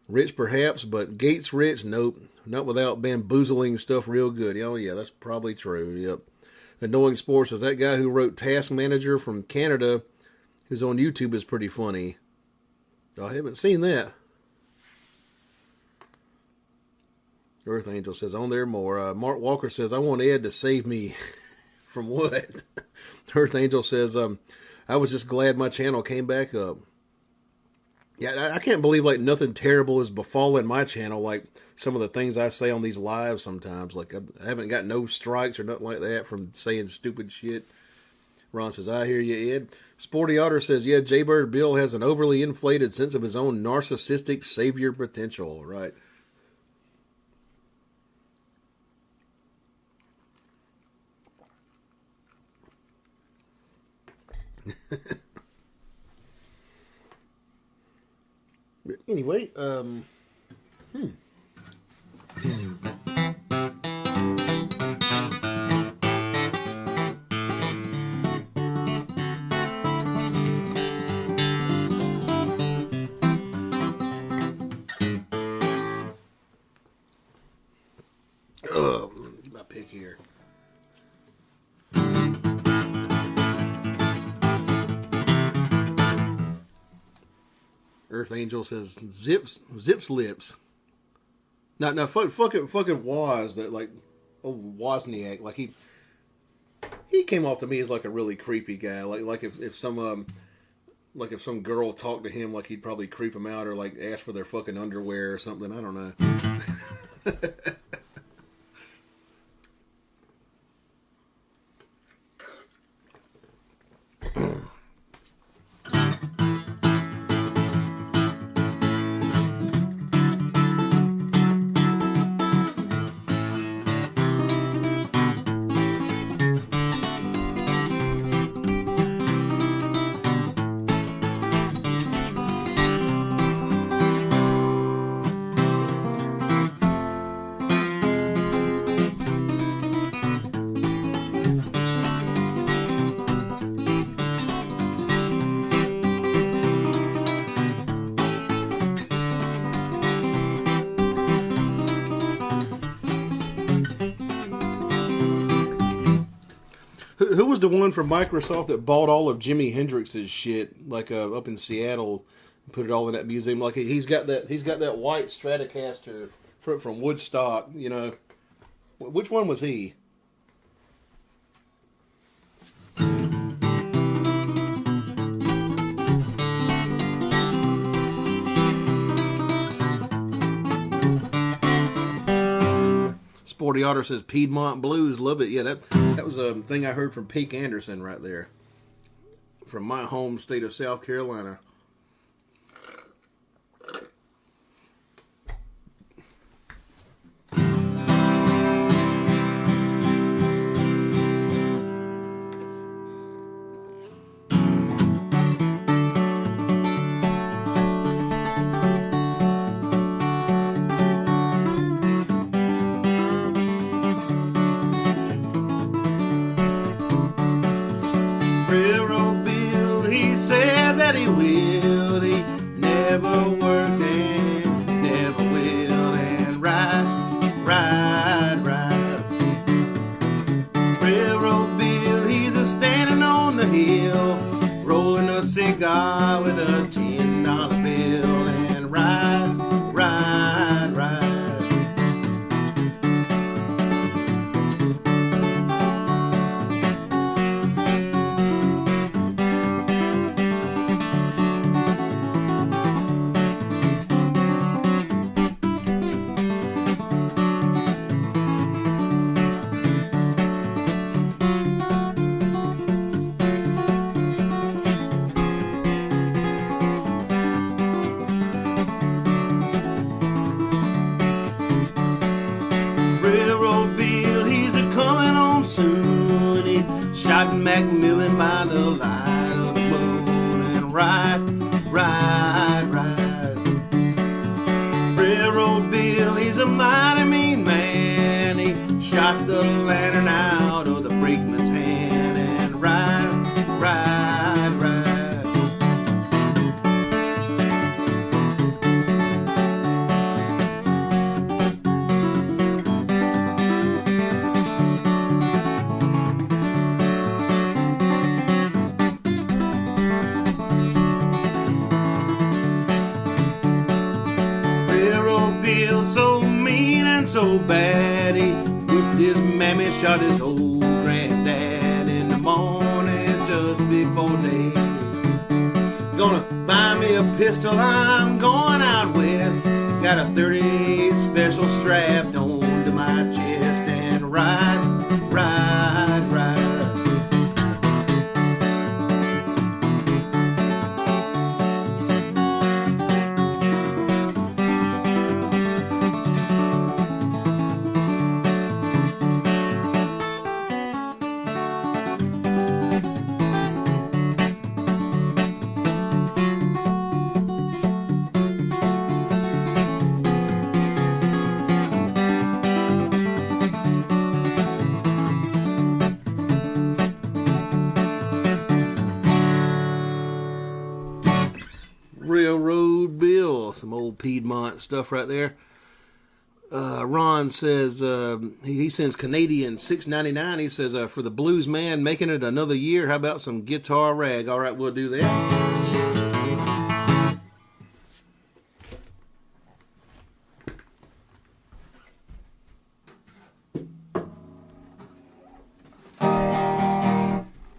Rich perhaps, but Gates rich? Nope. Not without bamboozling stuff real good. Oh yeah, that's probably true. Yep. Annoying Sports says that guy who wrote Task Manager from Canada, who's on YouTube, is pretty funny. I haven't seen that. Earth Angel says on there more. Mark Walker says I want Ed to save me from what? Earth Angel says I was just glad my channel came back up. Yeah, I can't believe like nothing terrible has befallen my channel, like some of the things I say on these lives sometimes. Like I haven't got no strikes or nothing like that from saying stupid shit. Ron says, I hear you, Ed. Sporty Otter says, yeah, Jaybird Bill has an overly inflated sense of his own narcissistic savior potential. Right. But anyway, get my pick here. Earth Angel says zips lips. Now fucking Woz, that like old Wozniak, like he came off to me as like a really creepy guy. Like if some girl talked to him, like he'd probably creep him out or like ask for their fucking underwear or something. I don't know. Who was the one from Microsoft that bought all of Jimi Hendrix's shit, like up in Seattle, and put it all in that museum? Like he's got that white Stratocaster from Woodstock. You know, which one was he? Sporty Otter says Piedmont Blues, love it. Yeah, that was a thing I heard from Peake Anderson right there, from my home state of South Carolina. Railroad Bill, he said that he will. Macmillan by the light of the moon and ride, ride, ride. Railroad Bill, he's a mighty mean man. He shot the lantern out of the brakeman's hand and ride, ride, ride. So mean and so bad, he whipped his mammy, shot his old granddad in the morning just before day. Gonna buy me a pistol, I'm going out west. Got a 38 special strapped onto my chest and ride, ride, ride. Railroad Bill, some old Piedmont stuff right there. Ron says he sends Canadian $6.99. He says for the blues man making it another year. How about some guitar rag? All right, we'll do that.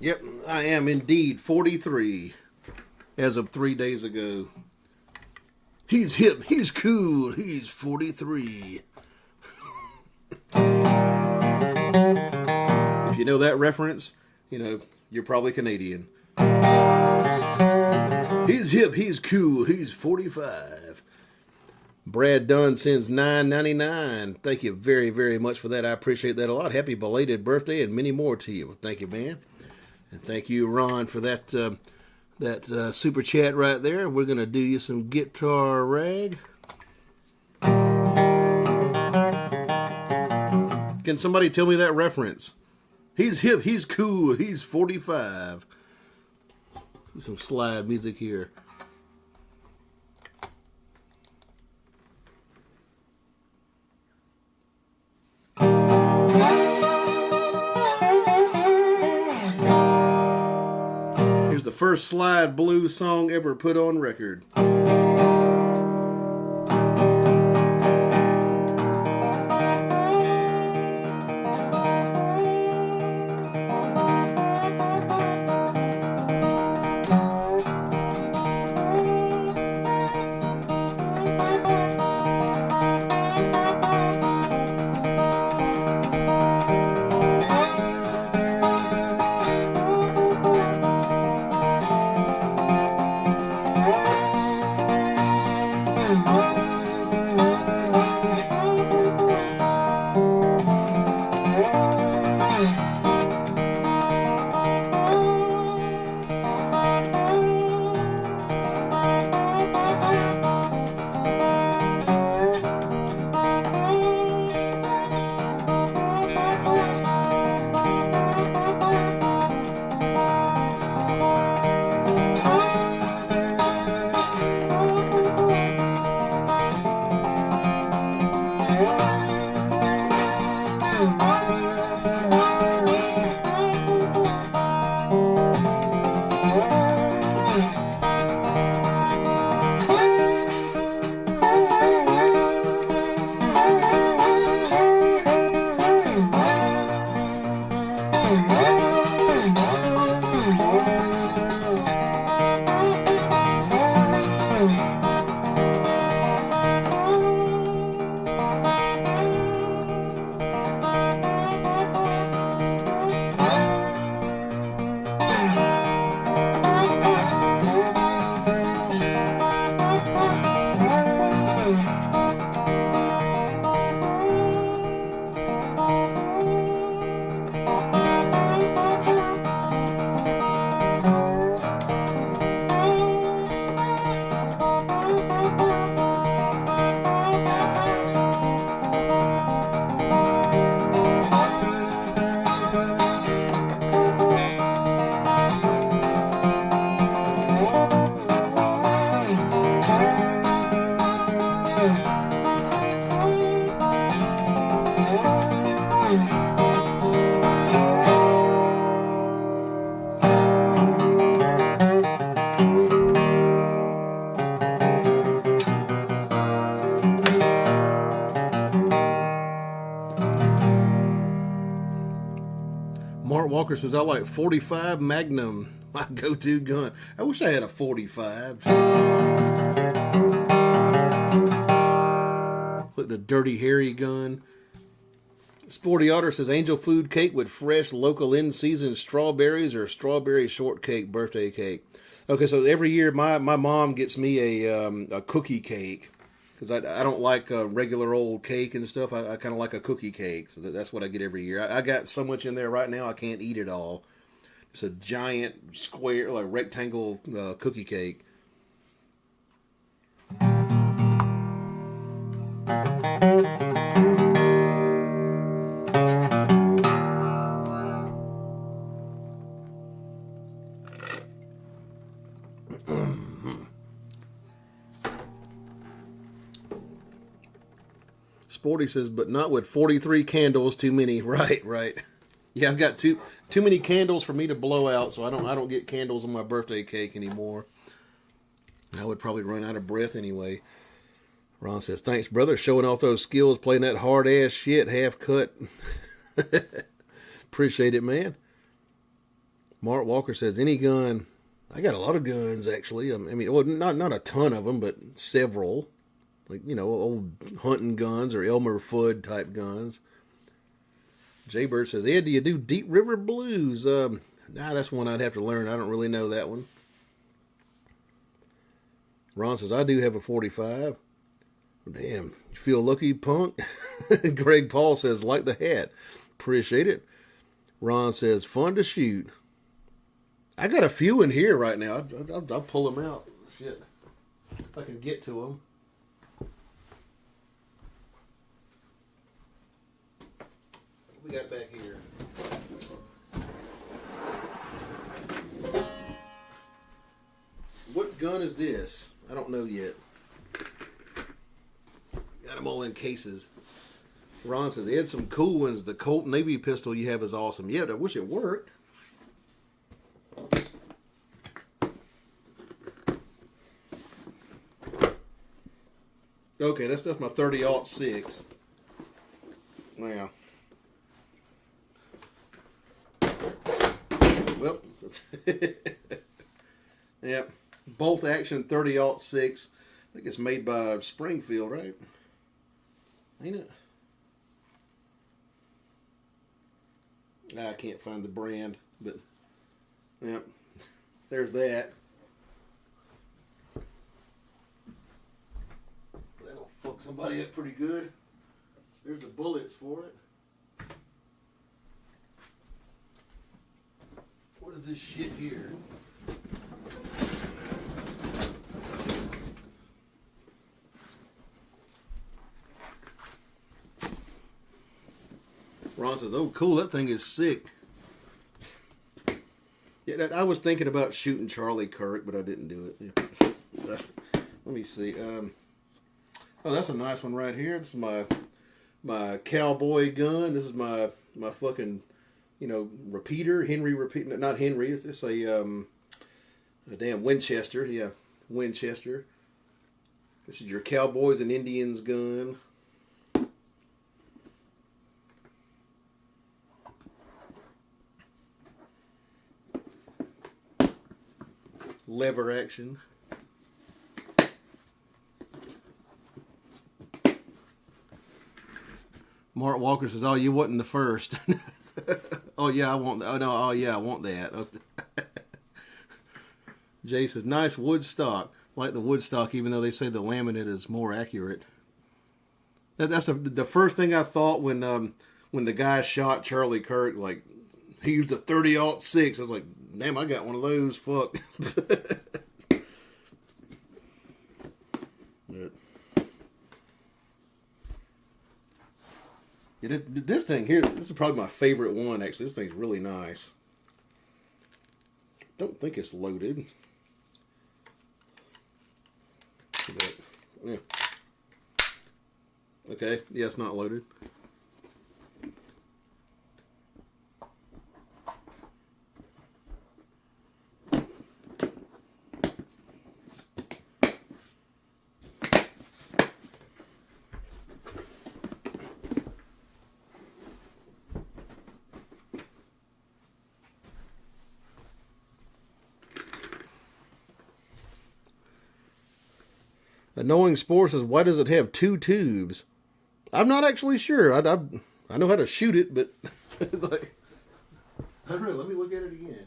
Yep, I am indeed 43. As of 3 days ago. He's hip, he's cool, he's 43. If you know that reference, you know, you're probably Canadian. He's hip, he's cool, he's 45. Brad Dunn sends $9.99. Thank you very, very much for that. I appreciate that a lot. Happy belated birthday and many more to you. Well, thank you, man. And thank you, Ron, for that super chat right there. We're going to do you some guitar rag. Can somebody tell me that reference? He's hip, he's cool, he's 45. Some slide music here. The first slide blues song ever put on record. Walker says, I like 45 Magnum, my go-to gun. I wish I had a 45. Like the Dirty Harry gun. Sporty Otter says, Angel Food cake with fresh, local, in-season strawberries or strawberry shortcake birthday cake. Okay, so every year my mom gets me a cookie cake. Because I don't like regular old cake and stuff. I kind of like a cookie cake. So that's what I get every year. I got so much in there right now I can't eat it all. It's a giant square, like rectangle cookie cake. Sporty says, but not with 43 candles, too many. Right, right. Yeah, I've got too many candles for me to blow out, so I don't get candles on my birthday cake anymore. I would probably run out of breath anyway. Ron says, thanks, brother, showing off those skills, playing that hard-ass shit, half cut. Appreciate it, man. Mark Walker says, any gun. I got a lot of guns, actually. I mean, well, not a ton of them, but several. Like, old hunting guns or Elmer Fudd type guns. Jaybird says, Ed, do you do Deep River Blues? Nah, that's one I'd have to learn. I don't really know that one. Ron says, I do have a 45. Damn, you feel lucky, punk? Greg Paul says, like the hat. Appreciate it. Ron says, fun to shoot. I got a few in here right now. I'll pull them out. Shit. If I can get to them. What we got back here? What gun is this? I don't know yet. Got them all in cases. Ron says, they had some cool ones. The Colt Navy pistol you have is awesome. Yeah, I wish it worked. Okay, that's my 30-06. Now. Well, yeah, bolt action 30-06. I think it's made by Springfield, right? Ain't it? I can't find the brand, but yeah, there's that. That'll fuck somebody up pretty good. There's the bullets for it. What is this shit here? Ron says, oh, cool, that thing is sick. Yeah, I was thinking about shooting Charlie Kirk, but I didn't do it. Let me see. Oh, that's a nice one right here. This is my cowboy gun. This is my fucking, repeater. Henry repeater. Not Henry. It's a damn Winchester. Yeah, Winchester. This is your Cowboys and Indians gun. Lever action. Mark Walker says, "Oh, you wasn't the first." Oh yeah, I want. Oh no. Oh yeah, I want that. Okay. Jay says, "Nice wood stock. Like the wood stock, even though they say the laminate is more accurate." That's the first thing I thought when the guy shot Charlie Kirk. Like he used a 30-06. I was like, "Damn, I got one of those." Fuck. This thing here, this is probably my favorite one, actually. This thing's really nice. Don't think it's loaded. But, yeah. Okay, yeah, it's not loaded. Annoying Spore says, why does it have two tubes? I'm not actually sure. I know how to shoot it, but like, I don't know. Let me look at it again.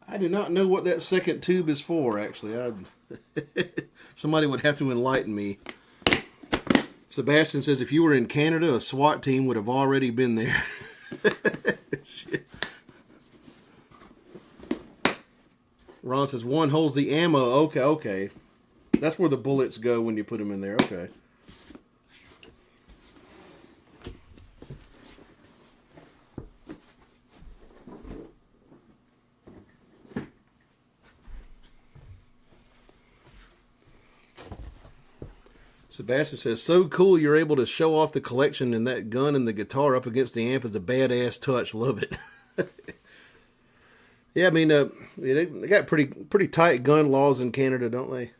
I do not know what that second tube is for, actually. Somebody would have to enlighten me. Sebastian says, if you were in Canada, a SWAT team would have already been there. Shit. Ron says, one holds the ammo. Okay. That's where the bullets go when you put them in there. Okay. Sebastian says, so cool you're able to show off the collection, and that gun and the guitar up against the amp is a badass touch. Love it. Yeah, I mean, they got pretty tight gun laws in Canada, don't they?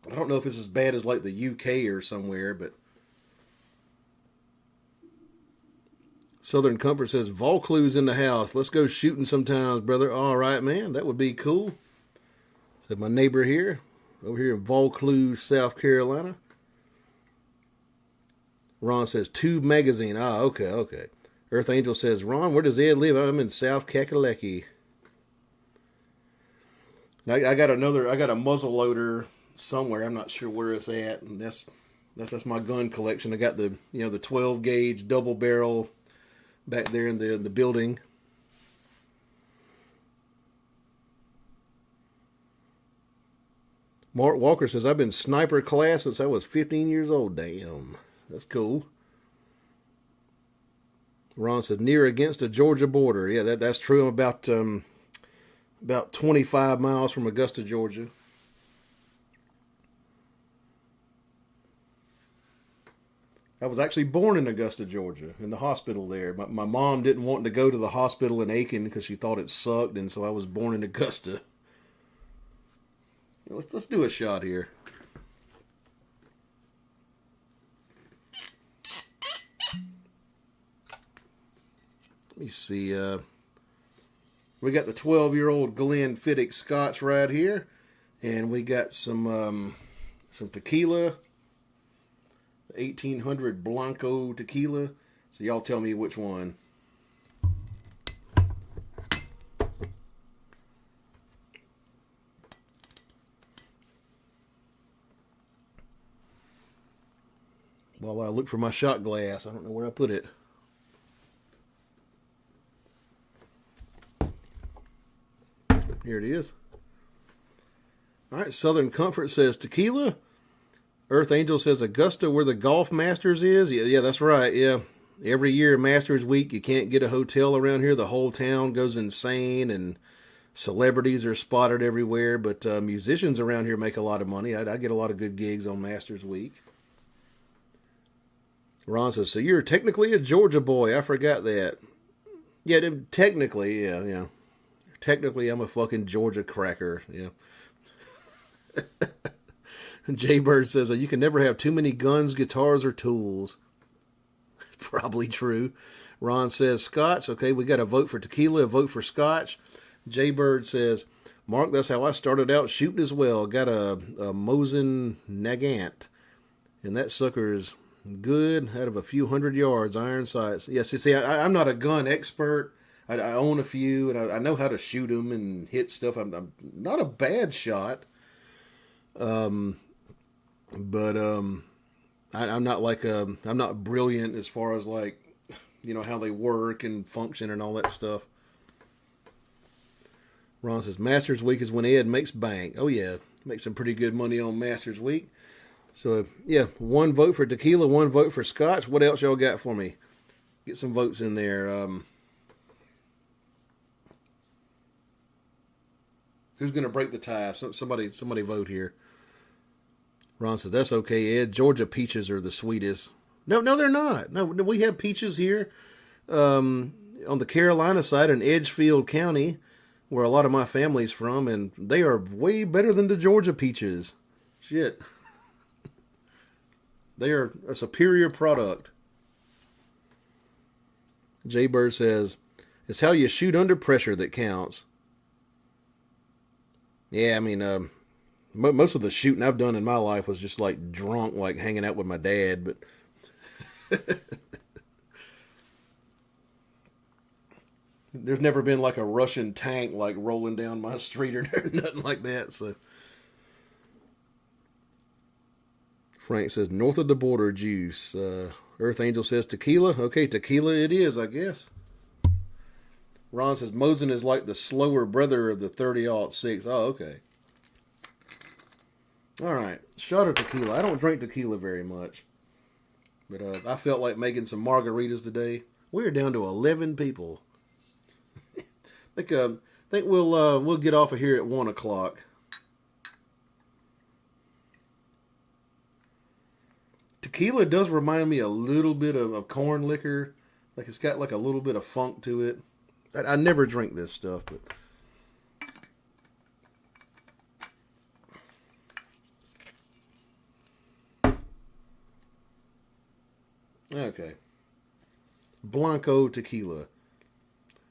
I don't know if it's as bad as like the UK or somewhere, but Southern Comfort says, Vaucluse in the house. Let's go shooting sometimes, brother. All right, man. That would be cool. Said my neighbor here. Over here in Vaucluse, South Carolina. Ron says, Tube Magazine. Ah, okay. Earth Angel says, Ron, where does Ed live? I'm in South Kakalaki. Now, I got a muzzle loader somewhere. I'm not sure where it's at. And that's my gun collection. I got the 12 gauge double barrel back there in the building. Mark Walker says, I've been sniper class since I was 15 years old. Damn. That's cool. Ron says, near against the Georgia border. Yeah, that's true. I'm about 25 miles from Augusta, Georgia. I was actually born in Augusta, Georgia, in the hospital there. My mom didn't want to go to the hospital in Aiken because she thought it sucked, and so I was born in Augusta. Let's do a shot here. Let me see. We got the 12-year-old Glenfiddich Scotch right here, and we got some tequila, 1800 Blanco tequila. So y'all tell me which one. While I look for my shot glass, I don't know where I put it. Here it is. All right, Southern Comfort says tequila. Earth Angel says Augusta, where the Golf Masters is. Yeah, that's right. Yeah, every year Masters Week, you can't get a hotel around here. The whole town goes insane, and celebrities are spotted everywhere. But musicians around here make a lot of money. I get a lot of good gigs on Masters Week. Ron says, so you're technically a Georgia boy. I forgot that. Yeah, technically, yeah. Technically, I'm a fucking Georgia cracker, yeah. Jay Bird says, you can never have too many guns, guitars, or tools. Probably true. Ron says, Scotch. Okay, we got a vote for tequila, a vote for Scotch. Jay Bird says, Mark, that's how I started out shooting as well. Got a Mosin Nagant. And that sucker's good out of a few hundred yards, iron sights. Yes, see, I'm not a gun expert. I own a few, and I know how to shoot them and hit stuff. I'm not a bad shot, but I'm not I'm not brilliant as far as like, how they work and function and all that stuff. Ron says Masters Week is when Ed makes bank. Oh yeah, makes some pretty good money on Masters Week. So, yeah, one vote for tequila, one vote for Scotch. What else y'all got for me? Get some votes in there. Who's going to break the tie? Somebody vote here. Ron says, that's okay, Ed. Georgia peaches are the sweetest. No, they're not. No, we have peaches here on the Carolina side in Edgefield County. where a lot of my family's from, and they are way better than the Georgia peaches. Shit. They are a superior product. Jay Bird says, it's how you shoot under pressure that counts. Yeah, I mean, most of the shooting I've done in my life was just like drunk, like hanging out with my dad, but there's never been like a Russian tank like rolling down my street or nothing like that. So Frank says north of the border juice. Earth Angel says tequila. Okay, tequila it is, I guess. Ron says Mosin is like the slower brother of the 30-06. Oh, okay. All right, shot of tequila. I don't drink tequila very much, but I felt like making some margaritas today. We're down to 11 people. think we'll get off of here at 1 o'clock. Tequila does remind me a little bit of corn liquor. Like it's got like a little bit of funk to it. I never drink this stuff, but okay. Blanco tequila.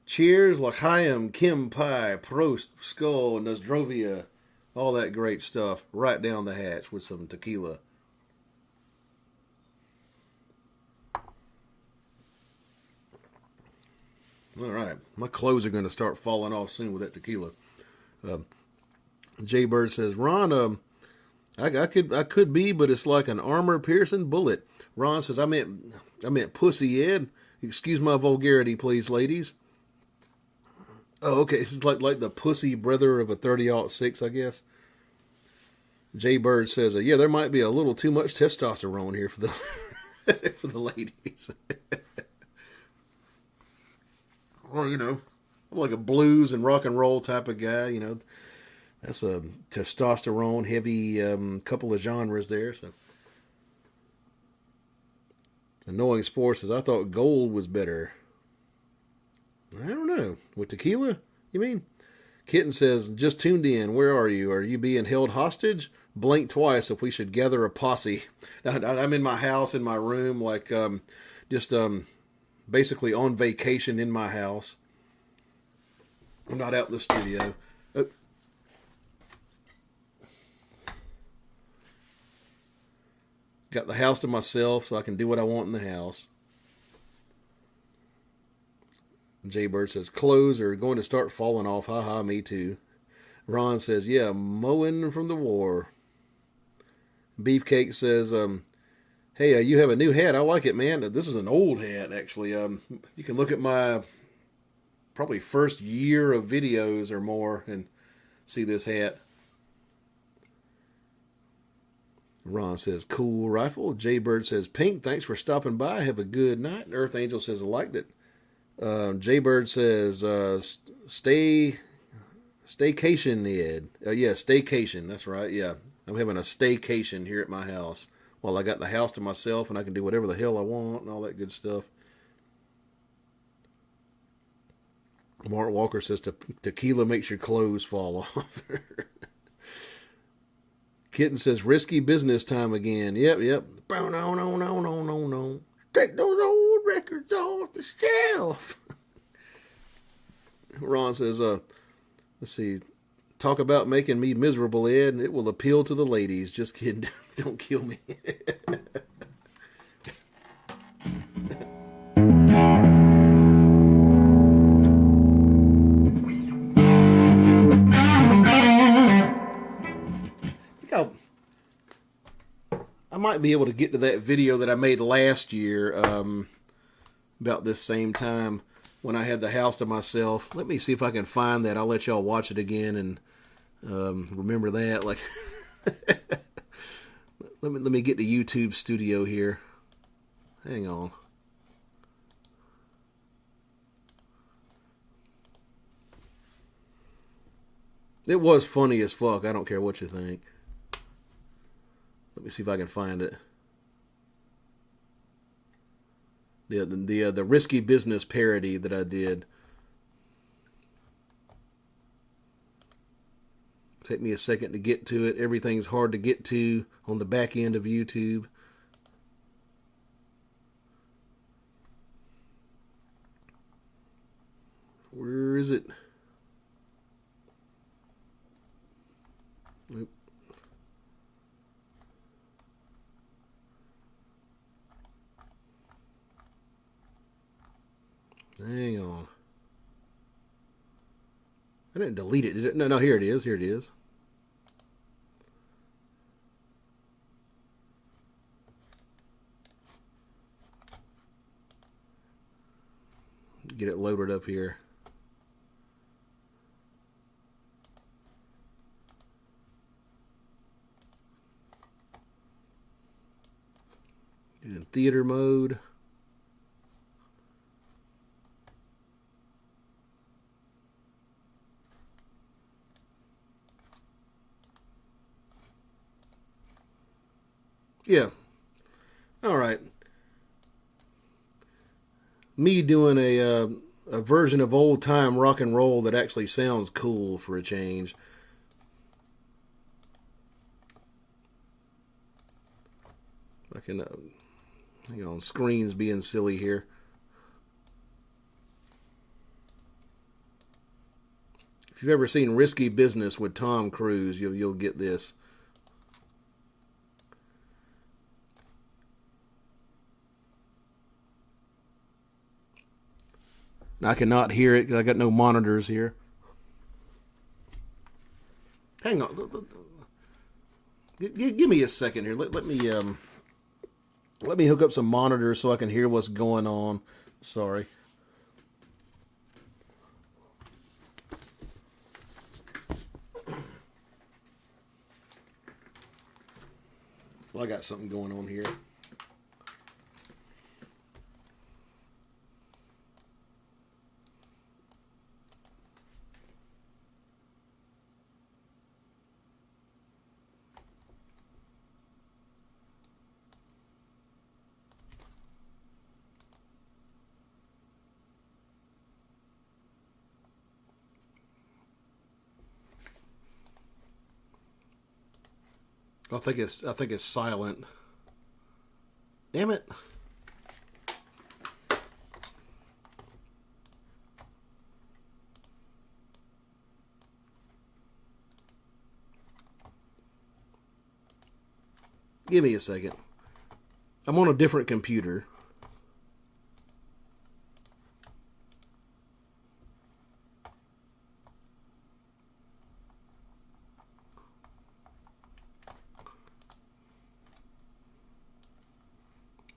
Cheers, L'chaim, Kim Pai, Prost, Skull, Nozdrovia, all that great stuff. Right down the hatch with some tequila. All right, my clothes are going to start falling off soon with that tequila. Jay Bird says, Ron, I could be, but it's like an armor-piercing bullet. Ron says, I meant pussy, Ed. Excuse my vulgarity, please, ladies. Oh, okay. This is like the pussy brother of a 30-06, I guess. Jay Bird says, yeah, there might be a little too much testosterone here for the for the ladies. Well, you know, I'm like a blues and rock and roll type of guy, you know. That's a testosterone heavy couple of genres there. So, Annoying Sport says, I thought gold was better. I don't know. With tequila, you mean? Kitten says, just tuned in. Where are you? Are you being held hostage? Blink twice if we should gather a posse. I'm in my house, in my room, like just basically on vacation in my house. I'm not out in the studio. Got the house to myself so I can do what I want in the house. Jay Bird says, clothes are going to start falling off. Haha, me too. Ron says, yeah, mowing from the war. Beefcake says, hey, you have a new hat. I like it, man. This is an old hat, actually. You can look at my probably first year of videos or more and see this hat. Ron says, cool rifle. Jay Bird says, Pink, thanks for stopping by. Have a good night. Earth Angel says, I liked it. Jay Bird says, staycation, Ed. Yeah, staycation. That's right. Yeah. I'm having a staycation here at my house. Well, I got the house to myself and I can do whatever the hell I want and all that good stuff. Mark Walker says, tequila makes your clothes fall off. Kitten says, risky business time again. Yep. No. Take those old records off the shelf. Ron says, let's see. Talk about making me miserable, Ed. It will appeal to the ladies. Just kidding. Don't kill me. I might be able to get to that video that I made last year about this same time when I had the house to myself. Let me see if I can find that. I'll let y'all watch it again and remember that. Like, let me get to YouTube Studio here. Hang on. It was funny as fuck. I don't care what you think. Let me see if I can find it. The risky business parody that I did. Take me a second to get to it. Everything's hard to get to on the back end of YouTube. Where is it? Oop. Hang on. I didn't delete it, did it? No, here it is. Here it is. Get it loaded up here. Get it in theater mode. Yeah. All right. Me doing a version of old time rock and roll that actually sounds cool for a change. I can hang on, screen's being silly here. If you've ever seen Risky Business with Tom Cruise, you'll get this. I cannot hear it because I got no monitors here. Hang on. Give me a second here. Let me hook up some monitors so I can hear what's going on. Sorry. Well, I got something going on here. I think it's silent. Damn it. Give me a second. I'm on a different computer.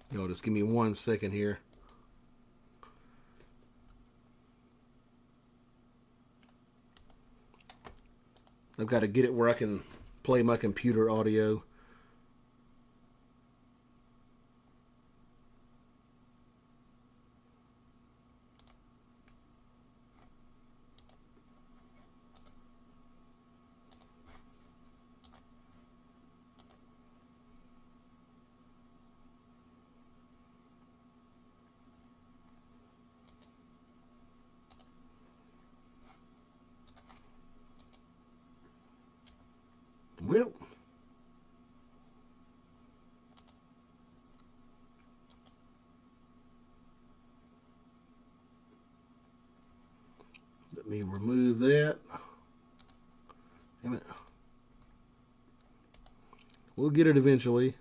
Y'all just give me 1 second here. I've got to get it where I can play my computer audio. Well, let me remove that. Damn it. We'll get it eventually.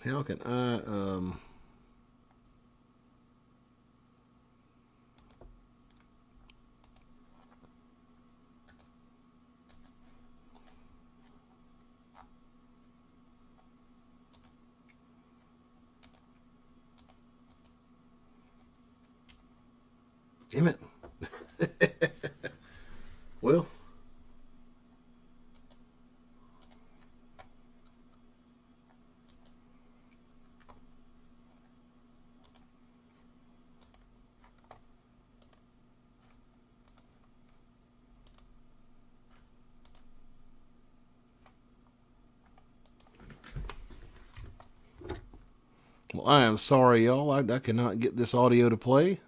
How can I damn it. Well, Well, I am sorry, y'all. I cannot get this audio to play.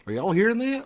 Are y'all hearing that?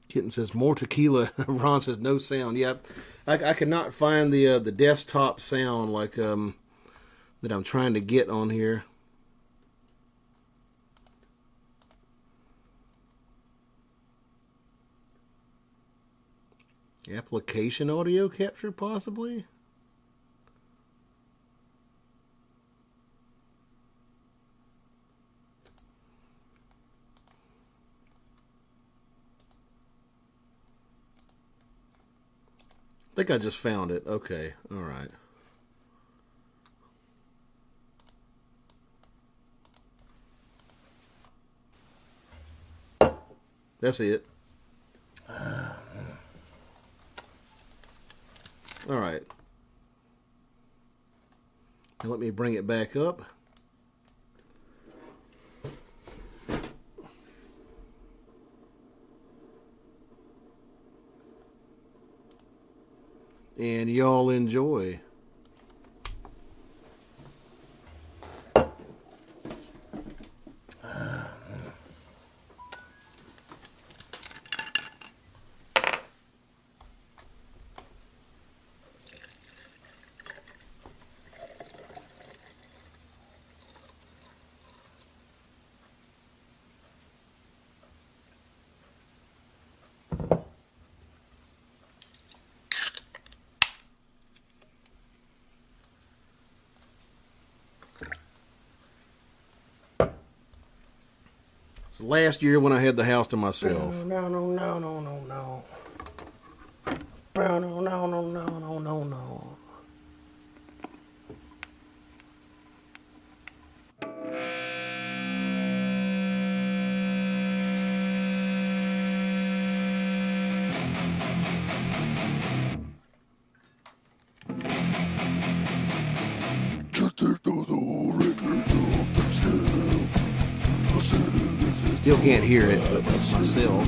Kitten says more tequila. Ron says no sound. Yeah, I cannot find the desktop sound like that I'm trying to get on here. Application audio capture possibly. I think I just found it. Okay, all right. That's it. All right. Now let me bring it back up. And y'all enjoy. Last year when I had the house to myself. No. No, no, no. Still can't hear it, but myself.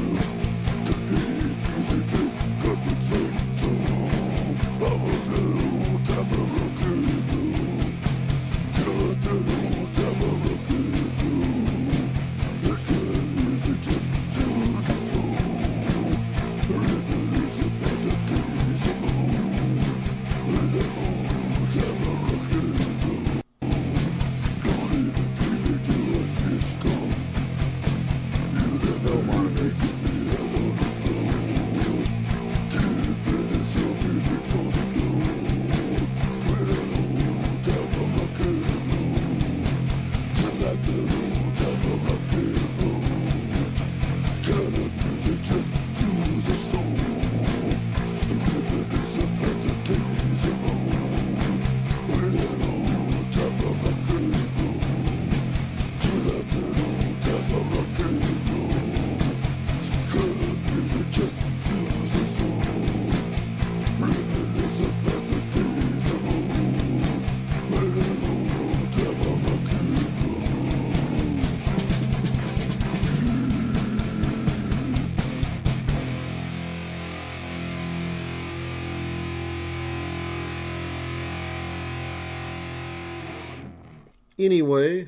Anyway,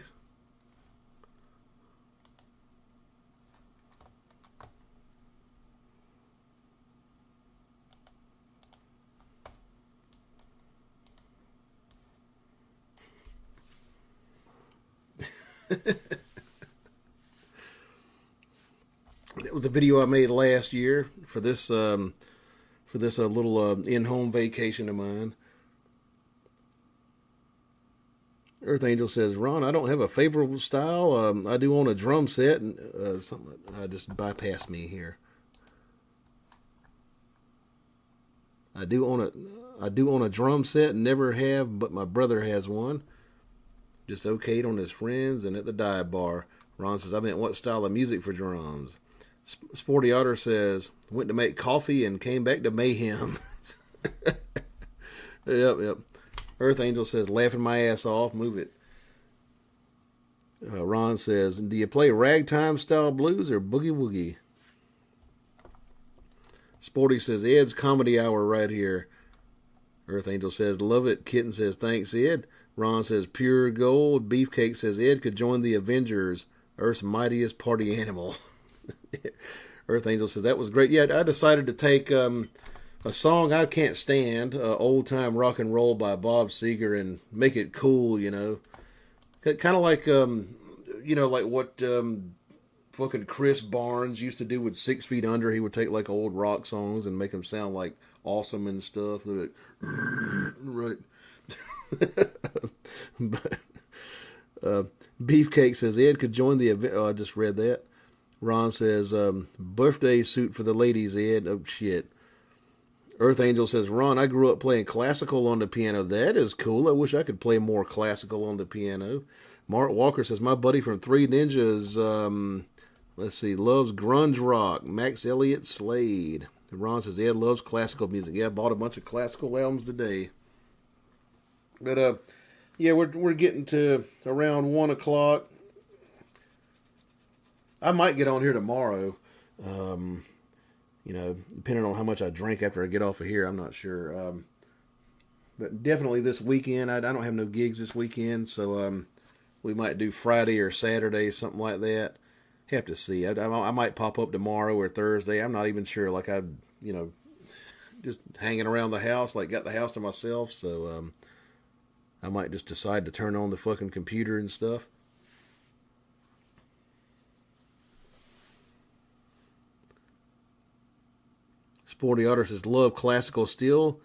that was a video I made last year for this little in-home vacation of mine. Earth Angel says, Ron, I don't have a favorable style. I do own a drum set, and something just bypassed me here. I do own a drum set, and never have, but my brother has one. Just okayed on his friends and at the dive bar. Ron says, I meant what style of music for drums? Sporty Otter says, went to make coffee and came back to mayhem. Yep. Earth Angel says, laughing my ass off, move it. Ron says, do you play ragtime style blues or boogie woogie? Sporty says, Ed's comedy hour right here. Earth Angel says, love it. Kitten says, thanks, Ed. Ron says, pure gold. Beefcake says, Ed could join the Avengers, Earth's mightiest party animal. Earth Angel says, that was great. Yeah, I decided to take a song I can't stand, Old Time Rock and Roll by Bob Seger, and make it cool, you know. Kind of like, like what fucking Chris Barnes used to do with 6 Feet Under. He would take like old rock songs and make them sound like awesome and stuff. Like, right. But Beefcake says Ed could join the event. Oh, I just read that. Ron says birthday suit for the ladies, Ed. Oh shit. Earth Angel says, Ron, I grew up playing classical on the piano. That is cool. I wish I could play more classical on the piano. Mark Walker says, my buddy from Three Ninjas, loves grunge rock. Max Elliott Slade. And Ron says, Ed loves classical music. Yeah, I bought a bunch of classical albums today. But, we're getting to around 1 o'clock. I might get on here tomorrow. Depending on how much I drink after I get off of here, I'm not sure. But definitely this weekend, I don't have no gigs this weekend, so we might do Friday or Saturday, something like that. Have to see. I might pop up tomorrow or Thursday. I'm not even sure. Like just hanging around the house, like got the house to myself, so I might just decide to turn on the fucking computer and stuff. Sporty Otter says, love classical still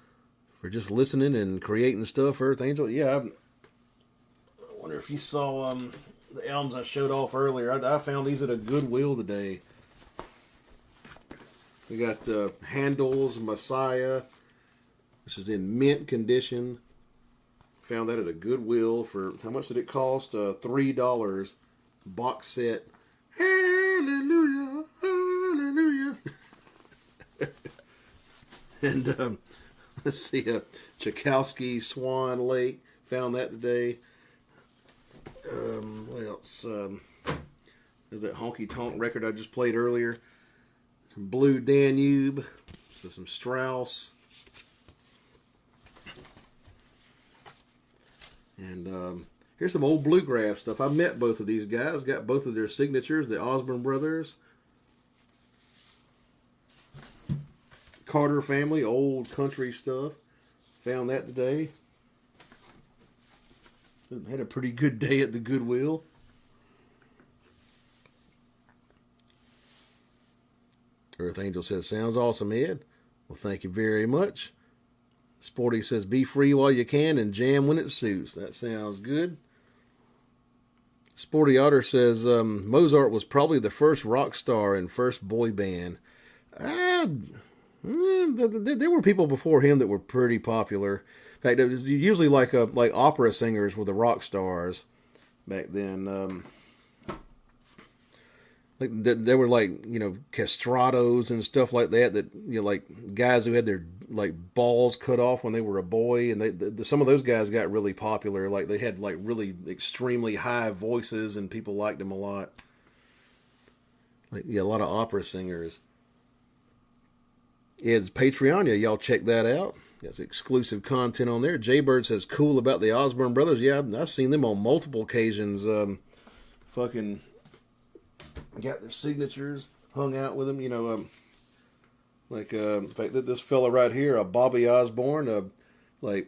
for just listening and creating stuff, Earth Angel. Yeah, I wonder if you saw the albums I showed off earlier. I found these at a Goodwill today. We got Handel's Messiah, which is in mint condition. Found that at a Goodwill for, how much did it cost? $3. Box set. Hallelujah, hallelujah. And let's see, Tchaikovsky Swan Lake. Found that today. What else? There's that honky tonk record I just played earlier. Some Blue Danube. So some Strauss. And here's some old bluegrass stuff. I met both of these guys. Got both of their signatures. The Osborne brothers. Carter family, old country stuff. Found that today. Had a pretty good day at the Goodwill. Earth Angel says, sounds awesome, Ed. Well, thank you very much. Sporty says, be free while you can and jam when it suits. That sounds good. Sporty Otter says, Mozart was probably the first rock star and first boy band. There were people before him that were pretty popular. In fact, it was usually like opera singers were the rock stars back then. There were castratos and stuff like that. That like guys who had their like balls cut off when they were a boy, and some of those guys got really popular. Like they had like really extremely high voices, and people liked them a lot. A lot of opera singers. Ed's Patreon, yeah, y'all check that out. Got some exclusive content on there. Jaybird says, cool about the Osborne brothers. Yeah, I've seen them on multiple occasions. Fucking got their signatures, hung out with them. In fact, this fella right here, Bobby Osborne, I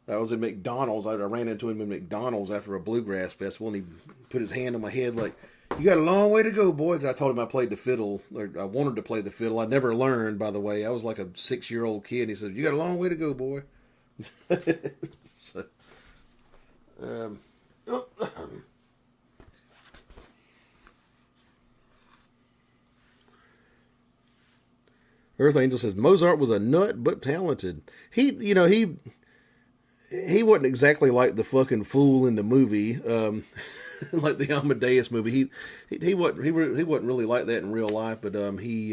was in McDonald's. I ran into him in McDonald's after a bluegrass festival, and he put his hand on my head like, you got a long way to go, boy. Because I told him I played the fiddle, or I wanted to play the fiddle. I never learned, by the way. I was like a 6-year-old kid. And he said, you got a long way to go, boy. Earth Angel says Mozart was a nut but talented. He wasn't exactly like the fucking fool in the movie, like the Amadeus movie. He wasn't really like that in real life, but he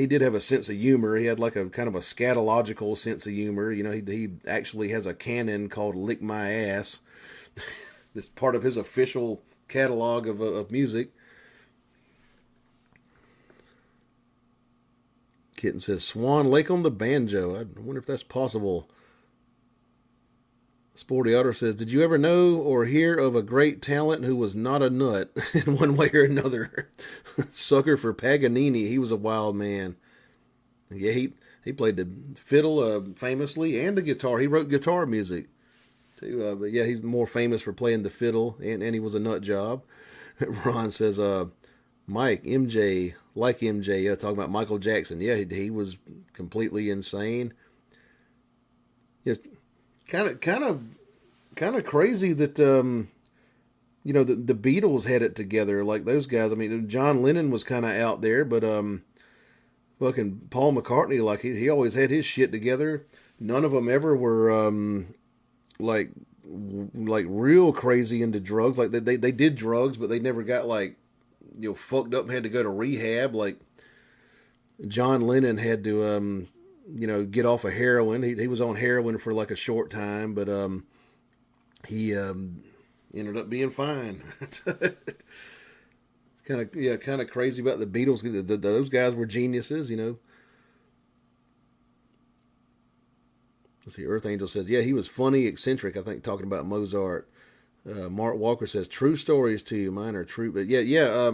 did have a sense of humor. He had like a kind of a scatological sense of humor. You know, he actually has a canon called "Lick My Ass." It's part of his official catalog of music. Kitten says Swan Lake on the banjo. I wonder if that's possible. Sporty Otter says, did you ever know or hear of a great talent who was not a nut in one way or another? Sucker for Paganini. He was a wild man. Yeah, he played the fiddle famously and the guitar. He wrote guitar music too. But yeah, he's more famous for playing the fiddle, and he was a nut job. Ron says, Mike, MJ, like MJ, talking about Michael Jackson. Yeah, he was completely insane. It's kind of crazy that the Beatles had it together, like those guys. I mean, John Lennon was kind of out there, but fucking Paul McCartney, like he always had his shit together. None of them ever were like real crazy into drugs. Like they did drugs, but they never got like fucked up and had to go to rehab. Like John Lennon had to get off of heroin. He was on heroin for like a short time, but he ended up being fine. kind of crazy about the Beatles. Those guys were geniuses, Let's see. Earth Angel says, yeah, he was funny, eccentric. I think talking about Mozart. Mark Walker says, true stories to you. Mine are true, but yeah.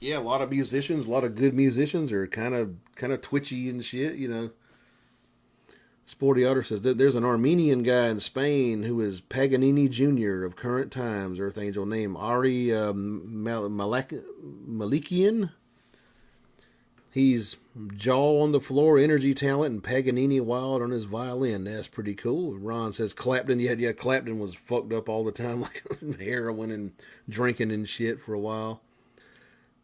A lot of musicians, a lot of good musicians are kind of twitchy and shit, Sporty Otter says there's an Armenian guy in Spain who is Paganini Jr. of current times. Earth Angel name Ari Malikian. He's jaw on the floor, energy talent, and Paganini wild on his violin. That's pretty cool. Ron says Clapton. Yeah, Clapton was fucked up all the time, like heroin and drinking and shit for a while.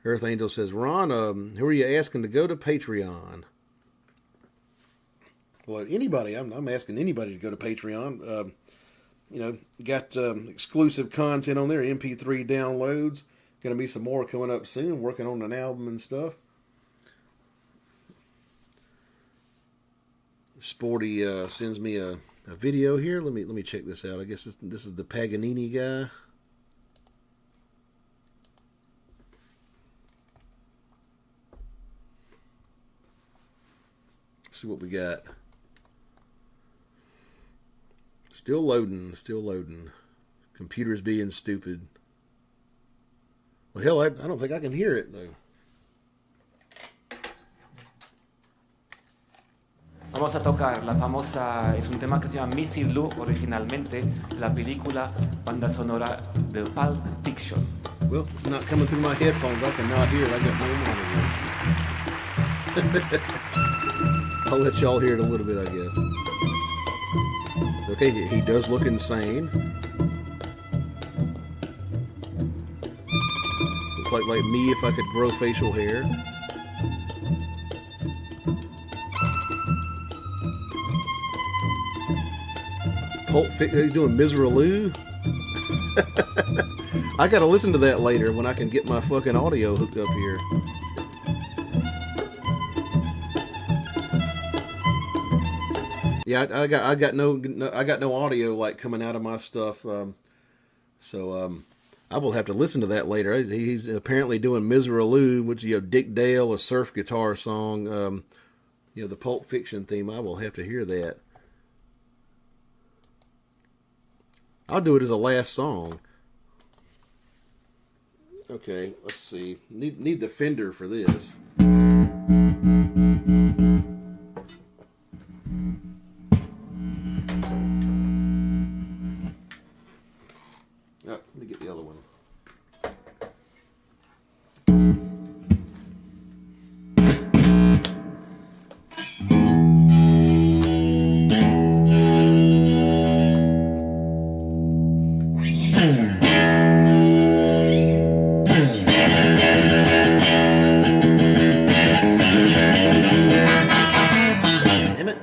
Earth Angel says, Ron, who are you asking to go to Patreon? Well, anybody. I'm asking anybody to go to Patreon. Got exclusive content on there, MP3 downloads. Going to be some more coming up soon. Working on an album and stuff. Sporty sends me a video here. Let me check this out. I guess this is the Paganini guy. See what we got. Still loading. Computer's being stupid. Well, hell, I don't think I can hear it, though. Vamos a tocar la famosa, es un tema que se llama Missy Lou, originalmente la película banda sonora de Pulp Fiction. Well, it's not coming through my headphones. I cannot hear it. I got no monitor. I'll let y'all hear it a little bit, I guess. Okay, he does look insane. Looks like me if I could grow facial hair. He's doing Miseraloo. I gotta listen to that later when I can get my fucking audio hooked up here. Yeah, I got no audio like coming out of my stuff. So I will have to listen to that later. He's apparently doing Miseraloo, which Dick Dale, a surf guitar song. The Pulp Fiction theme. I will have to hear that. I'll do it as a last song. Okay, let's see. Need the Fender for this. Let me get the other one. Damn it.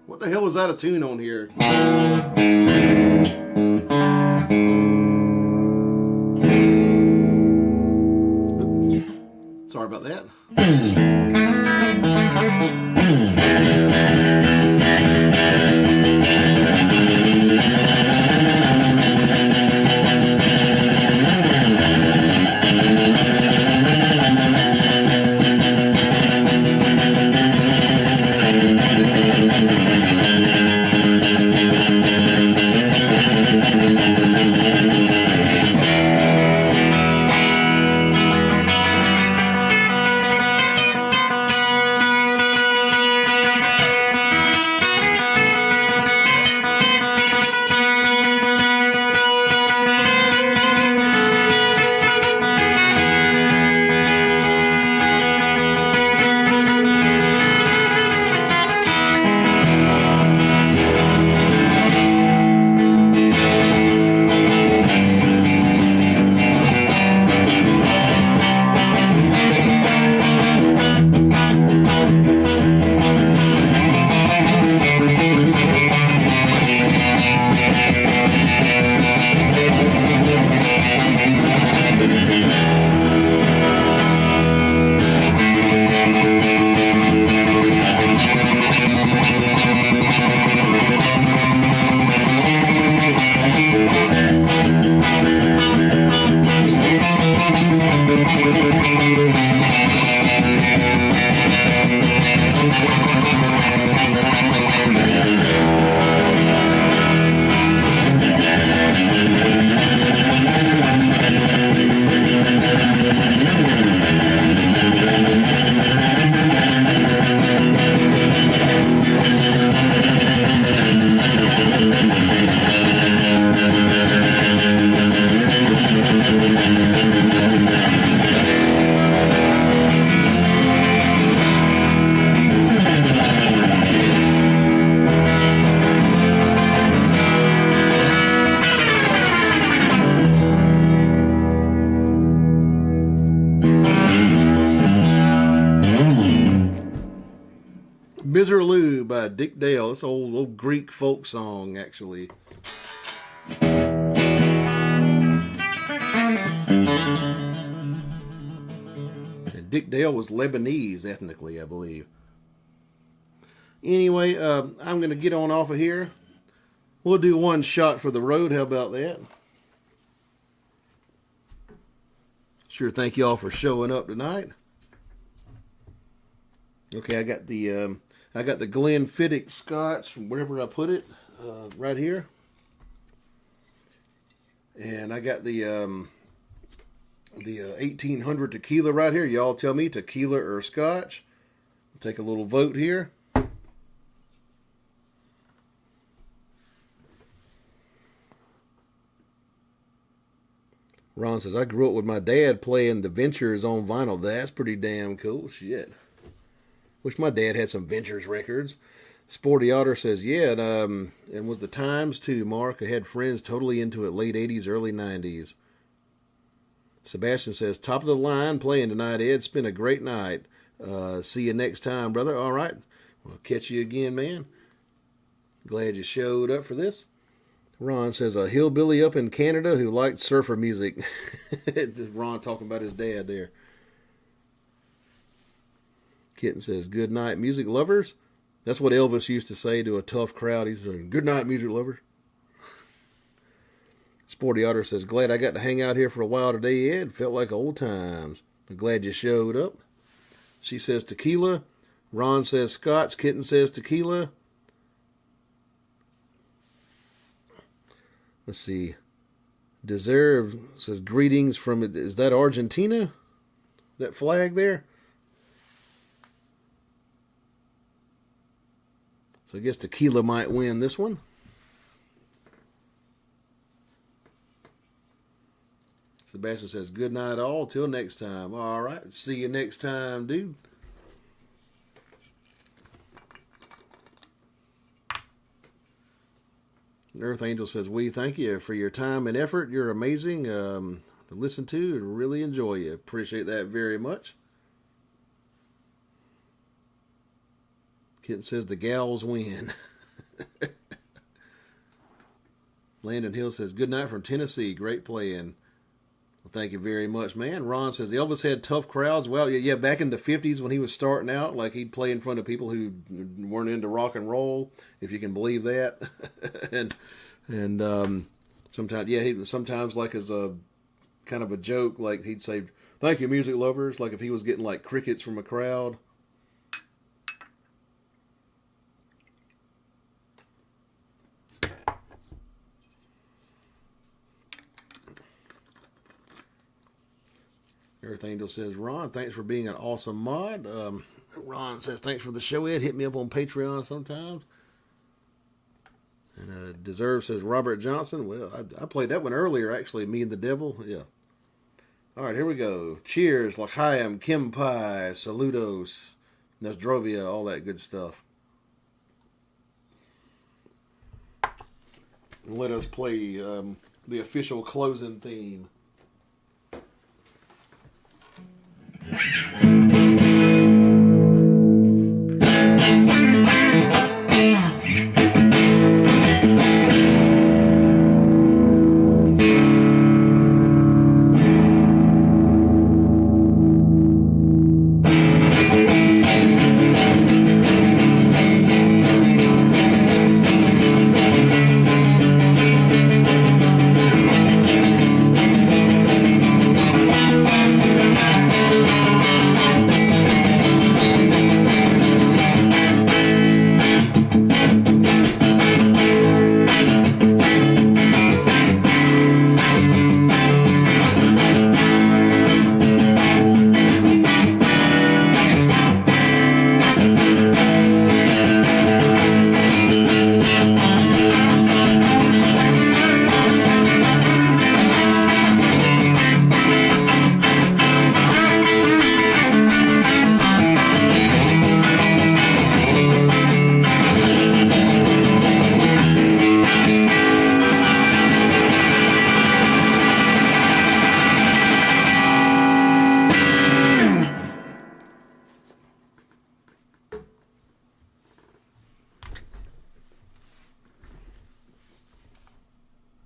What the hell is out of tune on here? Sorry about that. Miserlou by Dick Dale. It's an old Greek folk song, actually. And Dick Dale was Lebanese ethnically, I believe. Anyway, I'm going to get on off of here. We'll do one shot for the road. How about that? Sure, thank y'all for showing up tonight. Okay, I got the Glenfiddich Scotch, wherever I put it, right here. And I got the 1800 tequila right here. Y'all tell me tequila or Scotch. I'll take a little vote here. Ron says, I grew up with my dad playing the Ventures on vinyl. That's pretty damn cool. Shit. Wish my dad had some Ventures records. Sporty Otter says, yeah, and was the times too, Mark. I had friends totally into it, late 80s, early 90s. Sebastian says, top of the line playing tonight, Ed. It's been a great night. See you next time, brother. All right. We'll catch you again, man. Glad you showed up for this. Ron says, a hillbilly up in Canada who liked surfer music. Ron talking about his dad there. Kitten says, good night, music lovers. That's what Elvis used to say to a tough crowd. He's saying, good night, music lovers. Sporty Otter says, glad I got to hang out here for a while today, Ed. Felt like old times. I'm glad you showed up. She says tequila. Ron says Scotch. Kitten says tequila. Let's see. Deserve says greetings from, is that Argentina? that flag there. So I guess Tequila might win this one. Sebastian says, good night all. Till next time. All right. See you next time, dude. Earth Angel says, we thank you for your time and effort. You're amazing to listen to and really enjoy you. Appreciate that very much. Kitten says, the gals win. Landon Hill says, good night from Tennessee. Great playing. Well, thank you very much, man. Ron says, Elvis had tough crowds. Well, yeah, back in the 50s when he was starting out, like he'd play in front of people who weren't into rock and roll, if you can believe that. and sometimes, he sometimes like as a kind of a joke, like he'd say, thank you, music lovers, like if he was getting like crickets from a crowd. Earth Angel says, Ron, thanks for being an awesome mod. Ron says, thanks for the show, Ed. Hit me up on Patreon sometimes. And Deserve says, Robert Johnson. Well, I played that one earlier, actually, Me and the Devil. Yeah. All right, here we go. Cheers, L'chaim, Kimpai, Saludos, Nasdrovia, all that good stuff. Let us play the official closing theme.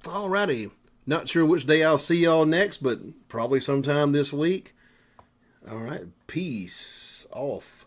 Alrighty. Not sure which day I'll see y'all next, but probably sometime this week. Alright. Peace off.